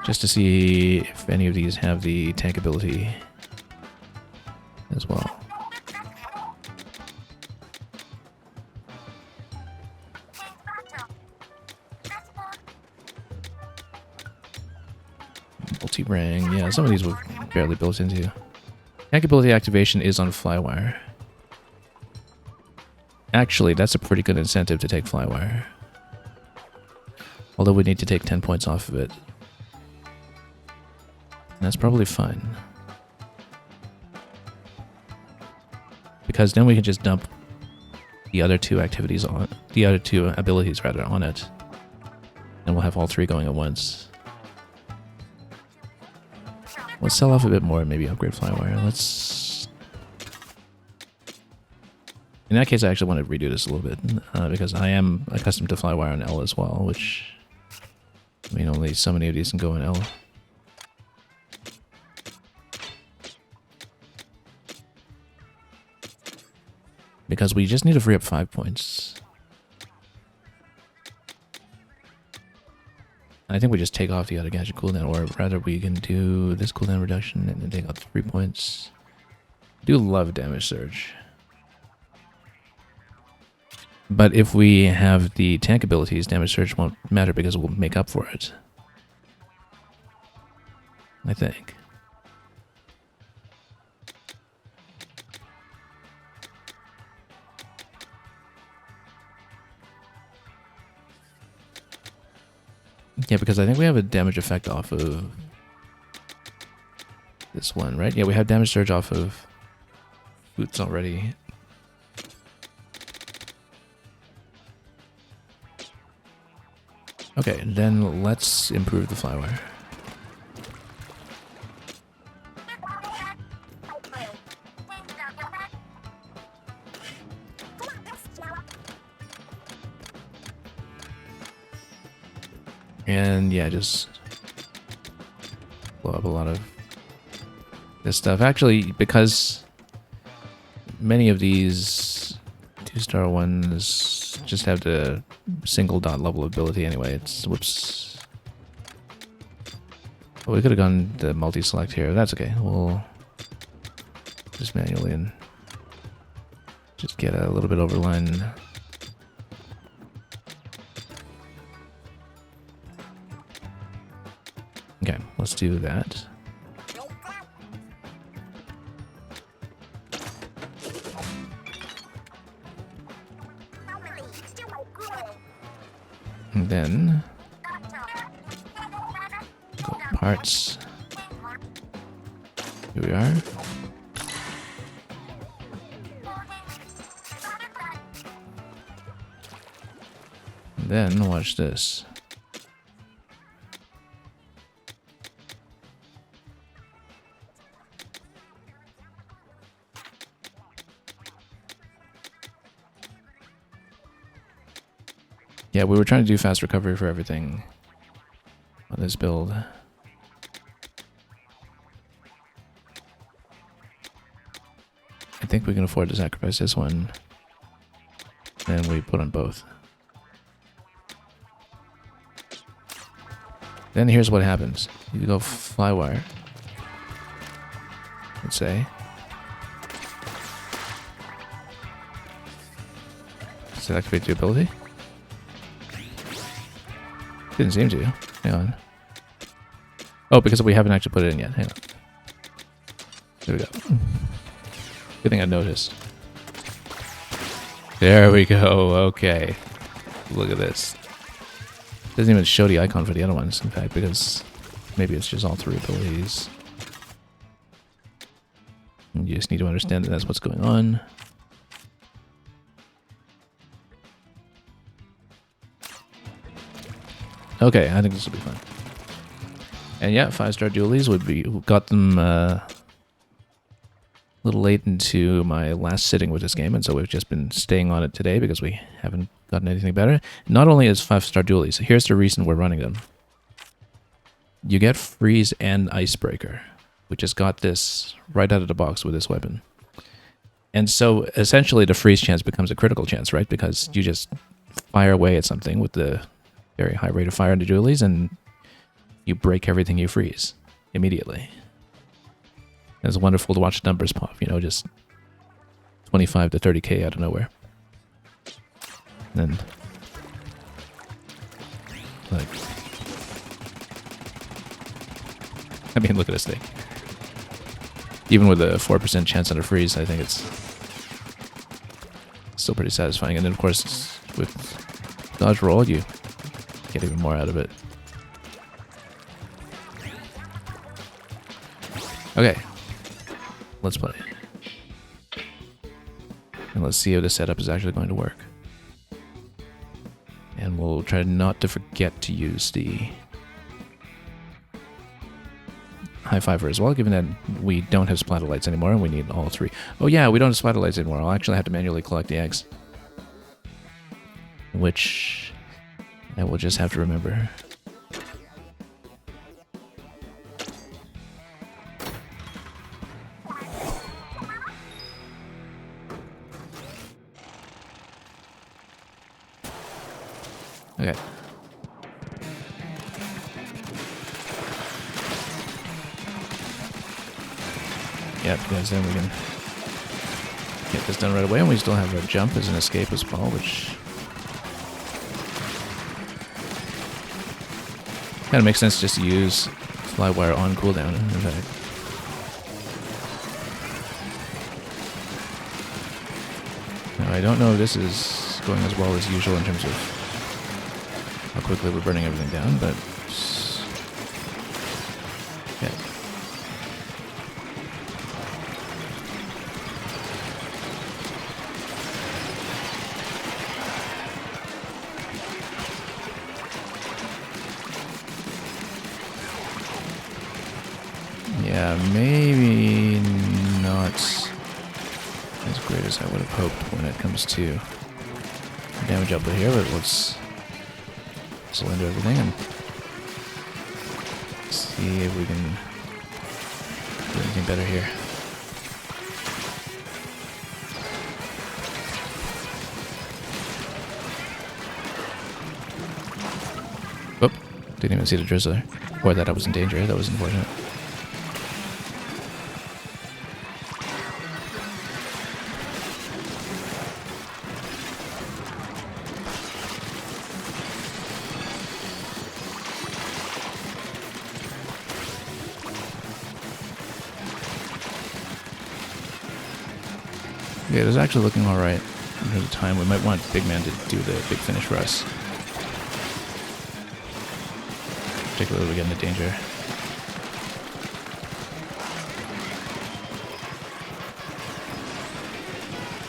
Just to see if any of these have the tank ability as well. Multi-ring, yeah, some of these were barely built into. Tank ability activation is on Flywire. Actually, that's a pretty good incentive to take Flywire. Although we need to take 10 points off of it. That's probably fine. Because then we can just dump the other two activities on the other two abilities rather on it, and we'll have all three going at once. Let's sell off a bit more and maybe upgrade Flywire. Let's... In that case, I actually want to redo this a little bit, because I am accustomed to Flywire on L as well, which... I mean, only so many of these can go in L. Because we just need to free up 5 points. I think we just take off the other gadget cooldown, or rather we can do this cooldown reduction and then take out 3 points. I do love damage surge. But if we have the tank abilities, damage surge won't matter because we'll make up for it. I think. Yeah, because I think we have a damage effect off of this one, right? Yeah, we have damage surge off of boots already. Okay, then let's improve the Flywire. And yeah, just blow up a lot of this stuff. Actually, because many of these 2-star ones just have the single dot level ability anyway. It's whoops. Oh, we could have gone the multi-select here. That's okay. We'll just manually and just get a little bit over line. Okay, let's do that. And then go parts. Here we are. And then watch this. Yeah, we were trying to do fast recovery for everything on this build. I think we can afford to sacrifice this one. And we put on both. Then here's what happens. You go Flywire. Let's say. Does it activate the ability? Didn't seem to. Hang on. Oh, because we haven't actually put it in yet. Hang on. There we go. Good thing I noticed. There we go. Okay. Look at this. Doesn't even show the icon for the other ones, in fact, because maybe it's just all three abilities. And you just need to understand that that's what's going on. Okay, I think this will be fun. And yeah, 5-star dualies would be... Got them a little late into my last sitting with this game, and so we've just been staying on it today because we haven't gotten anything better. Not only is 5-star dualies, here's the reason we're running them. You get freeze and icebreaker. We just got this right out of the box with this weapon. And so essentially the freeze chance becomes a critical chance, right? Because you just fire away at something with the very high rate of fire into dualies, and you break everything you freeze immediately. It's wonderful to watch numbers pop, you know, just 25 to 30k out of nowhere. And then, like, I mean, look at this thing. Even with a 4% chance on a freeze, I think it's still pretty satisfying. And then, of course, with dodge roll, you get even more out of it. Okay, let's play. And let's see how the setup is actually going to work. And we'll try not to forget to use the high fiver as well, given that we don't have splatter lights anymore and we need all 3. Oh yeah, we don't have splatter lights anymore. I'll actually have to manually collect the eggs. Which I will just have to remember. Okay. Yep, because then we can get this done right away, and we still have a jump as an escape as well, which kind of makes sense just to use Flywire on cooldown, in fact. Now, I don't know if this is going as well as usual in terms of how quickly we're burning everything down, but yeah. Yeah, maybe not as great as I would have hoped when it comes to damage output here, but let's cylinder everything and see if we can do anything better here. Oh, didn't even see the drizzler. Or that I was in danger. That was unfortunate. Yeah, it was actually looking alright in terms of time. We might want Big Man to do the big finish for us. Particularly we get into danger.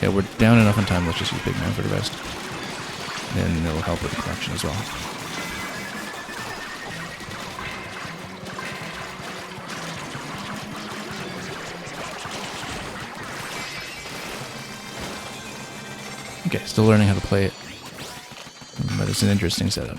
Yeah, we're down enough on time. Let's just use Big Man for the rest. Then it'll help with the collection as well. Okay, still learning how to play it, but it's an interesting setup.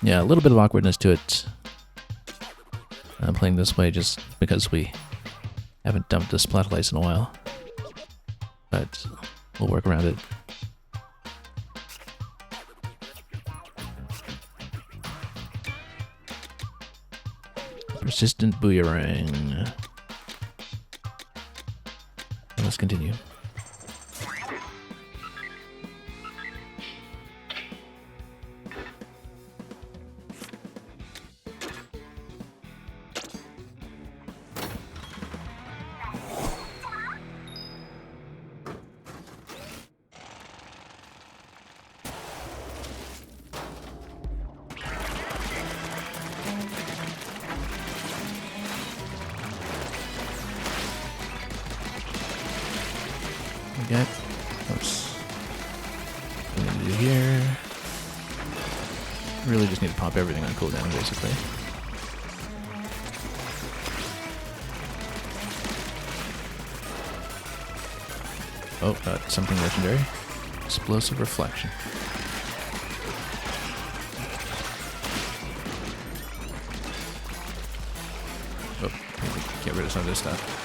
Yeah, a little bit of awkwardness to it. I'm playing this way just because we haven't dumped the splatterlights in a while. But we'll work around it. Persistent booyerang. Let's continue. Get oops. What we need to do here. Really just need to pop everything on cooldown, basically. Oh, got something legendary. Explosive reflection. Oh, get rid of some of this stuff.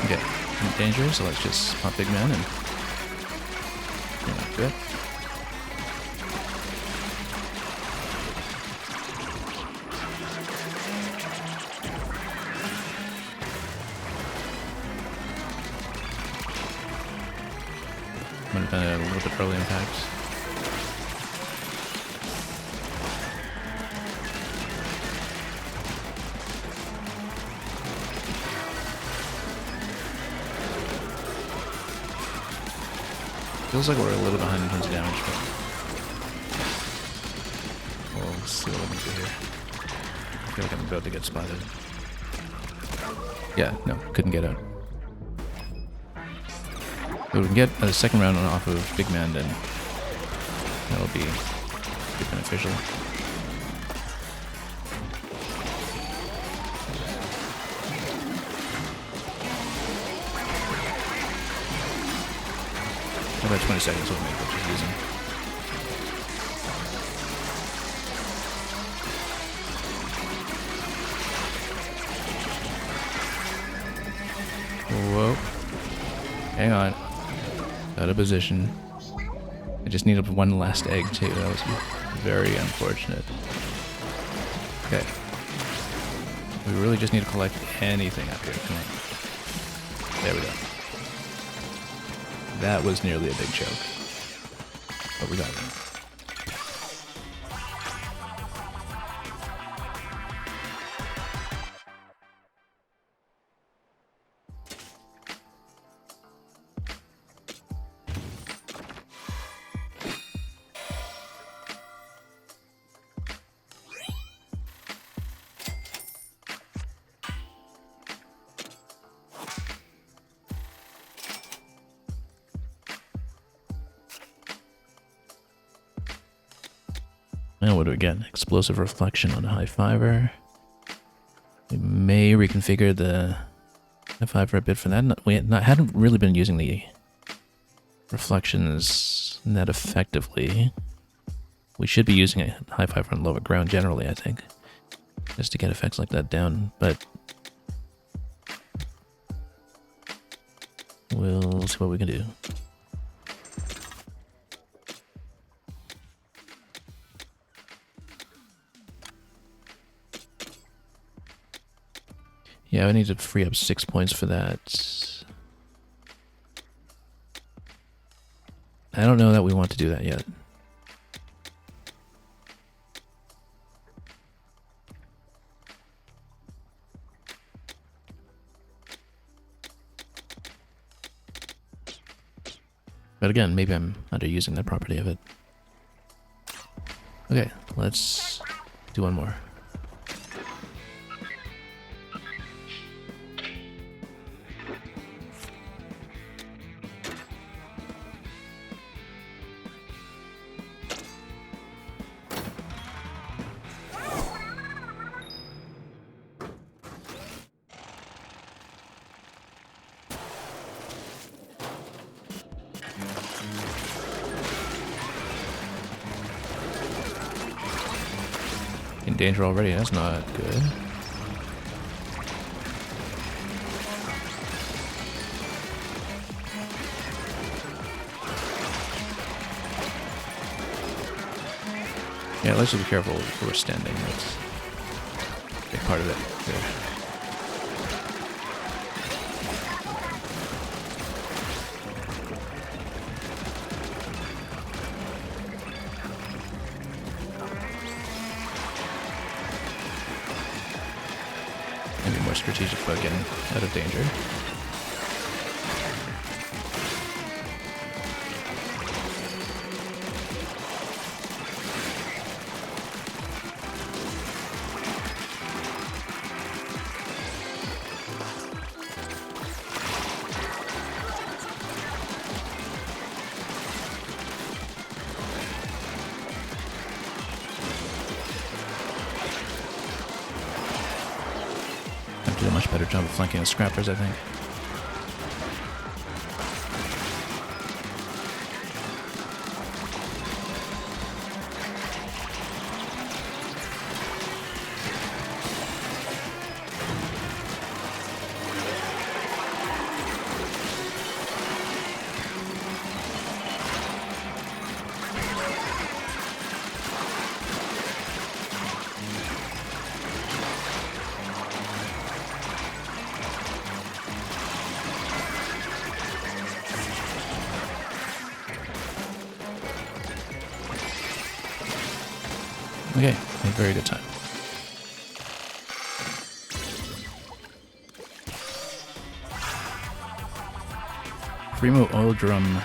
Okay, in danger, so let's just pop Big Man and Good. Might have been a little bit early impact. Feels like we're a little behind in terms of damage, but we'll see what we can do here. I feel like I'm about to get spotted. Yeah, no, couldn't get out. If we can get a second round off of Big Man, then that'll be beneficial. About 20 seconds will make what she's using. Whoa. Hang on. Out of position. I just needed one last egg too. That was very unfortunate. Okay. We really just need to collect anything up here. Come on. There we go. That was nearly a big choke. But we got it. Now what do we get? Explosive reflection on a high fiver. We may reconfigure the high fiver a bit for that. We hadn't really been using the reflections that effectively. We should be using a high fiver on lower ground generally, I think, just to get effects like that down. But we'll see what we can do. Yeah, I need to free up 6 points for that. I don't know that we want to do that yet. But again, maybe I'm underusing that property of it. Okay, let's do one more. In danger already, that's not good. Yeah, let's just be careful where we're standing. That's a big part of it here. Strategic about getting out of danger. Do a much better job of flanking the scrappers, I think. Okay, a very good time. Primo oil drum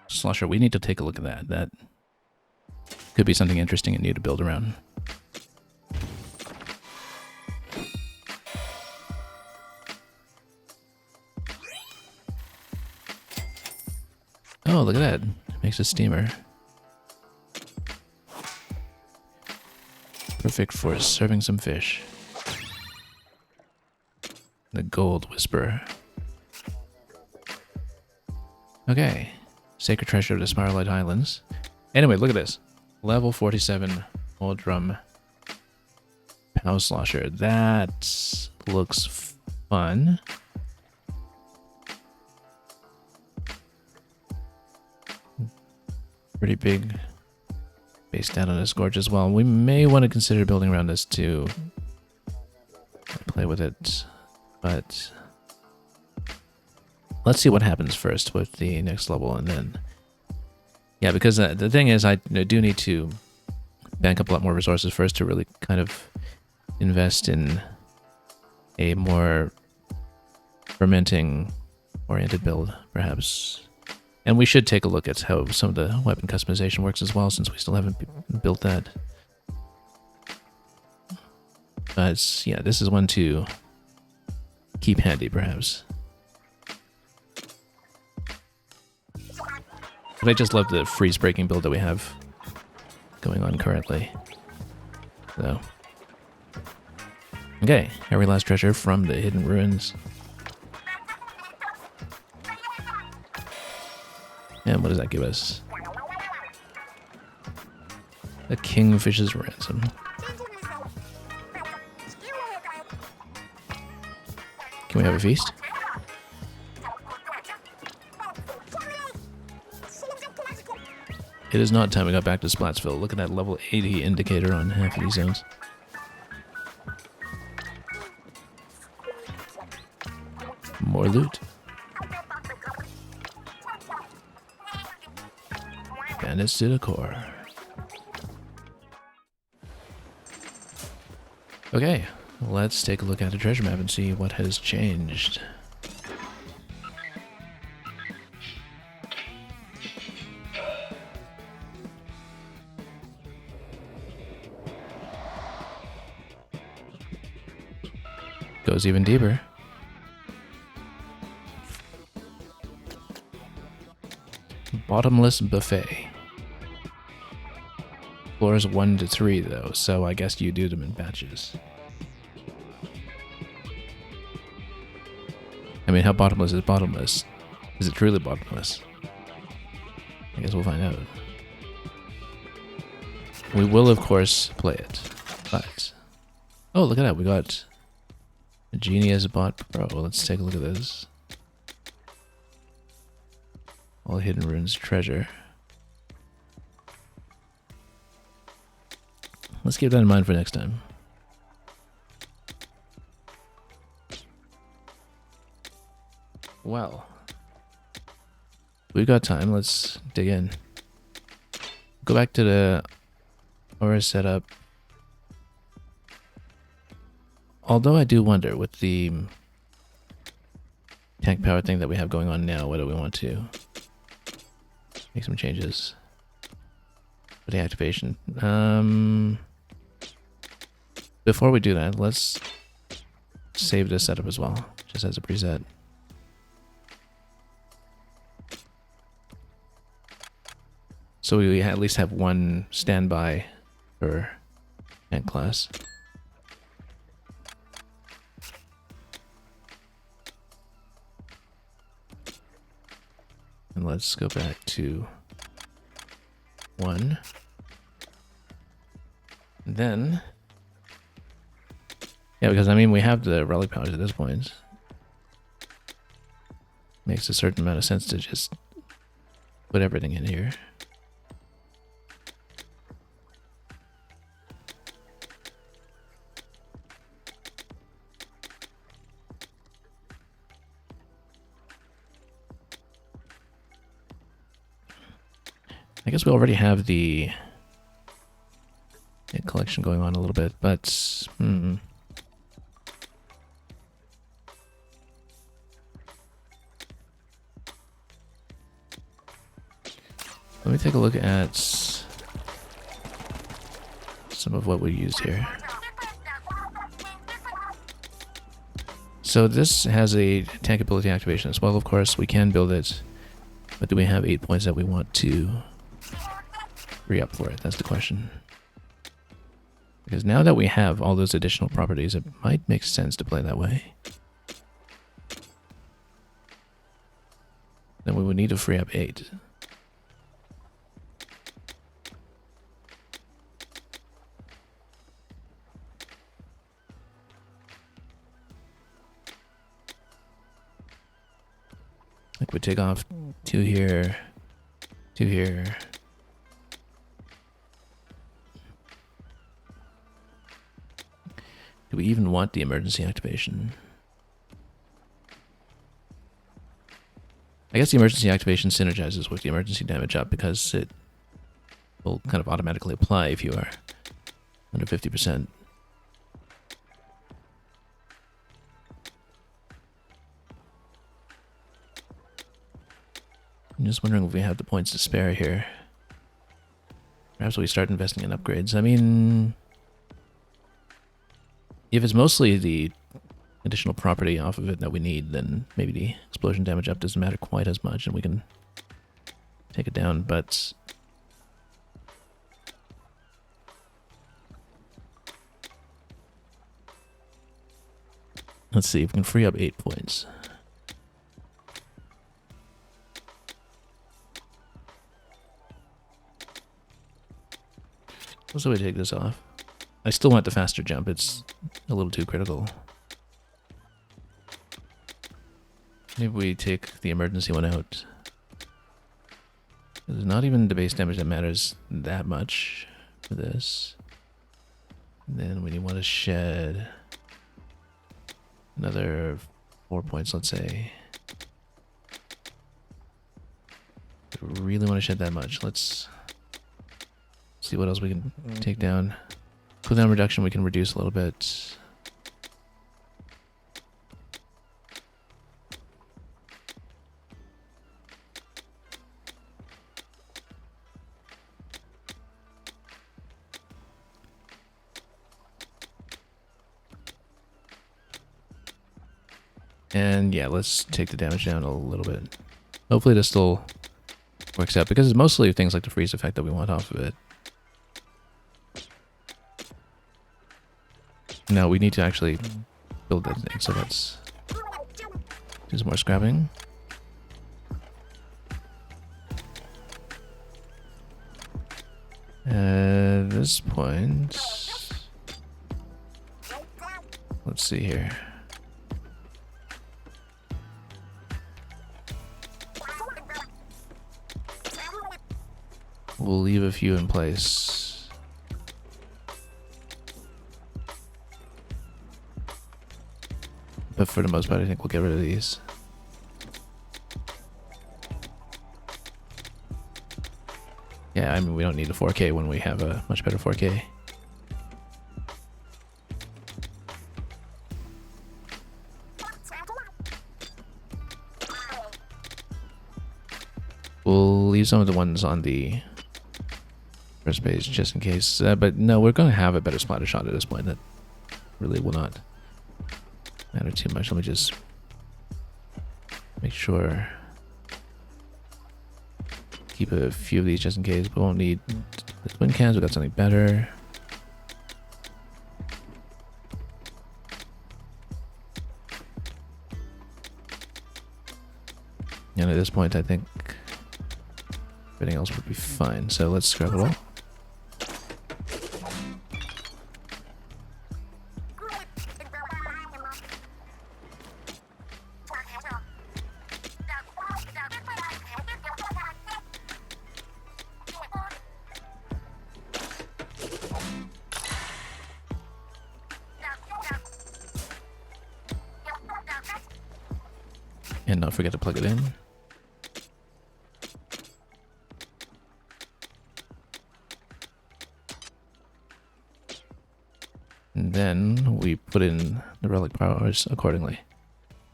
slosher. We need to take a look at that. That could be something interesting and new to build around. Oh, look at that. It makes a steamer. Perfect for serving some fish. The Gold Whisperer. Okay. Sacred Treasure of the Spiralite Highlands. Anyway, look at this. Level 47 oil drum pow slosher. That looks fun. Pretty big base down on this gorge as well. We may want to consider building around this to play with it, but let's see what happens first with the next level, and then yeah, because the thing is, I do need to bank up a lot more resources first to really kind of invest in a more fermenting oriented build, perhaps. And we should take a look at how some of the weapon customization works as well, since we still haven't built that. But yeah, this is one to keep handy, perhaps. But I just love the freeze breaking build that we have going on currently. So, okay, every last treasure from the hidden ruins. And what does that give us? A kingfish's ransom. Can we have a feast? It is not time we got back to Splatsville. Look at that level 80 indicator on half of these zones. More loot. Bandits to the core. Okay, let's take a look at the treasure map and see what has changed. Goes even deeper. Bottomless buffet. Floors 1 to 3 though, so I guess you do them in batches. I mean, how bottomless is bottomless? Is it truly bottomless? I guess we'll find out. We will, of course, play it, but... Oh, look at that, we got a Genius Bot Pro. Let's take a look at this. All Hidden Ruins treasure. Let's keep that in mind for next time. Well, we've got time. Let's dig in. Go back to the aura setup. Although I do wonder with the tank power thing that we have going on now, whether we want to make some changes for the activation. Before we do that, let's save this setup as well, just as a preset. So we at least have one standby for tank class. And let's go back to 1. And then, yeah, because I mean we have the relic powers at this point. Makes a certain amount of sense to just put everything in here. I guess we already have the collection going on a little bit, but let me take a look at some of what we used here. So this has a tank ability activation as well, of course. We can build it, but do we have 8 points that we want to free up for it? That's the question. Because now that we have all those additional properties, it might make sense to play that way. Then we would need to free up 8. Like we take off 2 here, 2 here. Do we even want the emergency activation? I guess the emergency activation synergizes with the emergency damage up because it will kind of automatically apply if you are under 50%. I'm just wondering if we have the points to spare here. Perhaps we start investing in upgrades. I mean, if it's mostly the additional property off of it that we need, then maybe the explosion damage up doesn't matter quite as much and we can take it down, but let's see if we can free up 8 points. So we take this off. I still want the faster jump. It's a little too critical. Maybe we take the emergency one out. It's not even the base damage that matters that much for this. And then we want to shed another 4 points, let's say. We really want to shed that much. Let's see what else we can take down. Cooldown reduction we can reduce a little bit. And yeah, let's take the damage down a little bit. Hopefully this still works out because it's mostly things like the freeze effect that we want off of it. No, we need to actually build that thing, so let's do some more scrapping. At this point, let's see here. We'll leave a few in place. But for the most part, I think we'll get rid of these. Yeah, I mean, we don't need a 4K when we have a much better 4K. We'll leave some of the ones on the first page just in case. But no, we're going to have a better splatter shot at this point. That really will not matter too much. Let me just make sure. Keep a few of these just in case. We won't need the twin cans. We got something better. And at this point, I think everything else would be fine. So let's scrap it all. And not forget to plug it in. then we put in the relic powers accordingly.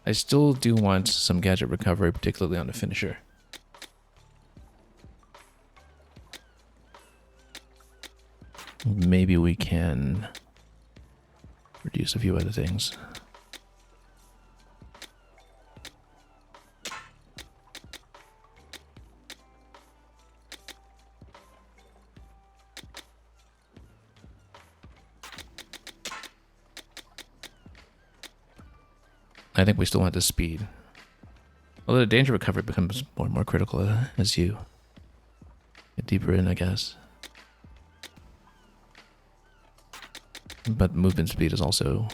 I still do want some gadget recovery, particularly on the finisher. Maybe we can reduce a few other things. I think we still want the speed. Although the danger recovery becomes more and more critical as you get deeper in, I guess. But movement speed is also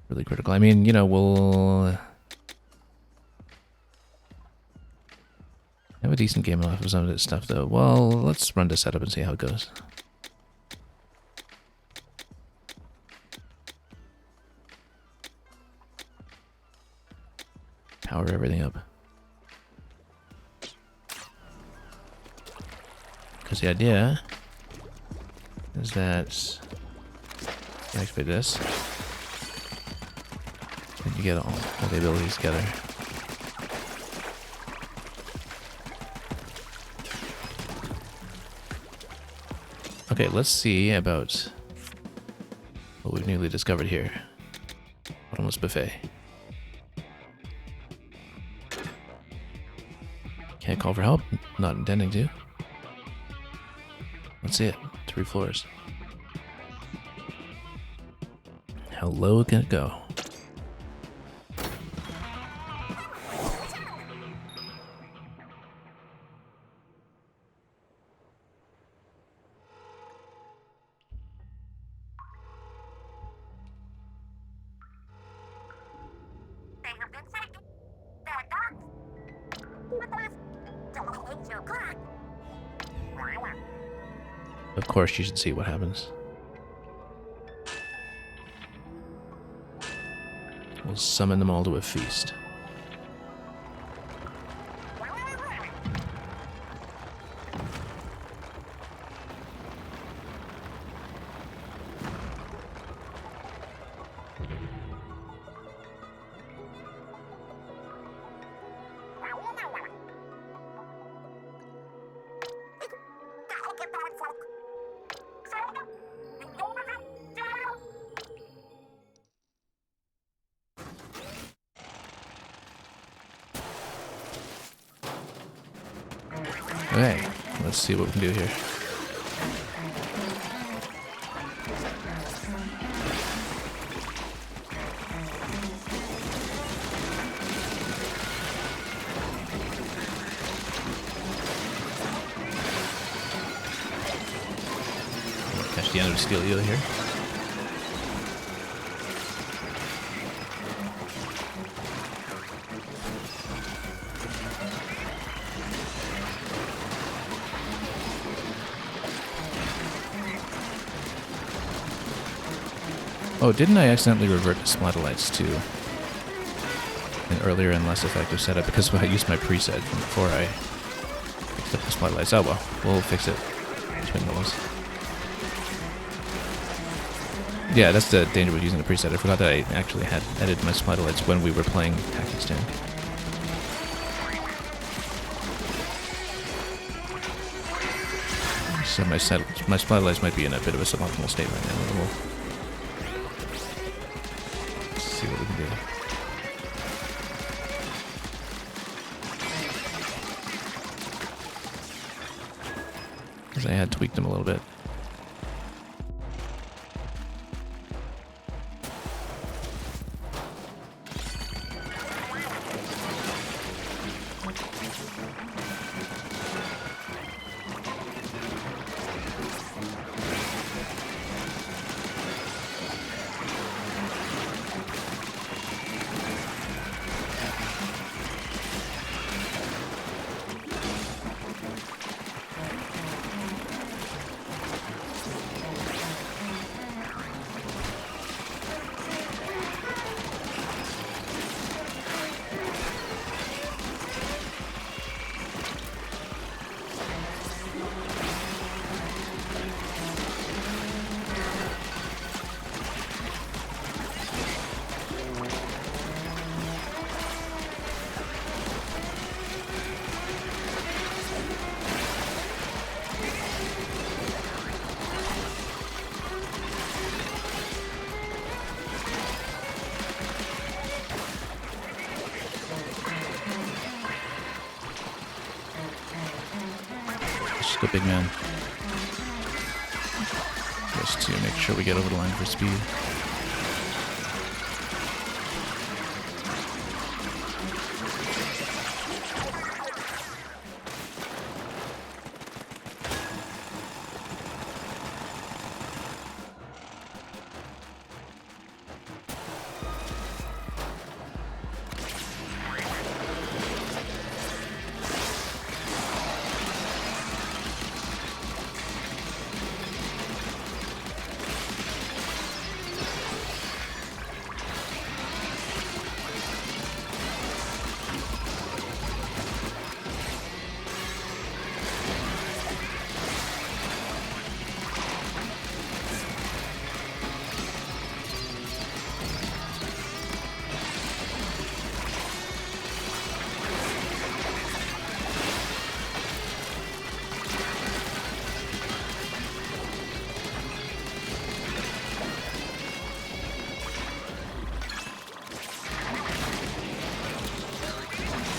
really critical. I mean, you know, we'll have a decent game off of some of this stuff, though. Well, let's run the setup and see how it goes. Power everything up. Because the idea is that you activate this, and you get all the abilities together. Okay, let's see about what we've newly discovered here. Bottomless buffet. Can't call for help, not intending to. Let's see it. 3 floors. How low can it go? Of course, you should see what happens. We'll summon them all to a feast. Okay, let's see what we can do here. Catch the end of the steel eel here. Oh, didn't I accidentally revert to Splatoon to an earlier and less effective setup because I used my preset from before I fixed up the Splatoon? Oh well, we'll fix it between those. Yeah, that's the danger with using the preset. I forgot that I actually had edited my Splatoon when we were playing Tactics 10. So my Splatoon might be in a bit of a suboptimal state right now. We'll see what we can do. Because I had tweaked them a little bit. Let's go big man. Just to make sure we get over the line for speed.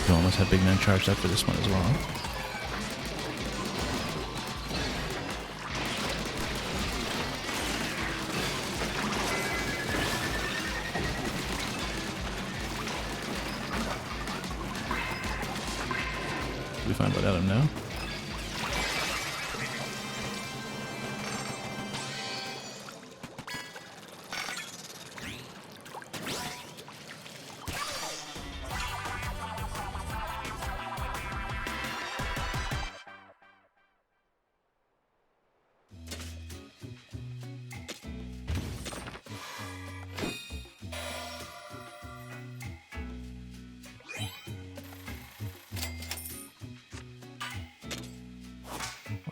We almost have big man charged up for this one as well. We find out him now.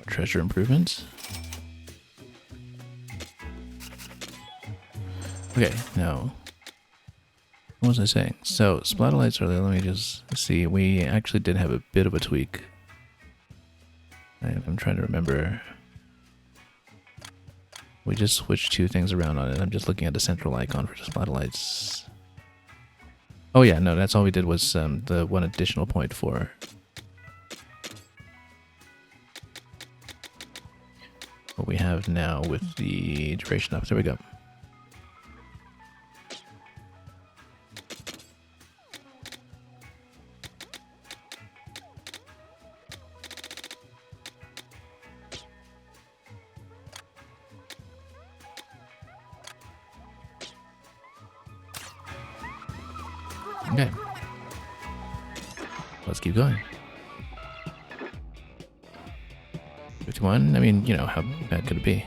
Treasure improvements. Okay, now, what was I saying? So, splatter lights earlier, let me just see. We actually did have a bit of a tweak. I'm trying to remember. We just switched two things around on it. I'm just looking at the central icon for splatter lights. Oh yeah, no, that's all we did was the one additional point for what we have now with the duration up. There we go. Okay. Let's keep going. 51? I mean, you know, how bad could it be?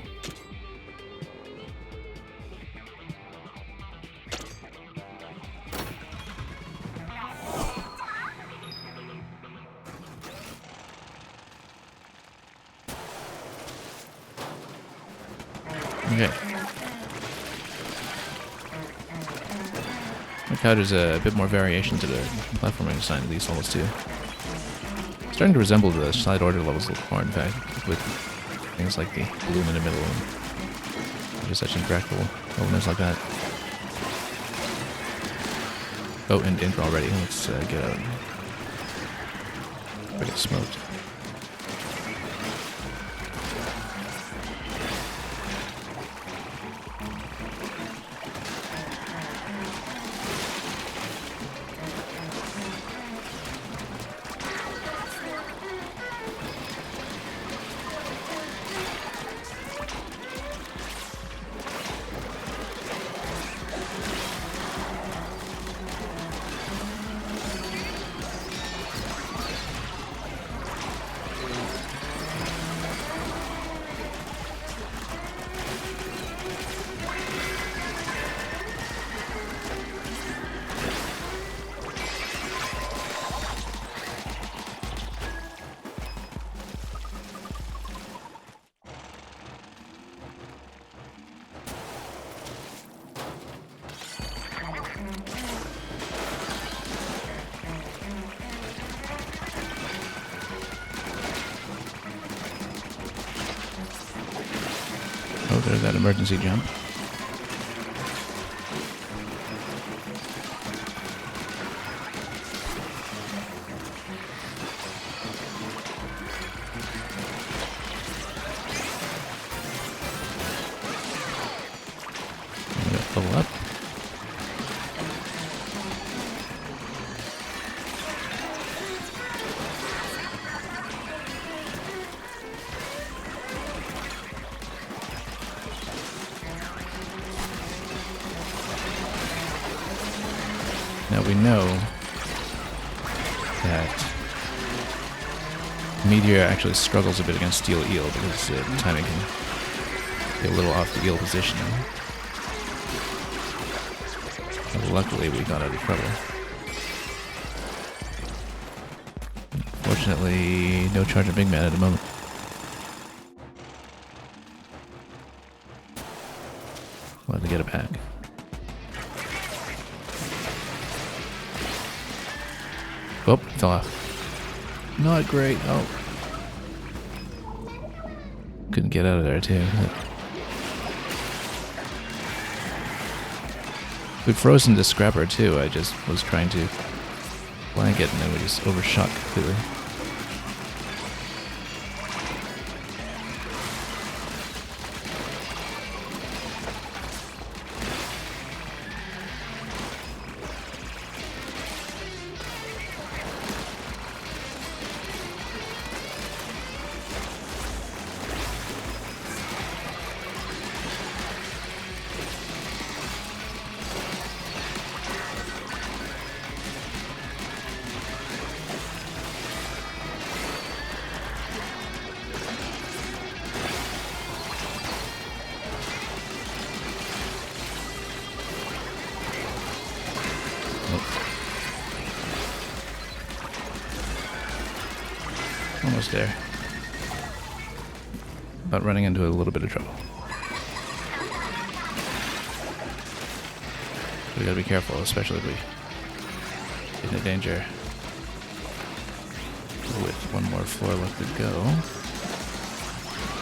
Okay. Look how there's a bit more variation to the platforming design of these levels too. Starting to resemble the side order levels a little more, in fact, with things like the balloon in the middle and just such interactable elements like that. Oh, and intro already. Let's get out. I get smoked. Oh, there's that emergency jump. Now we know that Meteor actually struggles a bit against Steel Eel because the timing can be a little off the eel positioning. But luckily we got out of trouble. Fortunately, no charge of Big Man at the moment. We'll have to get it back. Oh, fell off. Not great. Oh. Couldn't get out of there, too. We frozen the scrapper, too. I just was trying to blank it, and then we just overshot completely. Almost there. But running into a little bit of trouble. We gotta be careful, especially if we get into danger. With one more floor left to go.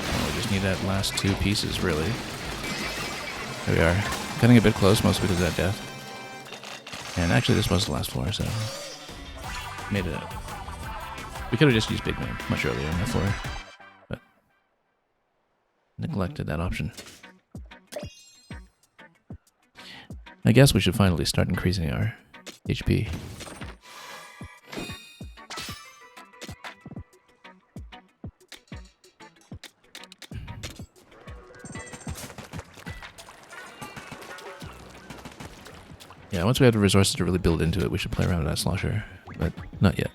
Oh, we just need that last two pieces, really. There we are. Cutting a bit close, mostly because of that death. And actually, this was the last floor, so made it out. We could have just used Big Man much earlier on that floor, but neglected that option. I guess we should finally start increasing our HP. Yeah, once we have the resources to really build into it, we should play around with that slosher, but not yet.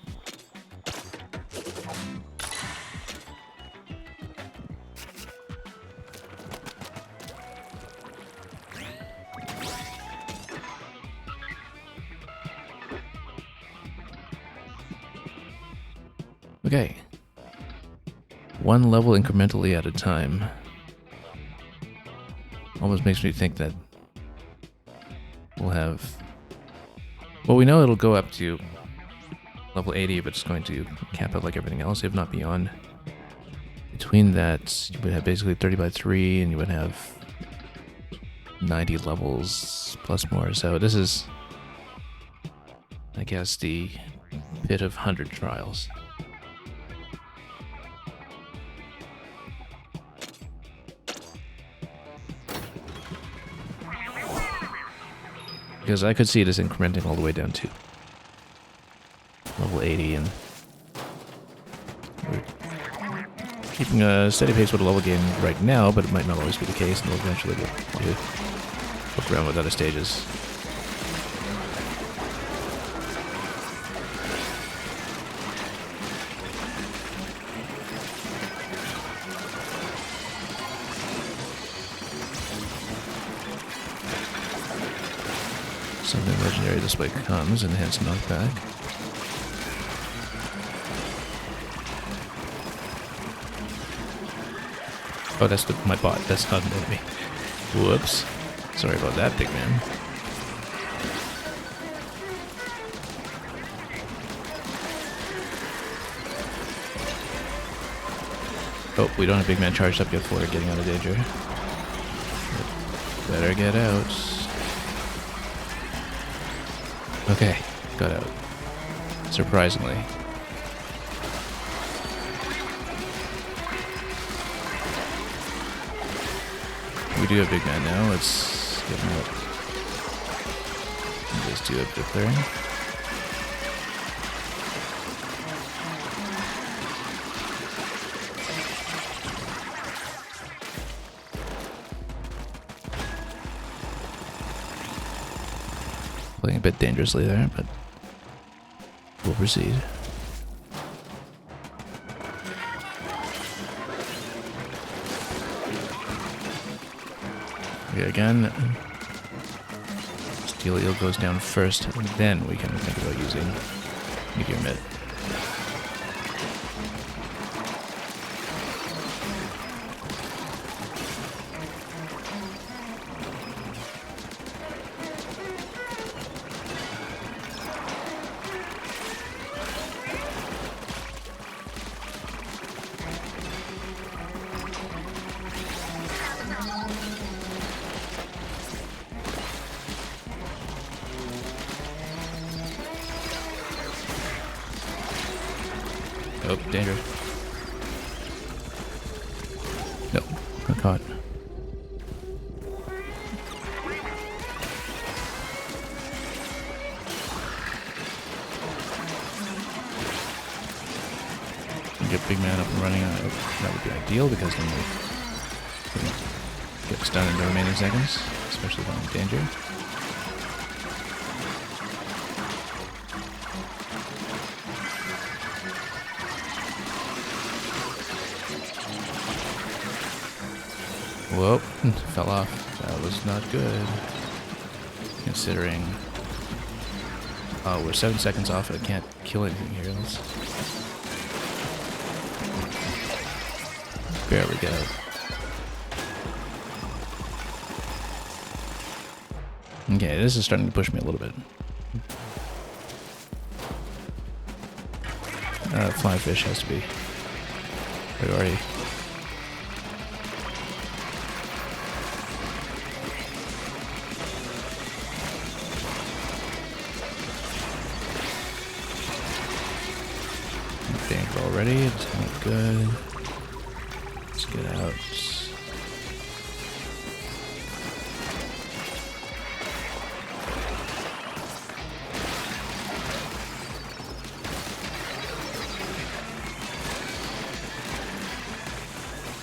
Okay. One level incrementally at a time. Almost makes me think that we'll have... Well, we know it'll go up to level 80, but it's going to cap out like everything else, if not beyond. Between that, you would have basically 30 by 3, and you would have 90 levels plus more. So this is, I guess, the pit of 100 trials. Because I could see this incrementing all the way down to level 80, and we're keeping a steady pace with a level gain right now, but it might not always be the case, and we'll eventually be able to look around with other stages. Something legendary this way comes, enhanced knockback. Oh, that's my bot. That's not an enemy. Whoops. Sorry about that, big man. Oh, we don't have big man charged up yet for getting out of danger. Better get out. Okay, got out. Surprisingly. We do have big man now. Let's get him out. Just do a bit of clearing. Playing a bit dangerously there, but we'll proceed. Okay, again, Steel Eel goes down first, and then we can think about using Meteor Mid. Oh, danger. Nope, I'm caught. Get Big Man up and running. That would be ideal because then we get stunned in the remaining seconds, especially when in danger. Whoa, fell off. That was not good. Considering... Oh, we're 7 seconds off. I can't kill anything here. Let's... Barely get out. Okay, this is starting to push me a little bit. Flying fish has to be priority. Danger already, it's not good. Let's get out.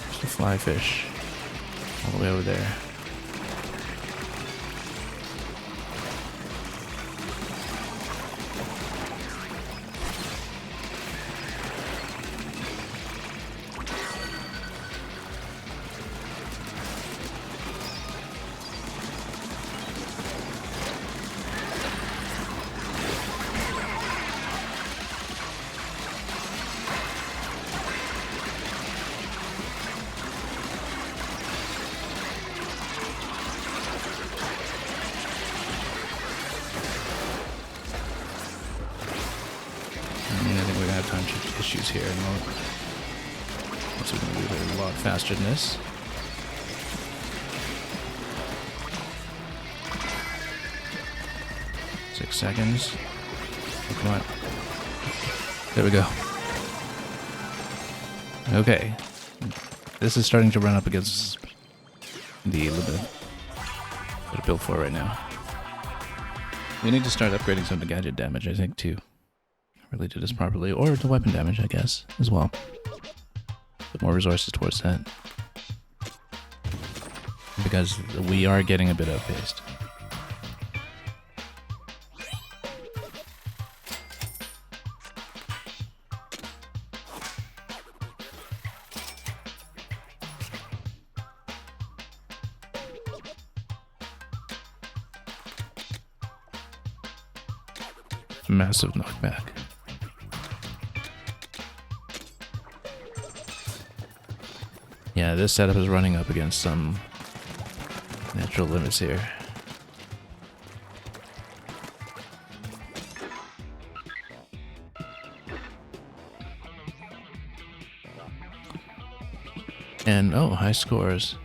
There's a fly fish all the way over there. I think we're gonna have time issues here, and we're gonna move a lot faster than this. Six seconds. Oh, come on. There we go. Okay. This is starting to run up against the limit that I built for right now. We need to start upgrading some of the gadget damage, I think, too. Really do this properly, or the weapon damage, I guess, as well. Put more resources towards that. Because we are getting a bit outpaced. Massive knockback. Yeah, this setup is running up against some natural limits here. And, oh, high scores.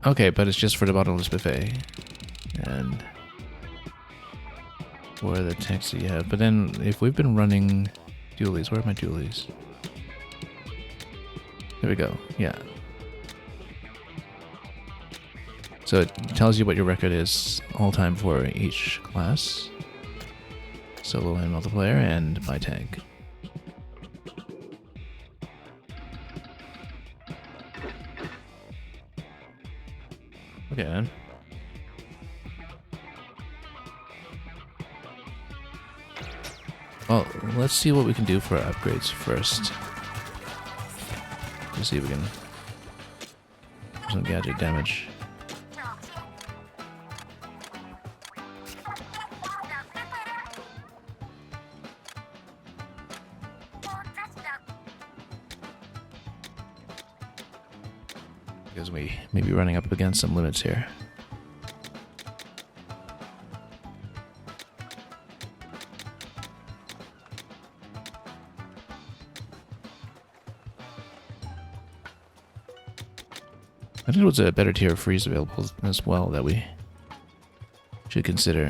Okay, but it's just for the bottomless buffet. And what are the tanks that you have? But then, if we've been running dualies, where are my dualies? There we go, yeah. So it tells you what your record is all time for each class. Solo and multiplayer, and by tank. Okay, then. Well, let's see what we can do for our upgrades first. Let's see if we can do some gadget damage. Because we may be running up against some limits here. I think there was a better tier of freeze available as well that we should consider.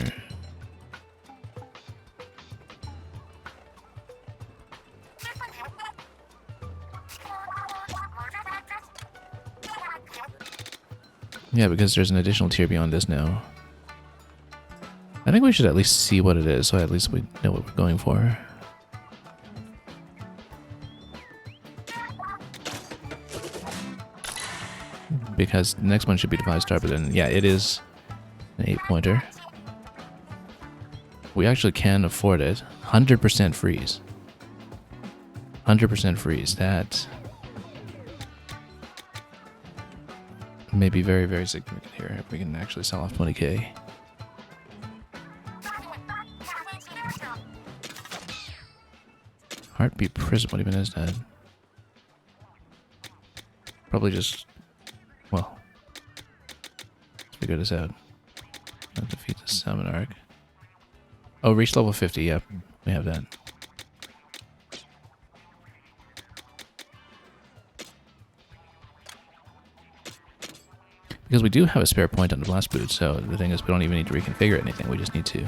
Yeah, because there's an additional tier beyond this now. I think we should at least see what it is, so at least we know what we're going for. Because the next one should be the 5-star, but then, yeah, it is an 8-pointer. We actually can afford it. 100% freeze. 100% freeze. That may be very, very significant here if we can actually sell off 20k. Heartbeat Prism, what even is that? Probably just, well, let's figure this out. Not defeat the Summon Arc. Oh, reach level 50, yep, we have that. Because we do have a spare point on the blast boot, so the thing is we don't even need to reconfigure anything, we just need to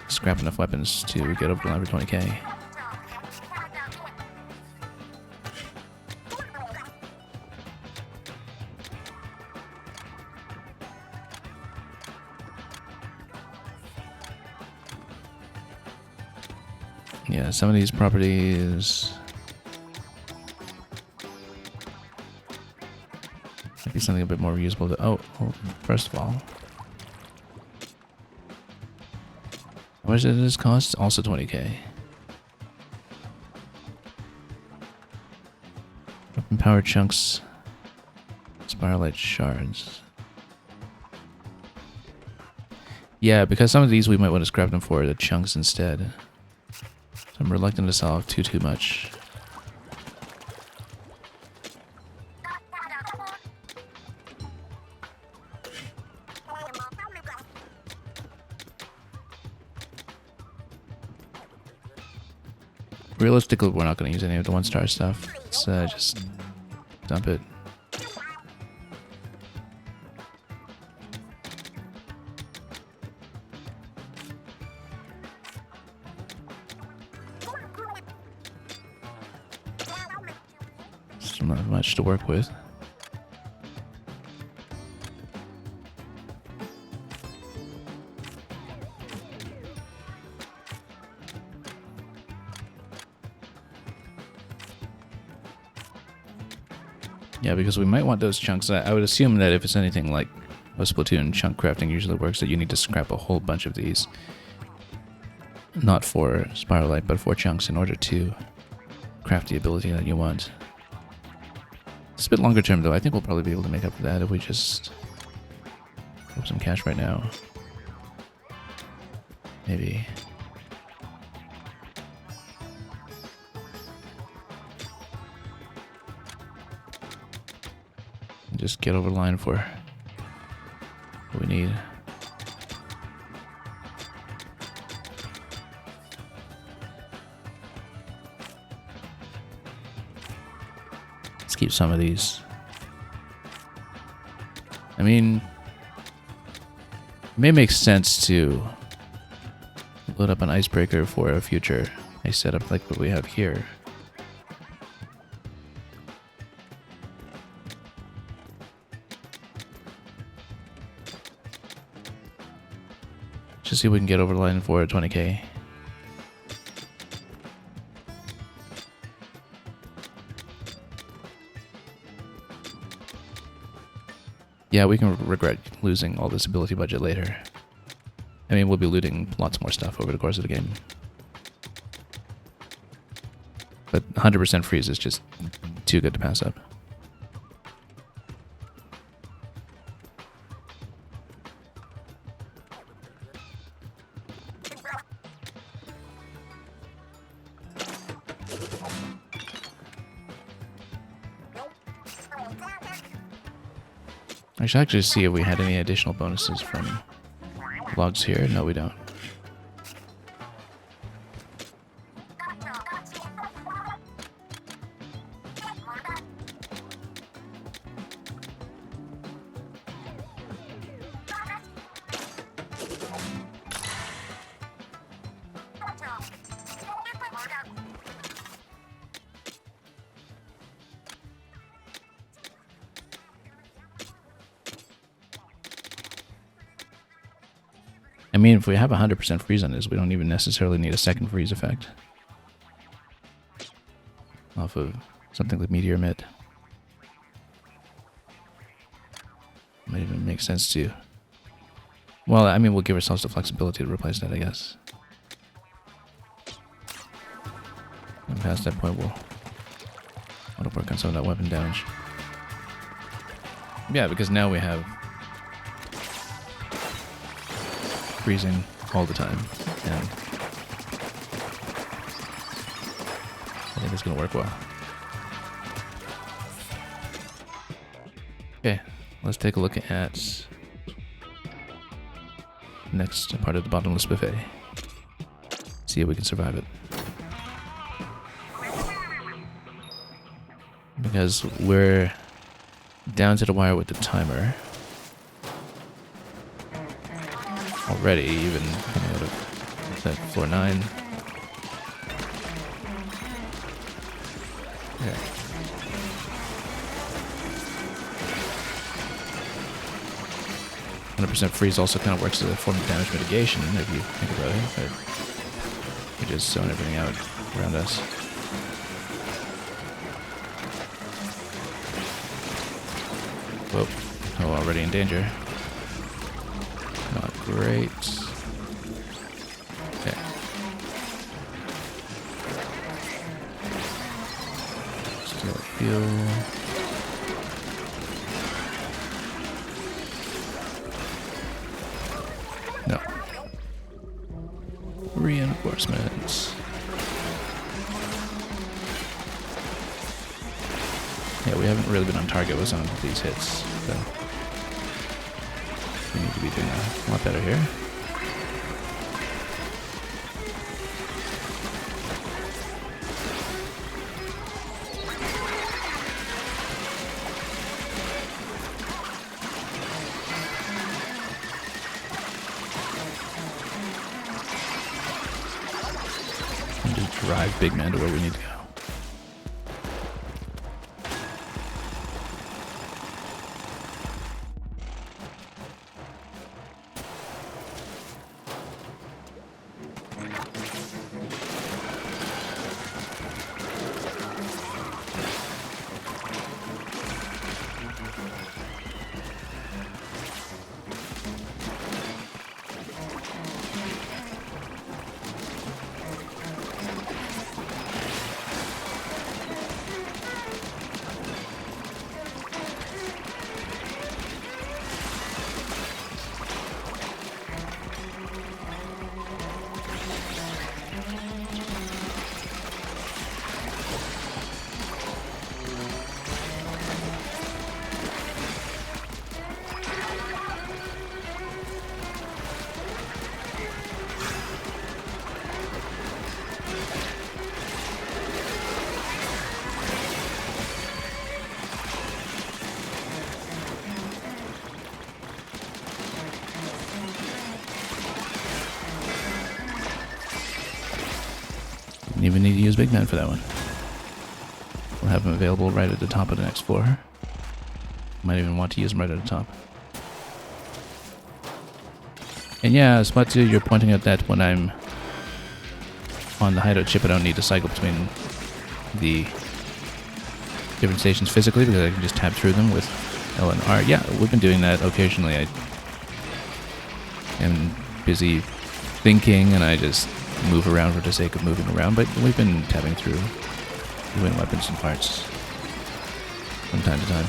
scrap enough weapons to get over the line for 20k. Yeah, some of these properties might be something a bit more reusable to, oh, first of all, how much does this cost? Also 20k. Weapon power chunks, spiralite shards. Yeah, because some of these we might want to scrap them for the chunks instead. So I'm reluctant to sell off too much. Realistically, we're not going to use any of the 1-star stuff. Let's just dump it. Still not much to work with. Yeah, because we might want those chunks. I would assume that if it's anything like a Splatoon, chunk crafting usually works, that you need to scrap a whole bunch of these. Not for spiralite, but for chunks in order to craft the ability that you want. It's a bit longer term though. I think we'll probably be able to make up for that if we just have some cash right now. Maybe. Just get over the line for what we need. Let's keep some of these. I mean, it may make sense to load up an icebreaker for a future ice setup like what we have here. Just see if we can get over the line for 20k. Yeah, we can regret losing all this ability budget later. I mean, we'll be looting lots more stuff over the course of the game. But 100% freeze is just too good to pass up. I should actually see if we had any additional bonuses from logs here. No, we don't. I mean, if we have 100% freeze on this, we don't even necessarily need a second freeze effect. Off of something like Meteor Mitt. Might even make sense to... Well, I mean, we'll give ourselves the flexibility to replace that, I guess. And past that point, we'll want to work on some of that weapon damage. Yeah, because now we have freezing all the time, and I think it's going to work well. Okay, let's take a look at next part of the bottomless buffet. See if we can survive it. Because we're down to the wire with the timer already, even coming out of that floor 9. Okay. %, freeze also kind of works as a form of damage mitigation, if you think about it. But we just zone everything out around us. Whoa. Oh, already in danger. Not great. Okay. Still heal. No. Reinforcements. Yeah, we haven't really been on target with some of these hits, so we need to be doing a lot better here. And just drive Big Man to where we need to go. Didn't even need to use Big Man for that one. We'll have him available right at the top of the next floor. Might even want to use him right at the top. And yeah, Splatoon, you're pointing out that when I'm on the hideout chip, I don't need to cycle between the different stations physically because I can just tab through them with L and R. Yeah, we've been doing that occasionally. I am busy thinking and I just move around for the sake of moving around, but we've been tabbing through doing weapons and parts from time to time.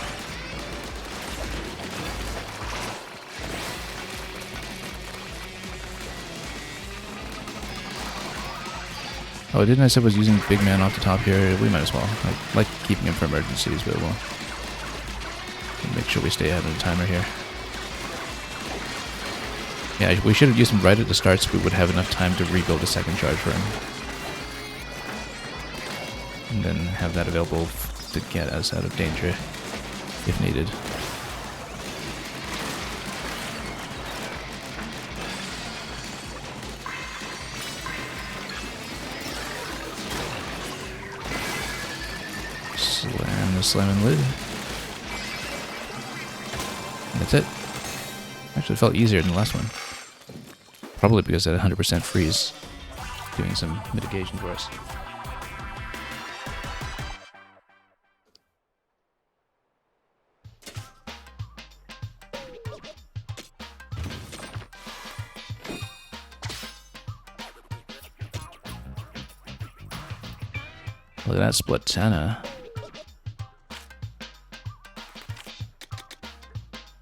Oh, didn't I say I was using Big Man off the top here? We might as well. I like keeping him for emergencies, but we'll make sure we stay ahead of the timer here. Yeah, we should have used him right at the start so we would have enough time to rebuild a second charge for him. And then have that available to get us out of danger if needed. Slam the slamming lid. That's it. Actually, it felt easier than the last one. Probably because at 100% freeze, doing some mitigation for us. Look at that Splatana.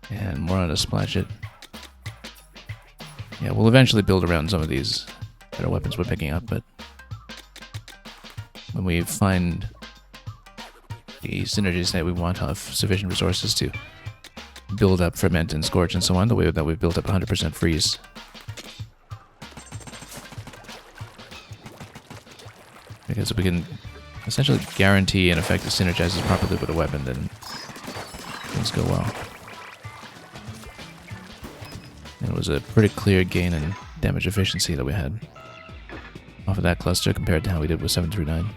And more on to splash it. Yeah, we'll eventually build around some of these better weapons we're picking up, but when we find the synergies that we want to have sufficient resources to build up Ferment and Scorch and so on, the way that we've built up 100% freeze. Because if we can essentially guarantee an effect that synergizes properly with a weapon, then things go well. And it was a pretty clear gain in damage efficiency that we had off of that cluster compared to how we did with 739.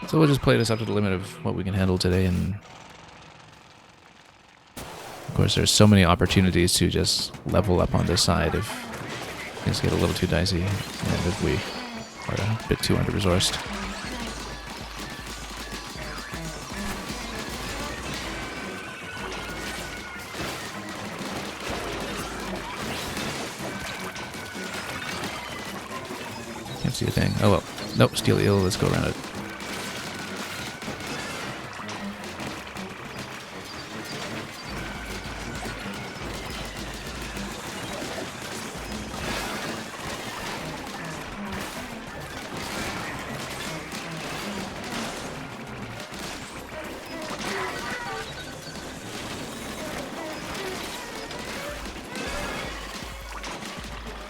So we'll just play this up to the limit of what we can handle today, and of course there's so many opportunities to just level up on this side if things get a little too dicey and if we are a bit too under-resourced. Can't see a thing. Oh well. Nope, Steel Eel, let's go around it.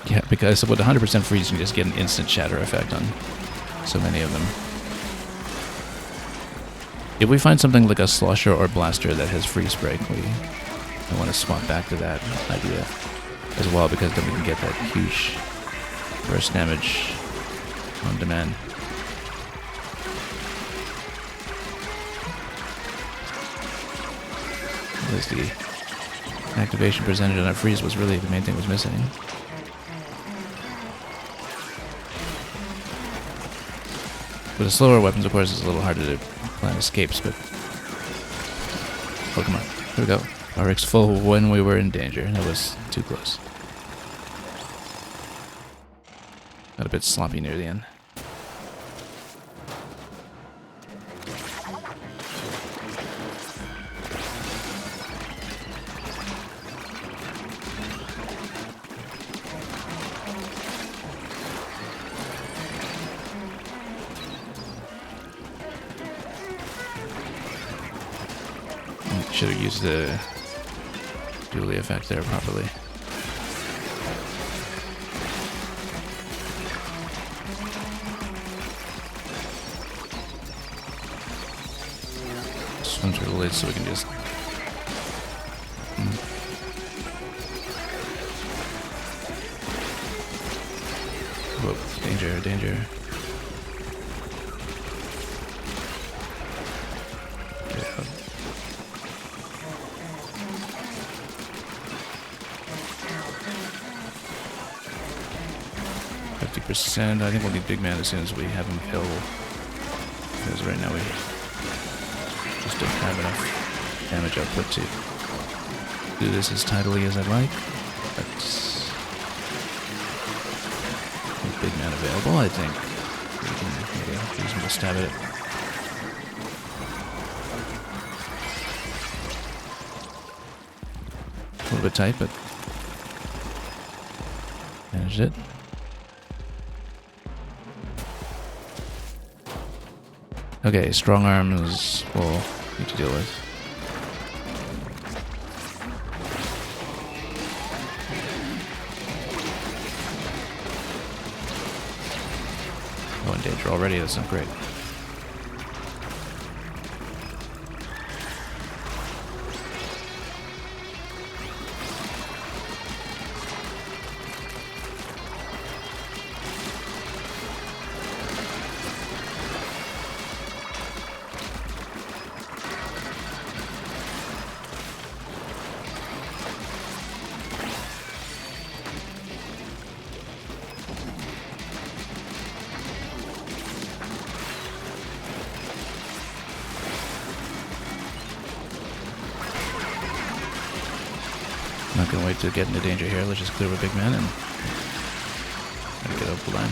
Yeah, because with 100% freeze, you can just get an instant shatter effect on so many of them. If we find something like a Slosher or Blaster that has freeze break, we want to swap back to that idea as well, because then we can get that huge burst damage on demand. Because the activation percentage on that freeze was really the main thing was missing. With the slower weapons, of course, it's a little harder to plan escapes, but... Oh, come on. Here we go. RX full when we were in danger. That was too close. Got a bit sloppy near the end. Should have used the dually effect there properly. Swim through the lid so we can just... Whoa, danger, danger. Yeah. 50%. I think we'll need Big Man as soon as we have him because right now we just don't have enough damage output to do this as tidily as I'd like. But with big man available, I think we can make a reasonable stab at it. A little bit tight, but managed it. Okay, strong arms we'll need to deal with. Oh, in danger already, that's not great. Not gonna wait to get into danger here. Let's just clear a big man and try to get over the line.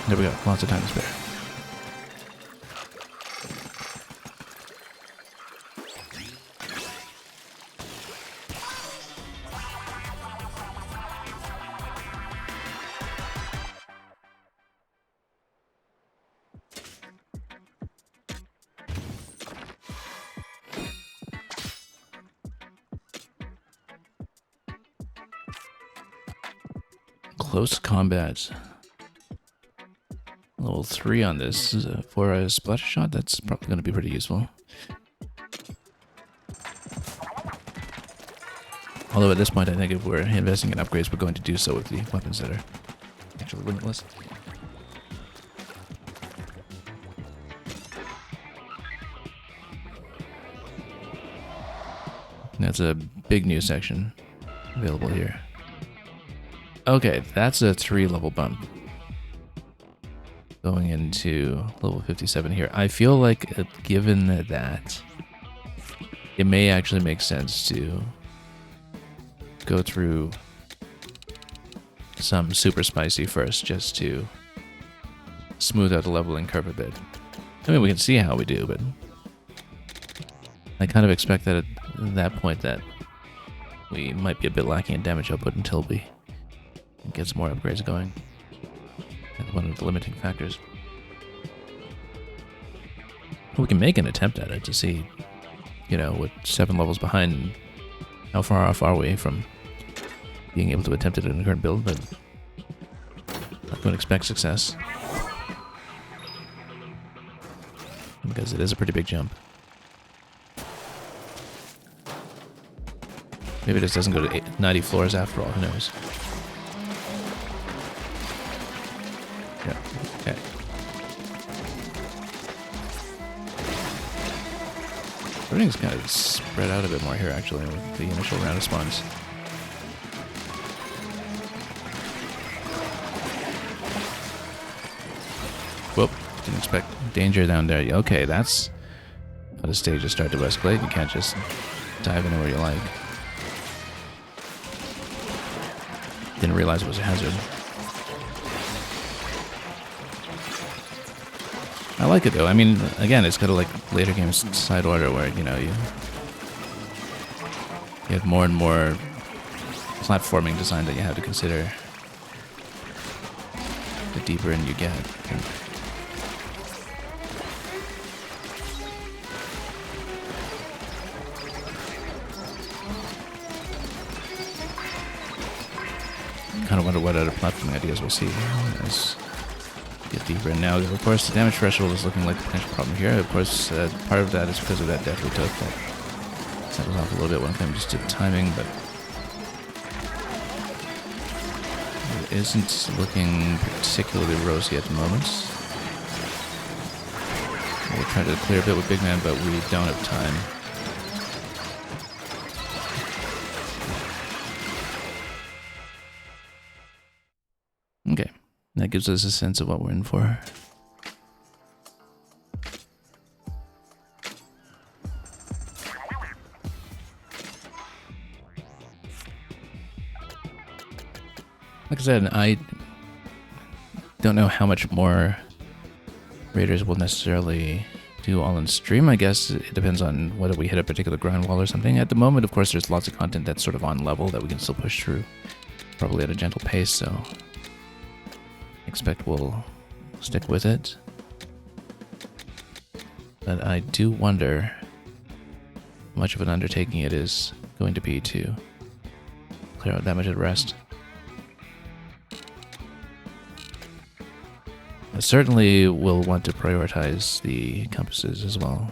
There we go. Lots of time to spare. Close combat. Level 3 on this for a splash shot. That's probably going to be pretty useful. Although at this point, I think if we're investing in upgrades, we're going to do so with the weapons that are actually limitless. That's a big new section available here. Okay, that's a 3-level bump. Going into level 57 here. I feel like given that, it may actually make sense to go through some super spicy first, just to smooth out the leveling curve a bit. I mean, we can see how we do, but I kind of expect that at that point that we might be a bit lacking in damage output until we get some more upgrades going. That's one of the limiting factors. We can make an attempt at it to see, you know, with 7 levels behind, how far off are we from being able to attempt it in the current build, but I would expect success. Because it is a pretty big jump. Maybe this doesn't go to 90 floors after all, who knows? Yeah, okay. Everything's kind of spread out a bit more here, actually, with the initial round of spawns. Whoop, didn't expect danger down there. Okay, that's how the stages start to escalate. You can't just dive anywhere you like. Didn't realize it was a hazard. I like it though. I mean, again, it's kind of like later games side order where, you know, you have more and more platforming design that you have to consider the deeper in you get. And kind of wonder what other platforming ideas we'll see as we get deeper. And now, of course, the damage threshold is looking like a potential problem here. Of course, part of that is because of that death we took. That set us off a little bit when it comes to timing, but it isn't looking particularly rosy at the moment. We'll try to clear a bit with Big Man, but we don't have time. Okay, that gives us a sense of what we're in for. Like I said, I don't know how much more Raiders will necessarily do all in stream. I guess it depends on whether we hit a particular grind wall or something. At the moment, of course, there's lots of content that's sort of on level that we can still push through, probably at a gentle pace, so I expect we'll stick with it. But I do wonder how much of an undertaking it is going to be to clear out that much at rest. I certainly will want to prioritize the compasses as well.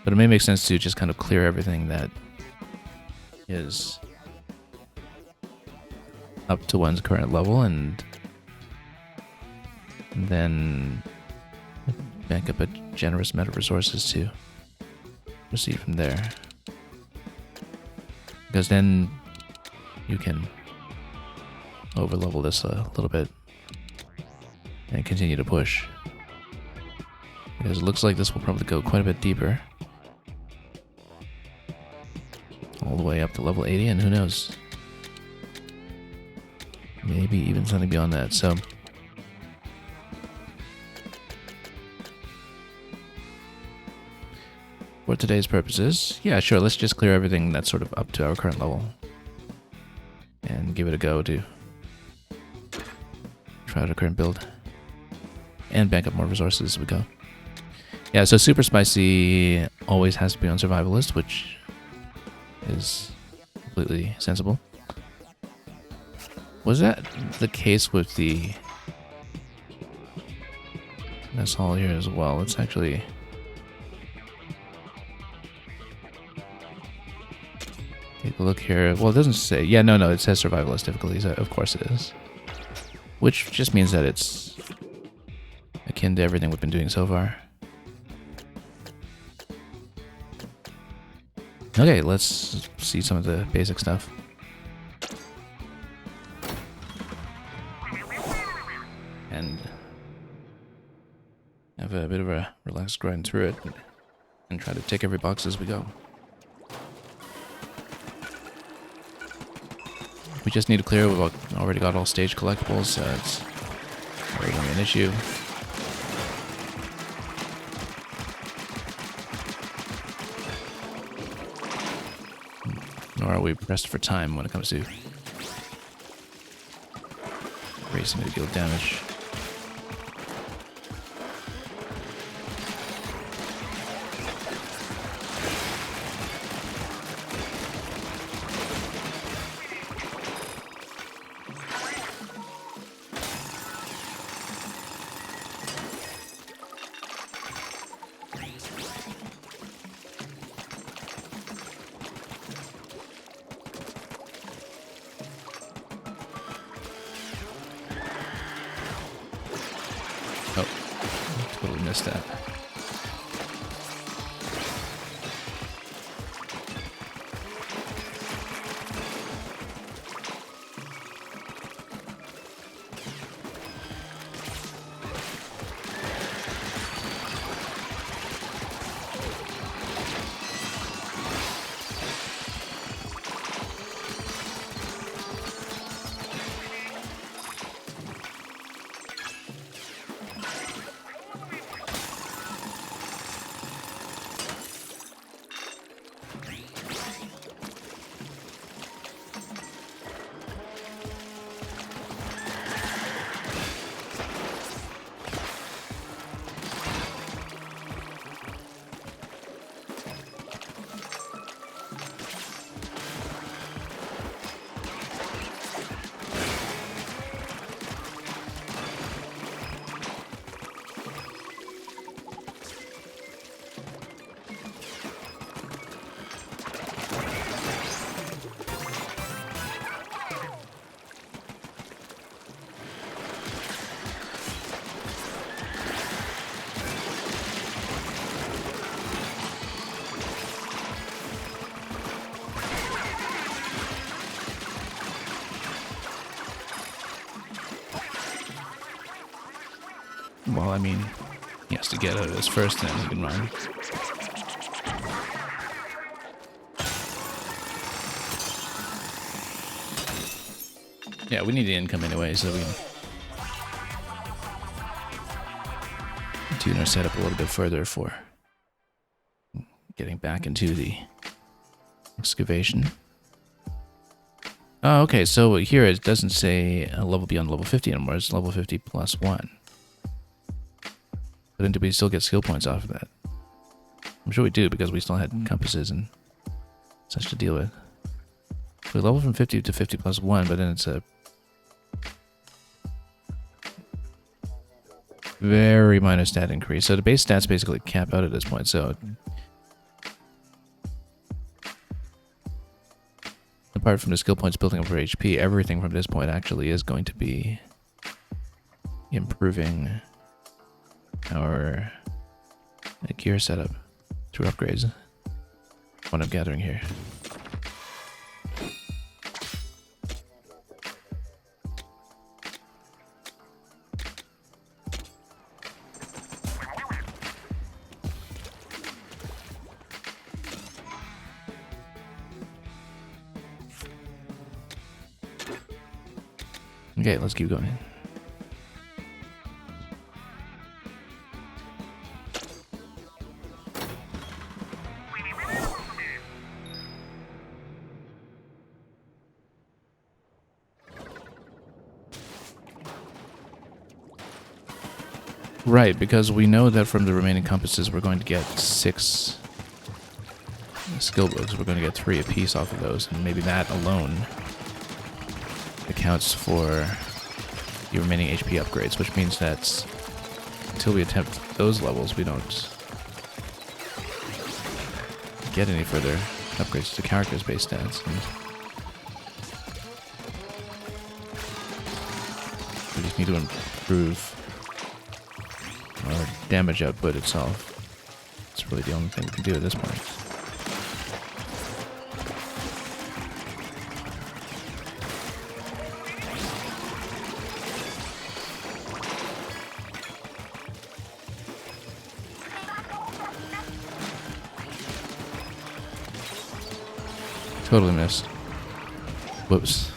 But it may make sense to just kind of clear everything that is up to one's current level and then bank up a generous amount of resources to proceed from there. Because then you can overlevel this a little bit and continue to push. Because it looks like this will probably go quite a bit deeper. All the way up to level 80, and who knows? Maybe even something beyond that, so... For today's purposes, yeah, sure, let's just clear everything that's sort of up to our current level. And give it a go to try out our current build. And bank up more resources as we go. Yeah, so Super Spicy always has to be on Survivalist, which is completely sensible. Was that the case with the mess hall here as well? Let's actually... take a look here. Well, it doesn't say... yeah, no, it says Survivalist difficulties. Of course it is. Which just means that it's akin to everything we've been doing so far. Okay, let's see some of the basic stuff. And have a bit of a relaxed grind through it and try to tick every box as we go. We just need to clear. We've already got all stage collectibles, so it's not really going to be an issue. Nor are we pressed for time when it comes to racing to deal damage. Oh, totally missed that. Well, I mean, he has to get out of this first, and then he can run. Yeah, we need the income anyway, so we can tune our setup a little bit further for getting back into the excavation. Oh, okay, so here it doesn't say a level beyond level 50 anymore, it's level 50 plus 1. But then do we still get skill points off of that? I'm sure we do, because we still had compasses and such to deal with. So we level from 50 to 50 plus 1, but then it's a very minor stat increase. So the base stats basically cap out at this point, so apart from the skill points building up for HP, everything from this point actually is going to be improving our gear setup through upgrades. What I'm gathering here. Okay, let's keep going. Right, because we know that from the remaining compasses we're going to get 6 skill books. We're going to get 3 apiece off of those, and maybe that alone accounts for the remaining HP upgrades, which means that until we attempt those levels, we don't get any further upgrades to characters' base stats. And we just need to improve our damage output itself. It's really the only thing we can do at this point. Totally missed. Whoops.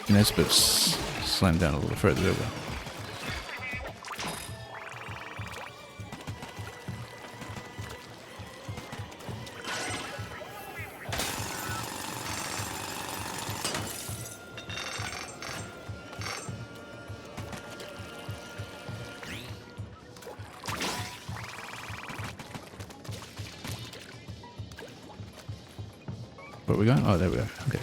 Nice, but slam down a little further. There we go. Where are we going? Oh, there we are. Okay.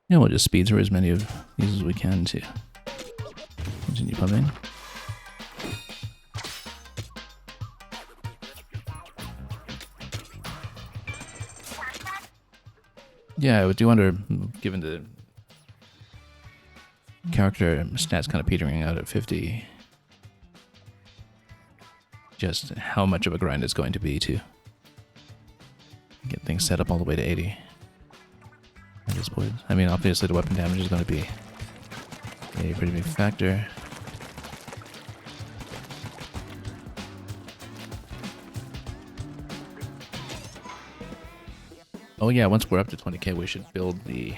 Yeah, we'll just speed through as many of these as we can to continue pumping. Yeah, I do wonder, given the character stats kind of petering out at 50, just how much of a grind it's going to be to get things set up all the way to 80 at this point. I mean, obviously the weapon damage is going to be a pretty big factor. Oh yeah, once we're up to 20k, we should build the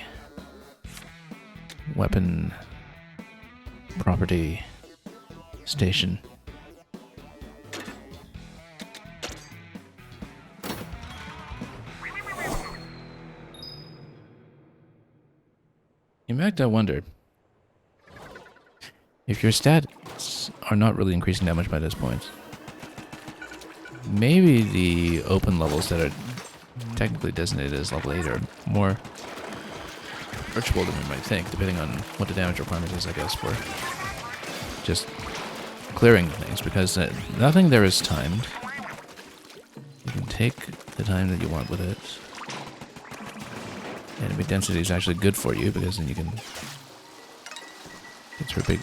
weapon property station. In fact, I wonder if your stats are not really increasing that much by this point. Maybe the open levels that are technically designated as level 8 are more approachable than we might think, depending on what the damage requirement is, I guess, for just clearing things, because nothing there is timed. You can take the time that you want with it. Enemy density is actually good for you, because then you can get through a big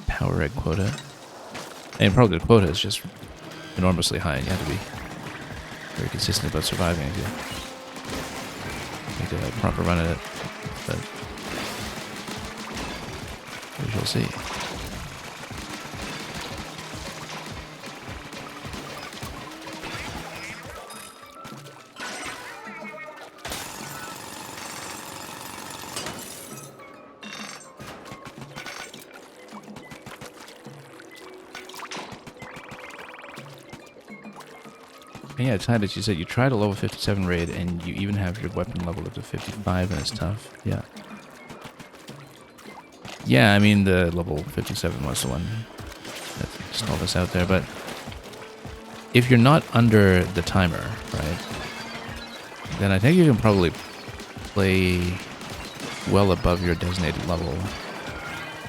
power egg quota. And probably the quota is just enormously high, and you have to be very consistent about surviving if you make a proper run at it. But we shall see. And yeah, Titus, you said you tried a level 57 raid and you even have your weapon level up to 55 and it's tough. Yeah. Yeah, I mean the level 57 was the one that stalled us out there, but if you're not under the timer, right, then I think you can probably play well above your designated level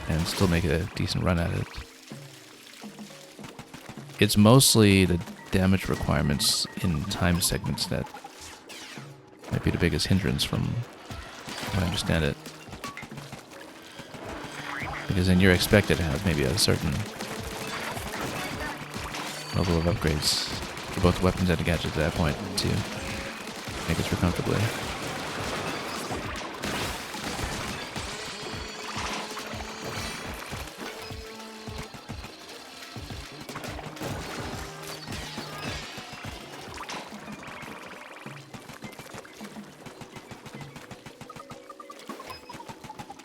and still make a decent run at it. It's mostly the damage requirements in time segments that might be the biggest hindrance from how I understand it. Because then you're expected to have maybe a certain level of upgrades for both weapons and gadgets at that point to make it through comfortably.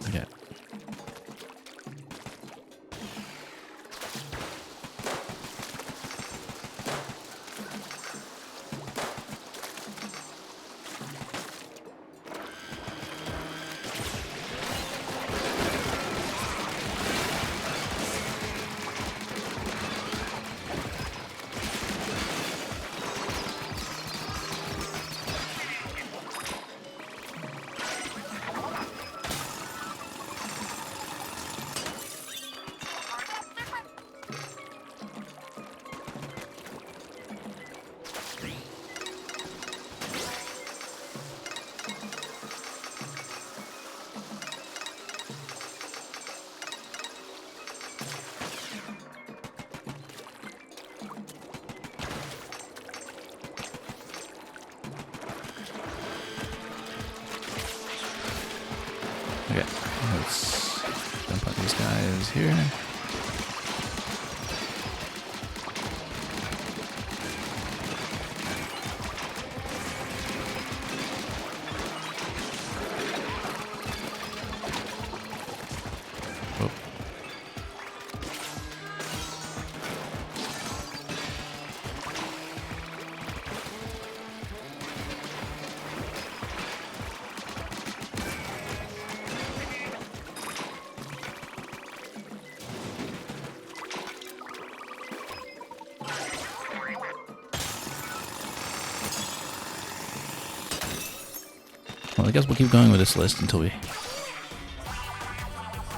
Okay. Okay, let's jump on these guys here. Oh. I guess we'll keep going with this list until we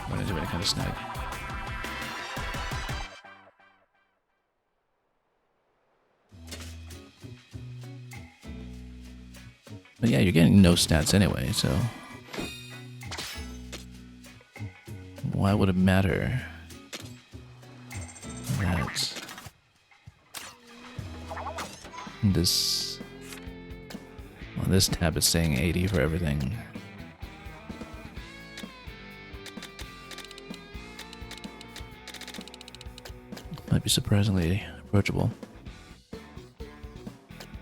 run into any kind of snag. But yeah, you're getting no stats anyway, so why would it matter that this, well, this tab is saying 80 for everything? Might be surprisingly approachable.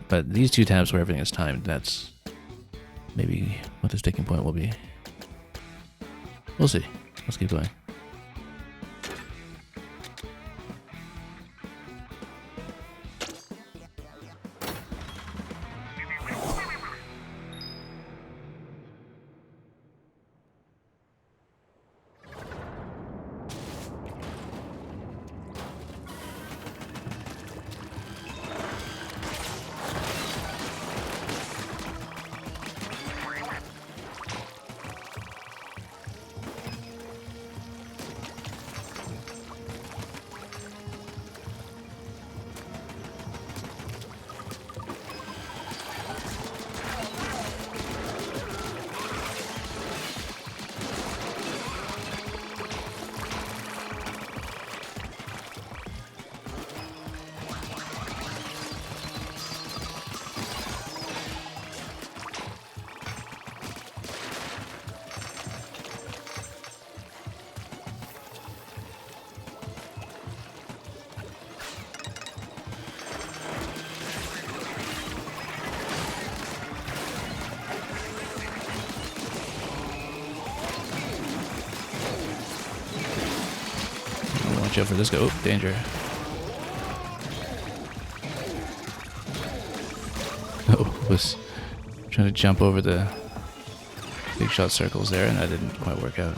But these two tabs where everything is timed, that's maybe what the sticking point will be. We'll see. Let's keep going. Watch out for this guy. Oh, danger. Oh, was trying to jump over the big shot circles there, and that didn't quite work out.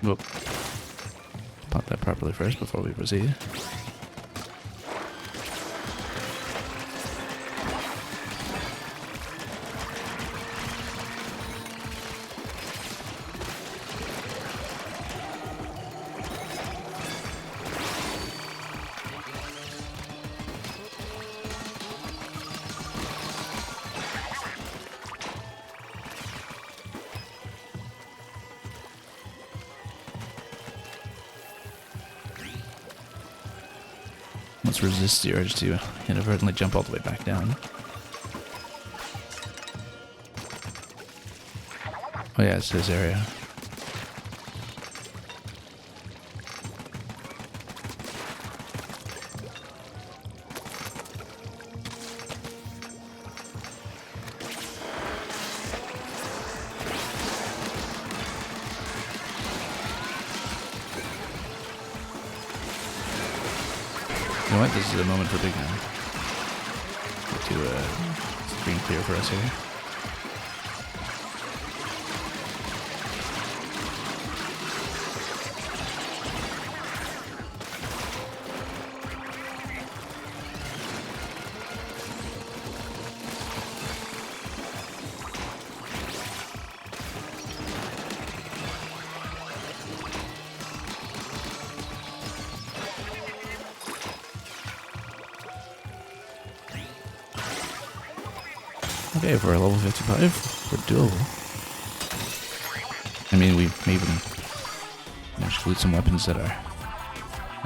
Whoop. Pop that properly first before we proceed. Let's resist the urge to inadvertently jump all the way back down. Oh yeah, it's his area. You know what? This is a moment for big man. To screen clear for us here. Okay, for a level 55, we're doable. I mean, we may even manage to loot some weapons that are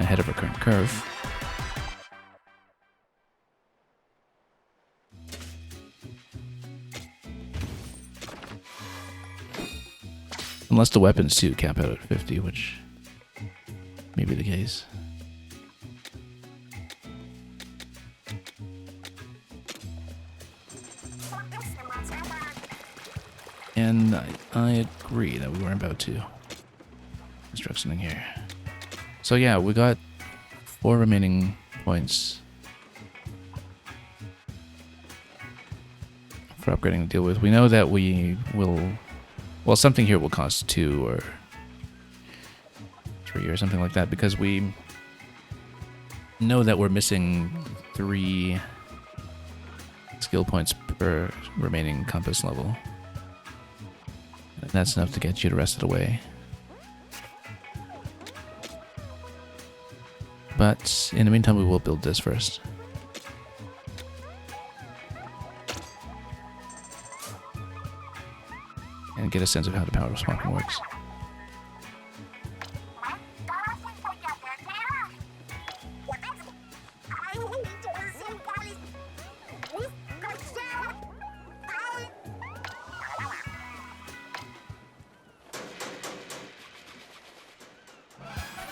ahead of our current curve. Unless the weapons too cap out at 50, which may be the case. And I agree that we weren't about to construct something here. So yeah, we got 4 remaining points for upgrading to deal with. We know that we will... Well, something here will cost 2 or 3 or something like that, because we know that we're missing 3 skill points per remaining compass level. And that's enough to get you the rest of the way. But in the meantime, we will build this first. And get a sense of how the power swapping works.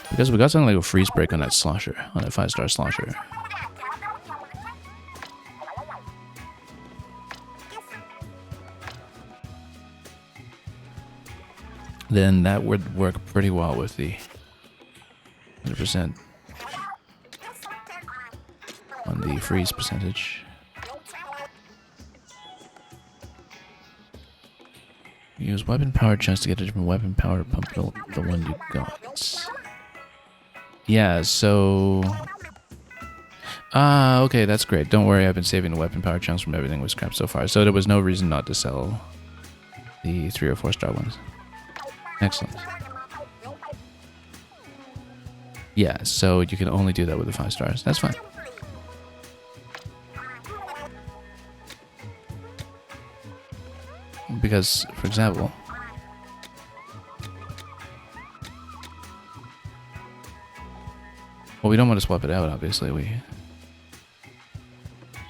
Because we got something like a freeze break on that slosher, on that 5-star slosher. Then that would work pretty well with the 100% on the freeze percentage. Use weapon power chunks to get a different weapon power pump built the one you got. Yeah, so... okay, that's great. Don't worry, I've been saving the weapon power chunks from everything we scrapped so far, so there was no reason not to sell the 3 or 4-star ones. Excellent. Yeah, so you can only do that with the 5 stars. That's fine. Because, for example... Well, we don't want to swap it out, obviously. We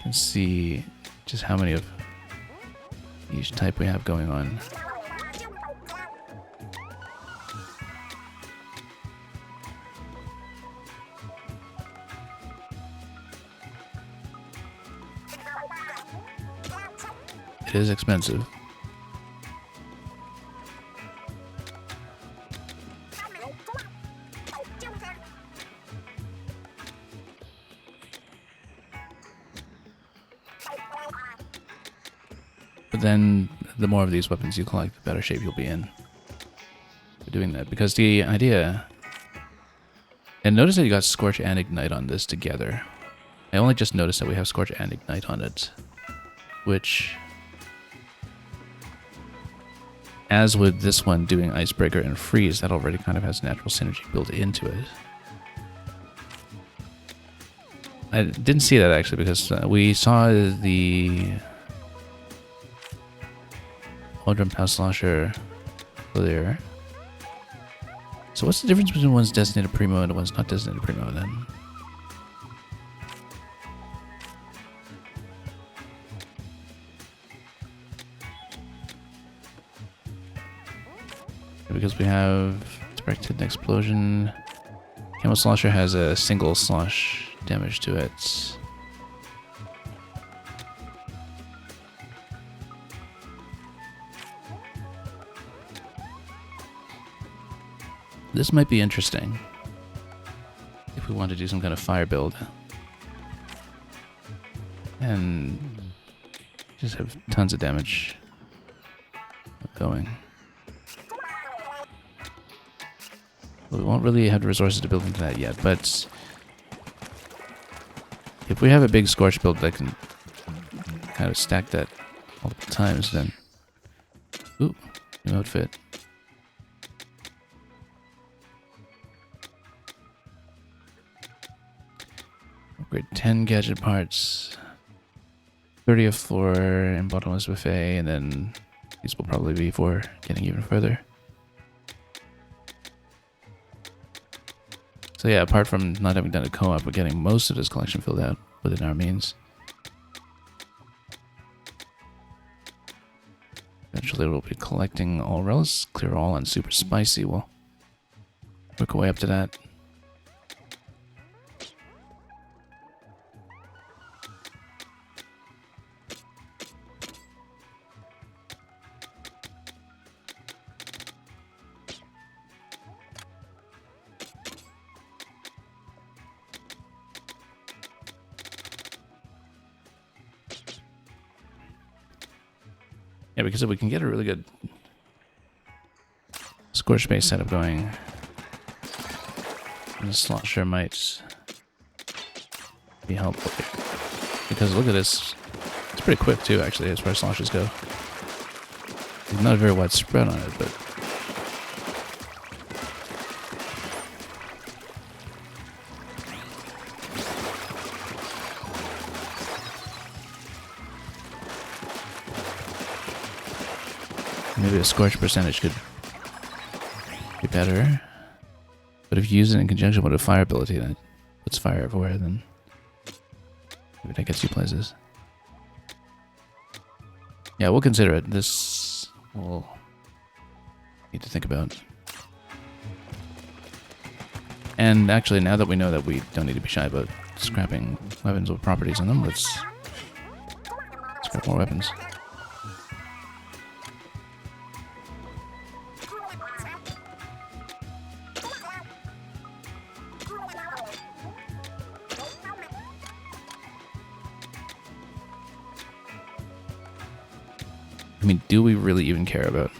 can see just how many of each type we have going on. It is expensive. But then, the more of these weapons you collect, the better shape you'll be in for doing that. Because the idea... And notice that you got Scorch and Ignite on this together. I only just noticed that we have Scorch and Ignite on it. Which... As with this one doing Icebreaker and Freeze, that already kind of has natural synergy built into it. I didn't see that actually, because we saw the... Drum Power Slosher earlier. So what's the difference between one's designated primo and one's not designated primo then? Because we have direct hit and explosion. Camel Slosher has a single slosh damage to it. This might be interesting if we want to do some kind of fire build and just have tons of damage going. We won't really have the resources to build into that yet, but if we have a big Scorch build that can kind of stack that multiple times, then... Ooh, new outfit. Upgrade 10 gadget parts, 30th floor and bottomless buffet, and then these will probably be for getting even further. So yeah, apart from not having done a co-op, we're getting most of this collection filled out within our means. Eventually we'll be collecting all relics, clear all on super spicy. We'll work our way up to that. Yeah, because if we can get a really good scorch base setup going, the slosher might be helpful. Because look at this. It's pretty quick too, actually, as far as sloshers go. There's not a very wide spread on it, but maybe the scorch percentage could be better. But if you use it in conjunction with a fire ability that puts fire everywhere, then maybe that gets you places. Yeah, we'll consider it. This we'll need to think about. And actually, now that we know that we don't need to be shy about scrapping weapons with properties on them, let's scrap more weapons. I mean, do we really even care about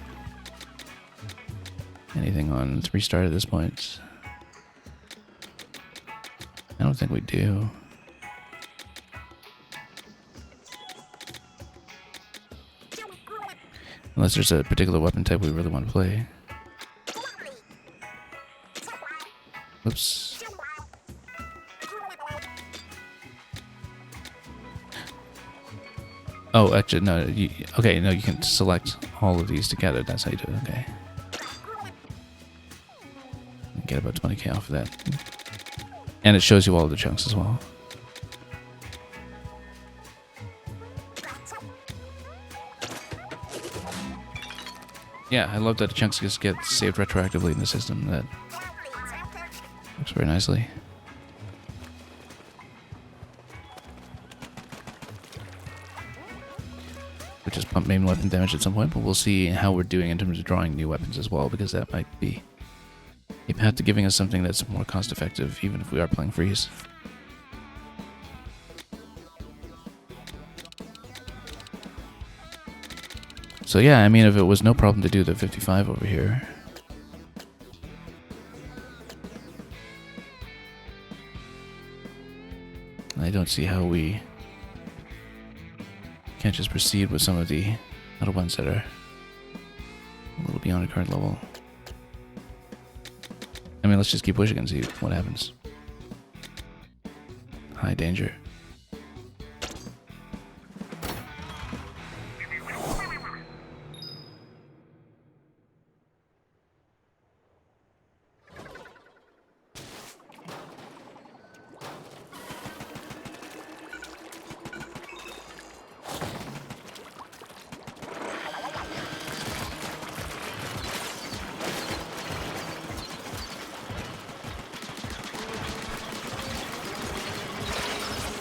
anything on 3-star at this point? I don't think we do. Unless there's a particular weapon type we really want to play. Whoops. Oh, actually, no. Okay, no, you can select all of these together. That's how you do it. Okay. Get about 20k off of that. And it shows you all of the chunks as well. Yeah, I love that the chunks just get saved retroactively in the system. That works very nicely. Which is pump main weapon damage at some point, but we'll see how we're doing in terms of drawing new weapons as well, because that might be a path to giving us something that's more cost effective, even if we are playing freeze. So yeah, I mean, if it was no problem to do the 55 over here, I don't see how we can't just proceed with some of the other ones that are a little beyond the current level. I mean, let's just keep pushing and see what happens. High danger.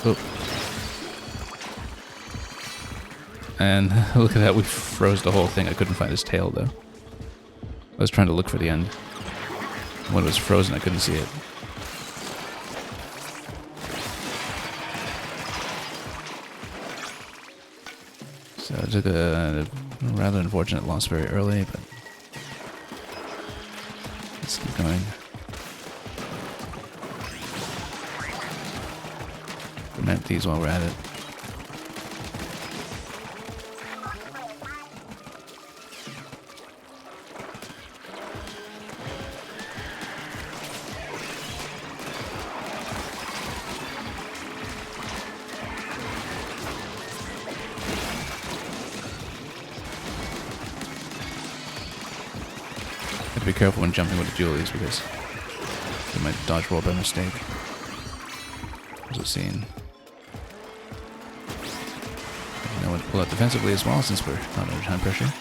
Oh. And look at that, we froze the whole thing. I couldn't find his tail, though. I was trying to look for the end. When it was frozen, I couldn't see it. So I took a rather unfortunate loss very early, but let's keep going. Ferment these while we're at it. Have to be careful when jumping with the Julies because they might dodge roll by mistake. There's a scene. Know when to pull out defensively as well, since we're not under time pressure.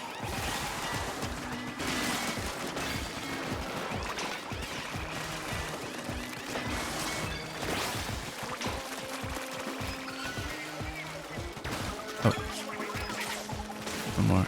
Oh. One more.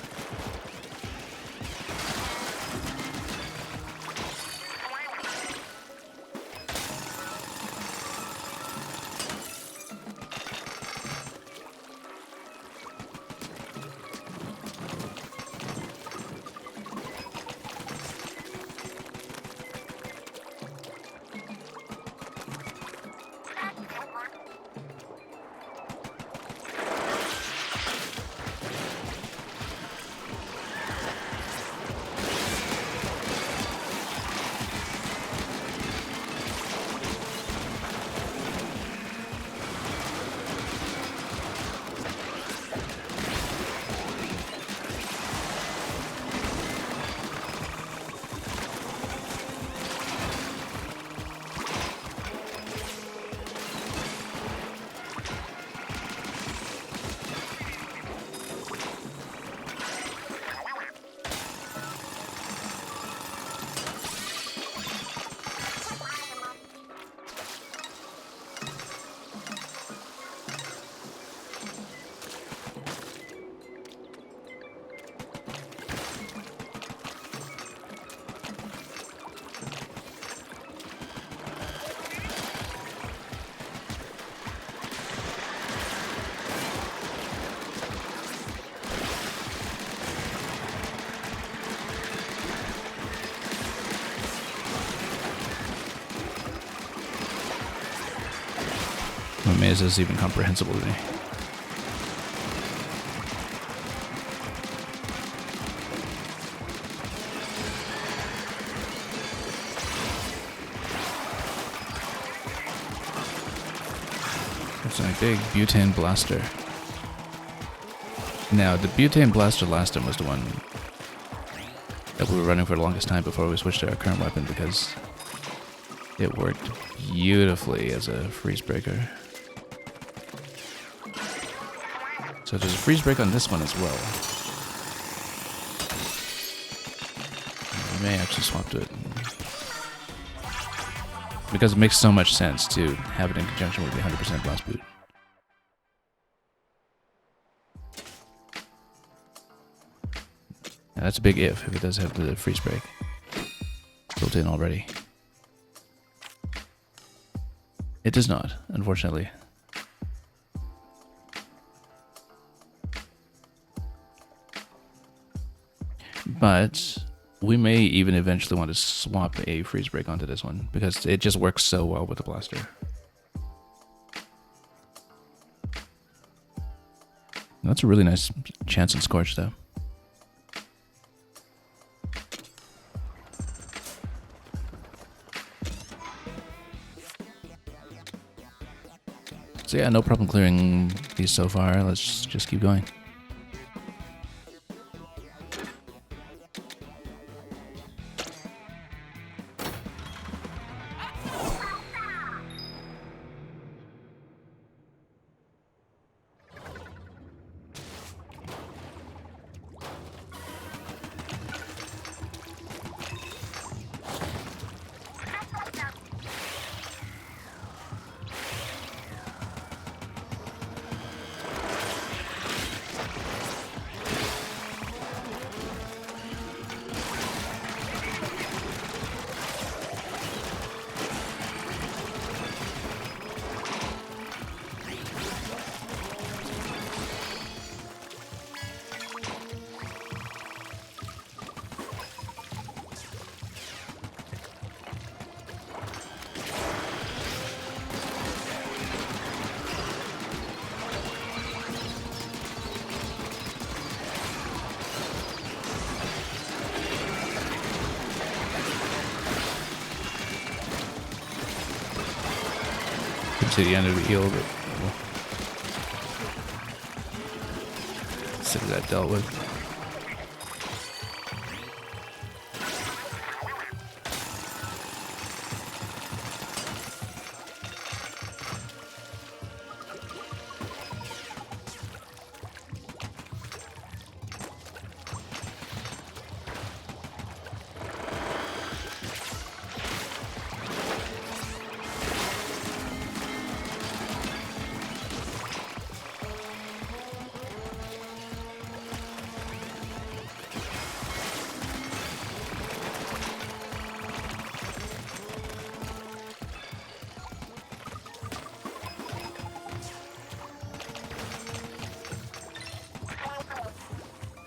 I'm amazed this is even comprehensible to me. It's a big butane blaster. Now, the butane blaster last time was the one that we were running for the longest time before we switched to our current weapon because it worked beautifully as a freeze breaker. So there's a freeze break on this one as well. We may actually swap to it. Because it makes so much sense to have it in conjunction with the 100% blast boot. Now that's a big if it does have the freeze break built in already. It does not, unfortunately. But we may even eventually want to swap a freeze break onto this one because it just works so well with the blaster. That's a really nice chance and scorch though. So yeah, no problem clearing these so far. Let's just keep going. To the end of the heal, but we'll see what that dealt with.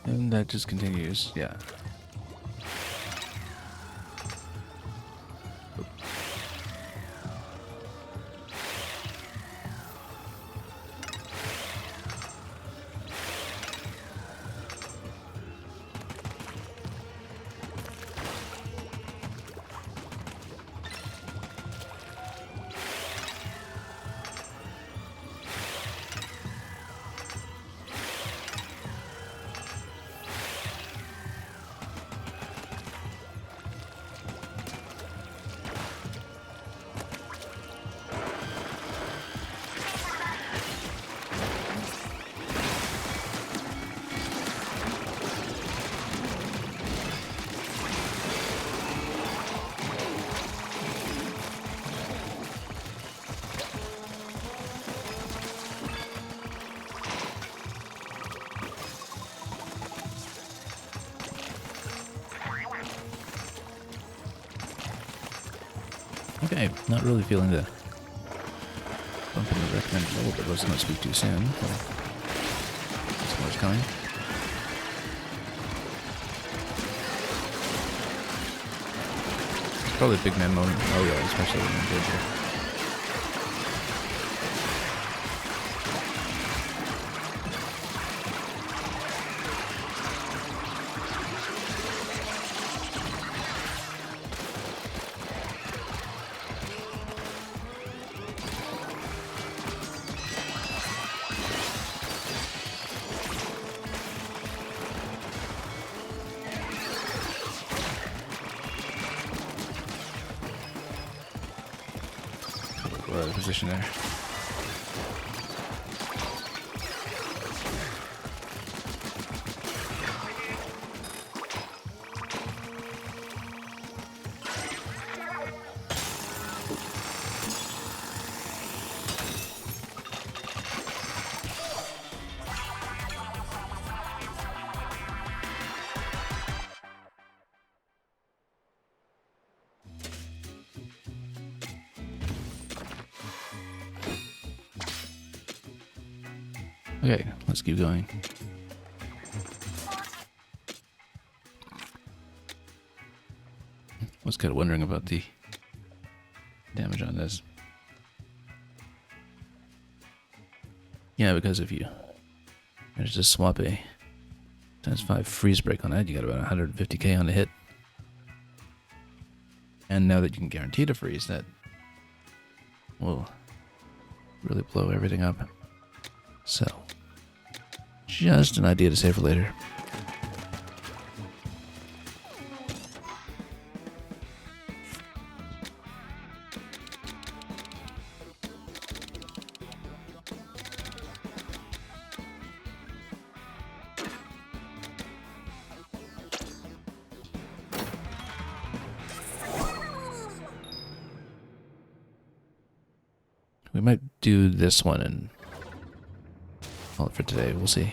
And that just continues, yeah. Okay, not really feeling the bump in the recommended level, but let's not speak too soon. That's what's coming. It's probably a big man moment. Oh yeah, especially when you're in danger. We're out of position there. Okay, let's keep going. I was kind of wondering about the damage on this. Yeah, because if you manage to swap a ×5 freeze break on that, you got about 150k on the hit. And now that you can guarantee to freeze, that will really blow everything up. So, just an idea to save for later. We might do this one and call it for today. We'll see.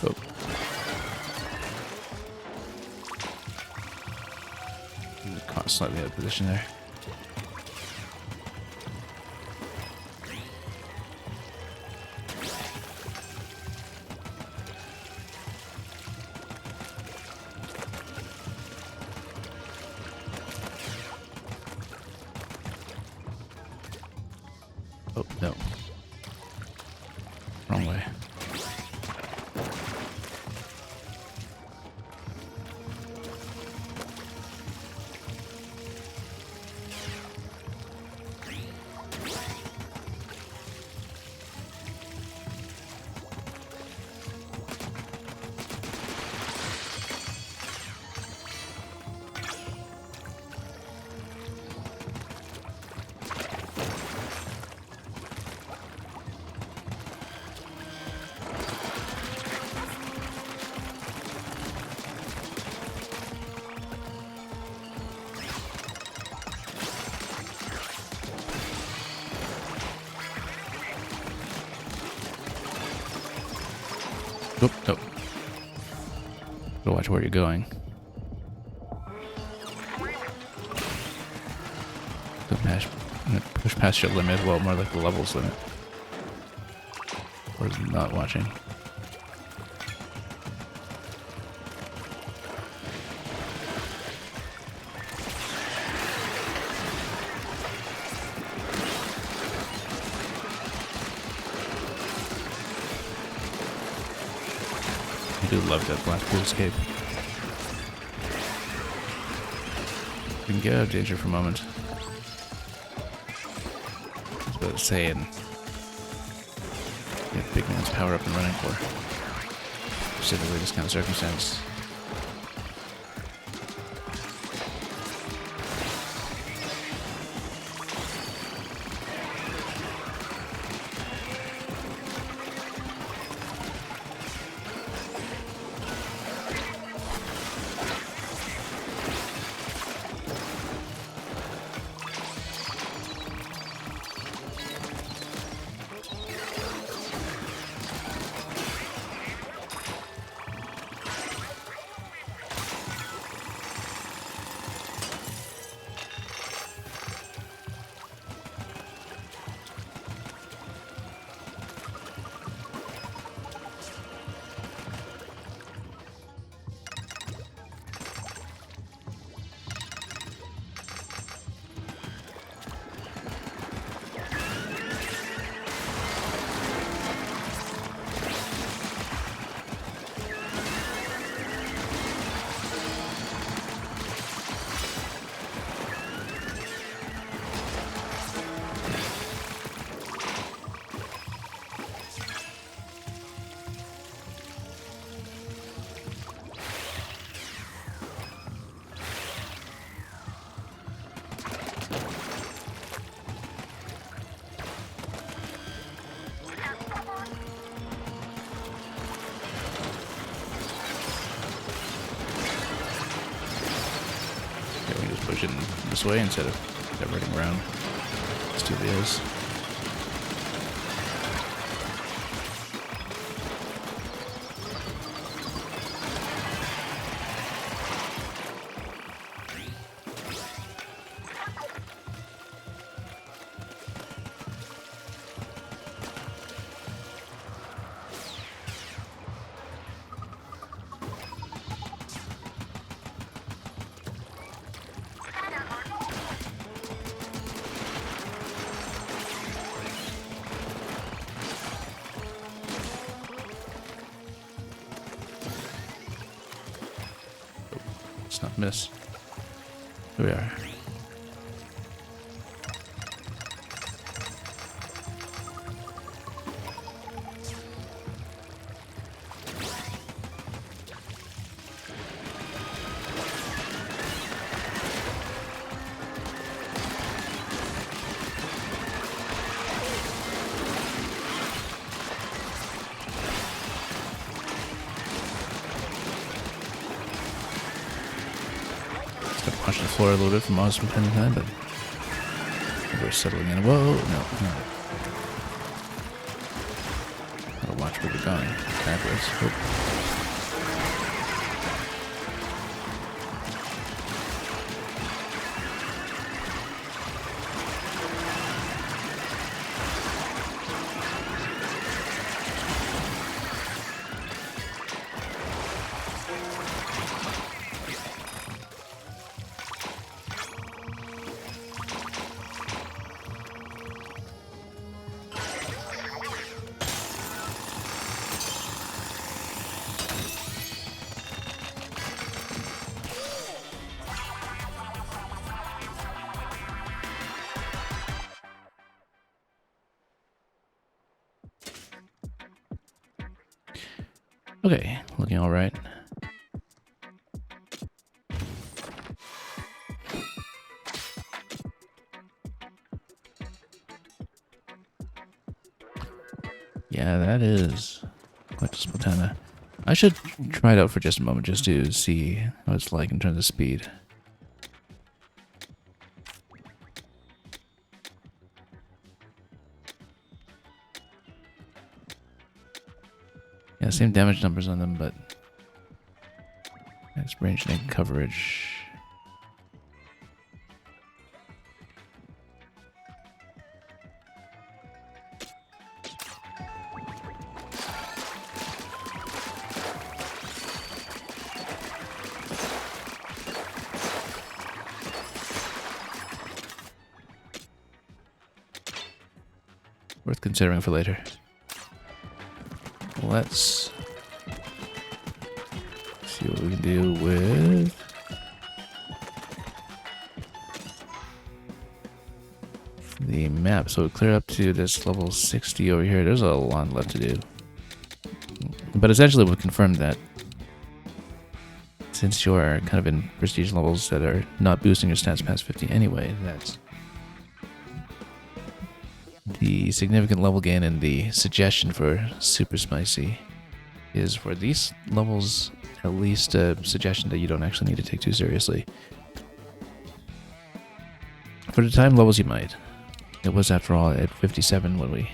Oh. Caught slightly out of position there. Oh, no. Wrong way. Oop, nope. Gotta watch where you're going. Push past your limit, well, more like the levels limit. Or not watching. I do love that blast pool escape. We can get out of danger for a moment. I was about to say, and get big man's power up and running for specifically this kind of circumstance. Okay, we can just push it in this way instead of diverting around. Let's do this. Let's not miss. Here we are. Watch the floor a little bit from us from time to time, but we're settling in. Whoa, no. Gotta watch where we're going. Backwards. Oh. Okay, looking all right. Yeah, that is quite Splatoon. I should try it out for just a moment just to see how it's like in terms of speed. Yeah, same damage numbers on them, but max range and coverage. Worth considering for later. Let's see what we can do with the map. So we clear up to this level 60 over here. There's a lot left to do. But essentially we've confirmed that since you're kind of in prestige levels that are not boosting your stats past 50 anyway, that's the significant level gain and the suggestion for Super Spicy is for these levels at least a suggestion that you don't actually need to take too seriously. For the time levels you might. It was after all at 57 when we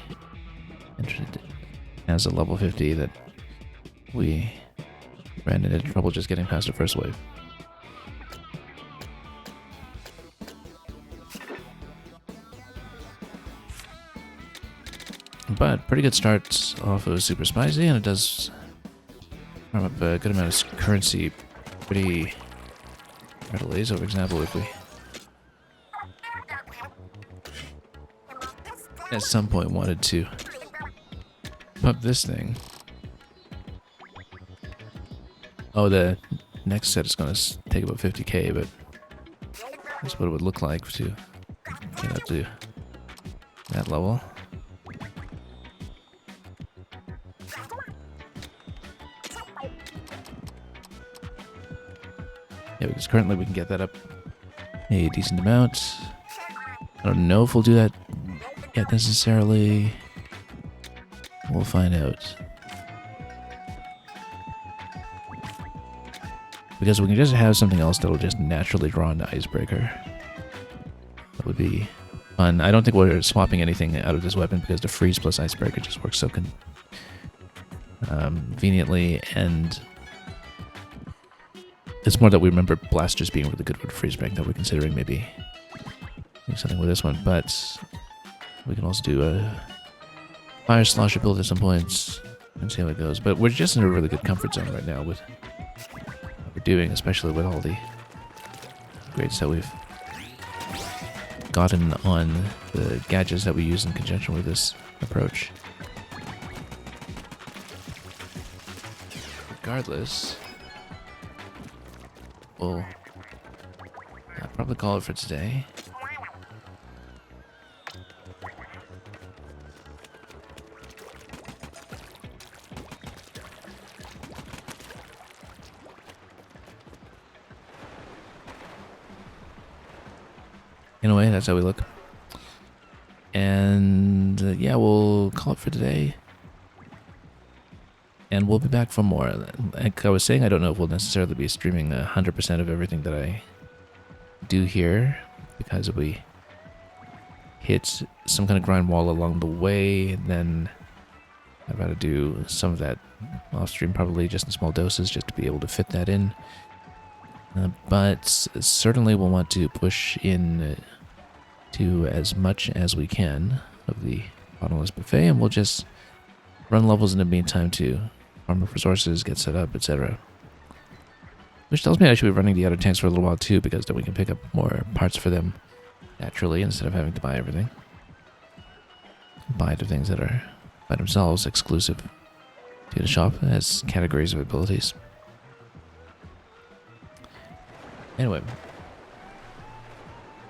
entered it as a level 50 that we ran into trouble just getting past the first wave. But pretty good start off of Super Spicy, and it does farm up a good amount of currency pretty readily. So, for example, if we at some point wanted to pump this thing, oh, the next set is going to take about 50k, but that's what it would look like to get up to that level. Yeah, because currently we can get that up a decent amount. I don't know if we'll do that yet necessarily. We'll find out. But Because we can just have something else that'll just naturally draw an icebreaker. That would be fun. I don't think we're swapping anything out of this weapon because the freeze plus icebreaker just works so conveniently, and it's more that we remember blasters being really good with freeze break that we're considering maybe doing something with this one. But we can also do a fire slosher build at some points and see how it goes. But we're just in a really good comfort zone right now with what we're doing, especially with all the grades that we've gotten on the gadgets that we use in conjunction with this approach. Regardless, we'll probably call it for today. In a way, that's how we look. And yeah, we'll call it for today. And we'll be back for more. Like I was saying, I don't know if we'll necessarily be streaming 100% of everything that I do here, because if we hit some kind of grind wall along the way, then I've got to do some of that off stream, probably just in small doses, just to be able to fit that in. But certainly we'll want to push in to as much as we can of the bottomless buffet, and we'll just run levels in the meantime to farm up resources, get set up, etc. Which tells me I should be running the outer tanks for a little while too, because then we can pick up more parts for them naturally instead of having to buy everything. Buy the things that are by themselves exclusive to the shop as categories of abilities. Anyway,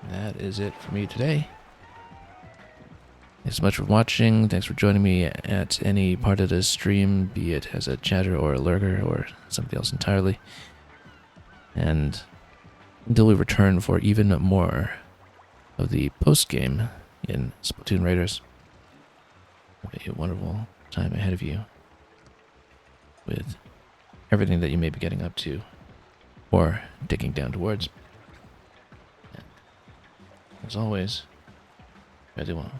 that is it for me today. Thanks so much for watching. Thanks for joining me at any part of this stream, be it as a chatter or a lurker or something else entirely. And until we return for even more of the post-game in Splatoon Raiders, have a wonderful time ahead of you with everything that you may be getting up to or digging down towards. As always, ready well.